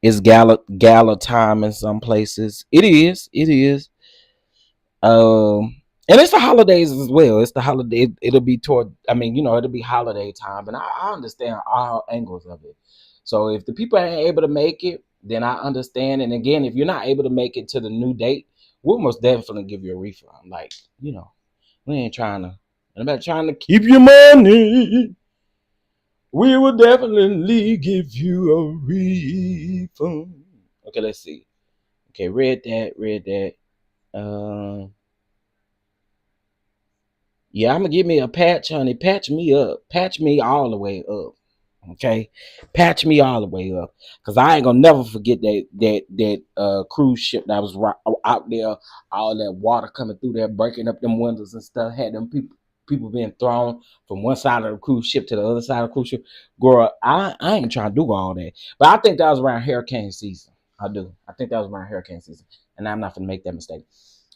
It's gala time in some places. It is. And it's the holidays as well. It's the holiday. It'll be toward. I mean, it'll be holiday time, and I understand all angles of it. So if the people ain't able to make it, then I understand. And again, if you're not able to make it to the new date, we'll most definitely give you a refund. Like, we ain't trying to. I'm not trying to keep your money. We will definitely give you a refund. Okay, let's see. Okay, read that. Yeah, I'm gonna give me a patch, honey. Patch me up. Patch me all the way up. Okay, patch me all the way up, cause I ain't gonna never forget that cruise ship that was out there, all that water coming through there, breaking up them windows and stuff. Had them people being thrown from one side of the cruise ship to the other side of the cruise ship. Girl, I ain't trying to do all that, but I think that was around hurricane season. I do. I think that was around hurricane season, and I'm not gonna make that mistake.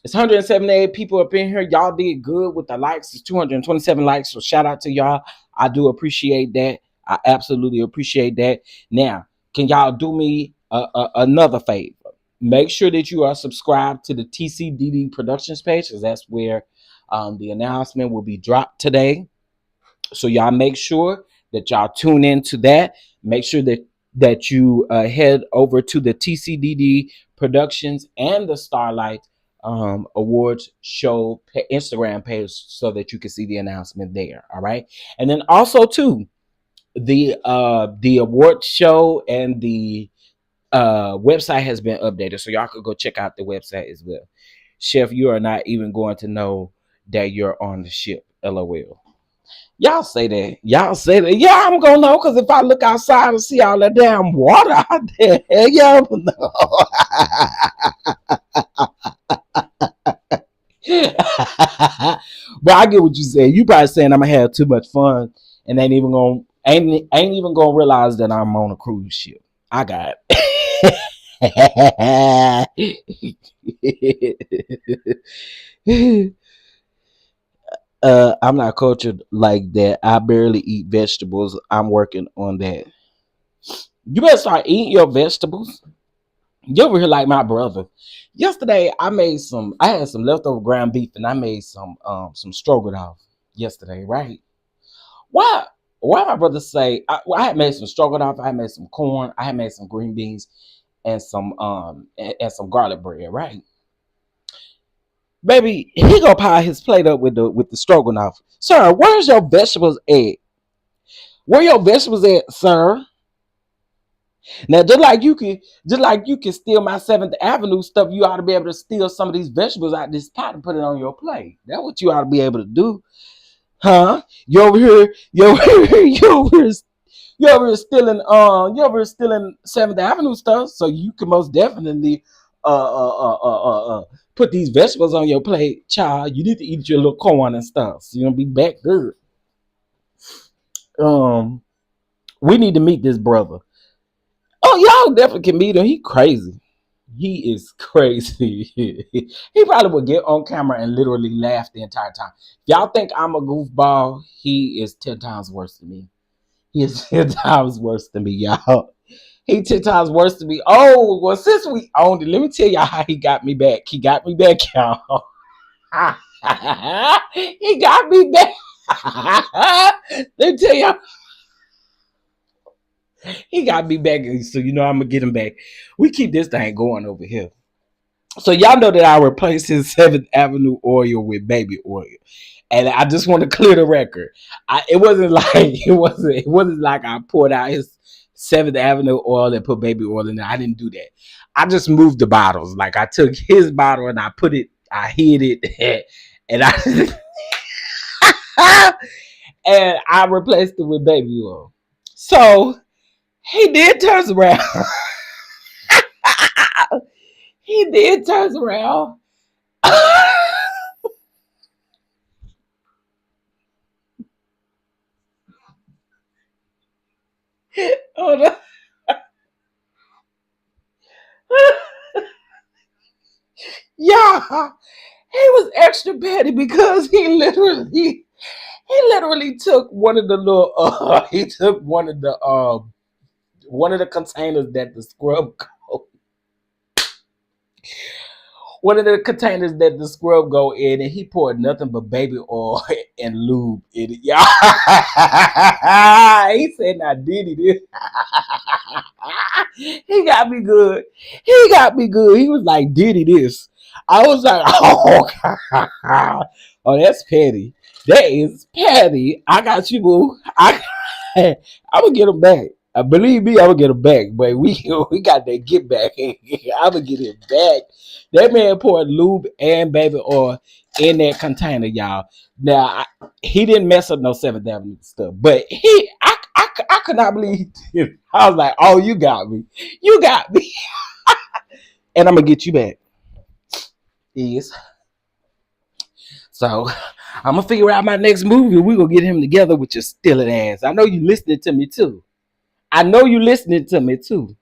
It's 178 people up in here. Y'all did good with the likes. It's 227 likes. So shout out to y'all. I do appreciate that. I absolutely appreciate that. Now, can y'all do me another favor? Make sure that you are subscribed to the TCDD Productions page, because that's where the announcement will be dropped today. So y'all make sure that y'all tune into that. Make sure that you head over to the TCDD Productions and the Starlight Awards show Instagram page, so that you can see the announcement there. All right, and then also too, the award show and the website has been updated, so y'all could go check out the website as well. Chef, you are not even going to know that you're on the ship. LOL. Y'all say that. Yeah, I'm gonna know, because if I look outside and see all that damn water out there, y'all know. But I get what you said. You probably saying I'm gonna have too much fun and ain't even gonna realize that I'm on a cruise ship. I got it. I'm not cultured like that. I barely eat vegetables. I'm working on that. You better start eating your vegetables. You over here like my brother. Yesterday, I had some leftover ground beef, and I made some stroganoff yesterday, right? Why? Why my brother say I had made some stroganoff, I had made some corn, I had made some green beans, and some garlic bread, right? Baby, he gonna pile his plate up with the stroganoff. Sir, where's your vegetables at? Where your vegetables at, sir? Now, just like you can steal my Seventh Avenue stuff, you ought to be able to steal some of these vegetables out of this pot and put it on your plate. That's what you ought to be able to do, huh? You over here, you over here stealing Seventh Avenue stuff, so you can most definitely put these vegetables on your plate, child. You need to eat your little corn and stuff, so you're gonna be back good. We need to meet this brother. Oh, y'all definitely can meet him. He crazy. He is crazy. He probably would get on camera and literally laugh the entire time. Y'all think I'm a goofball? He is 10 times worse than me. He is 10 times worse than me, y'all. He 10 times worse than me. Oh, well, since we owned it, let me tell y'all how he got me back. He got me back, y'all. He got me back. Let me tell y'all. He got me back, so I'm gonna get him back. We keep this thing going over here. So y'all know that I replaced his 7th Avenue oil with baby oil, and I just want to clear the record. It wasn't like I poured out 7th Avenue oil and put baby oil in there. I didn't do that. I just moved the bottles. Like I took his bottle and I hid it, and and I replaced it with baby oil. So he did turns around. He did turns around. Oh, no. Yeah, he was extra petty because he literally took one of the little he took one of the containers that the scrub one of the containers that the scrub go in, and he poured nothing but baby oil and lube in it. Yeah, he said, "Now did he this?" He got me good. He got me good. He was like, "Did he this?" I was like, "Oh, oh, that's petty. That is petty. I got you, boo. I'm gonna get him back. Believe me, I'm gonna get him back. But we got that get back. I'm gonna get him back. That man poured lube and baby oil in that container, y'all. Now he didn't mess up no 7th Avenue stuff, but I could not believe it. I was like, "Oh, you got me. You got me." And I'm gonna get you back. Yes. So I'm gonna figure out my next movie. We're gonna get him together with your stealing ass. I know you listening to me too. I know you listening to me too.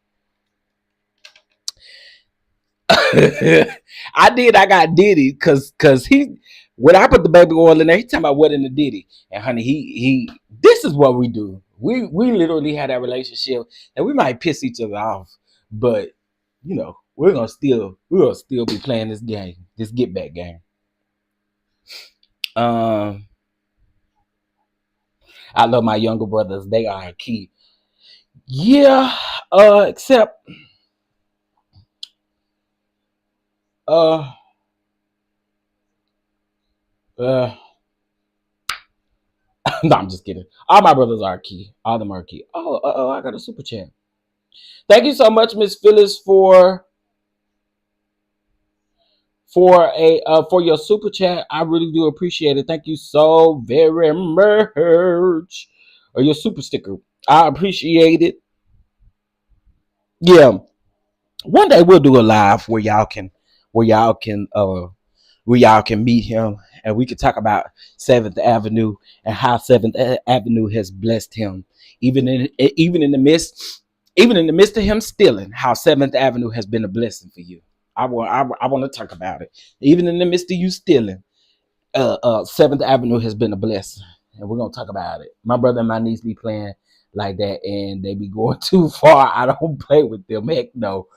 I got Diddy because he when I put the baby oil in there, he talking about what in the Diddy. And honey, he this is what we do. We literally had that relationship and we might piss each other off, but you know, we're gonna still be playing this game, this get back game. Um I love my younger brothers, they are a key. Yeah, except uh uh no, I'm just kidding. All my brothers are key. All of them are key. Oh, I got a super chat. Thank you so much, Miss Phyllis, for your super chat. I really do appreciate it. Thank you so very much. Or your super sticker. I appreciate it. Yeah. One day we'll do a live where y'all can meet him and we can talk about 7th Avenue and how 7th Avenue has blessed him. Even in the midst of him stealing, how 7th Avenue has been a blessing for you. I want to talk about it. Even in the midst of you stealing, 7th Avenue has been a blessing. And we're gonna talk about it. My brother and my niece be playing like that and they be going too far. I don't play with them. Heck no.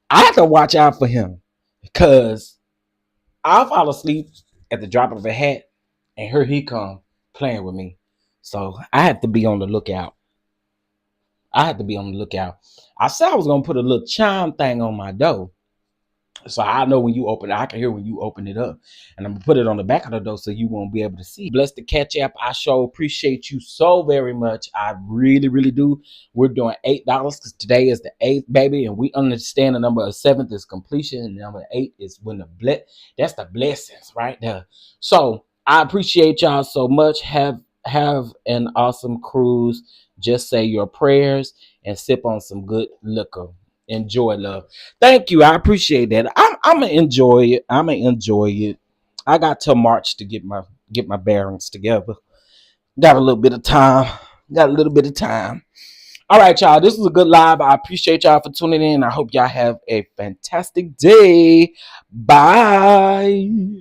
I have to watch out for him because I'll fall asleep at the drop of a hat, and here he come playing with me. So I have to be on the lookout. I said I was gonna put a little chime thing on my door, so I know when you open it. I can hear when you open it up, and I'm gonna put it on the back of the door so you won't be able to see. Bless the catch app. I sure appreciate you so very much. I really, really do. We're doing $8 because today is the 8th, baby, and we understand the number of 7th is completion, and the number 8 is when that's the blessings right there. So I appreciate y'all so much. Have an awesome cruise. Just say your prayers and sip on some good liquor. Enjoy, love. Thank you. I appreciate that. I'm gonna enjoy it. I got till March to get my bearings together. Got a little bit of time. All right, y'all. This was a good live. I appreciate y'all for tuning in. I hope y'all have a fantastic day. Bye.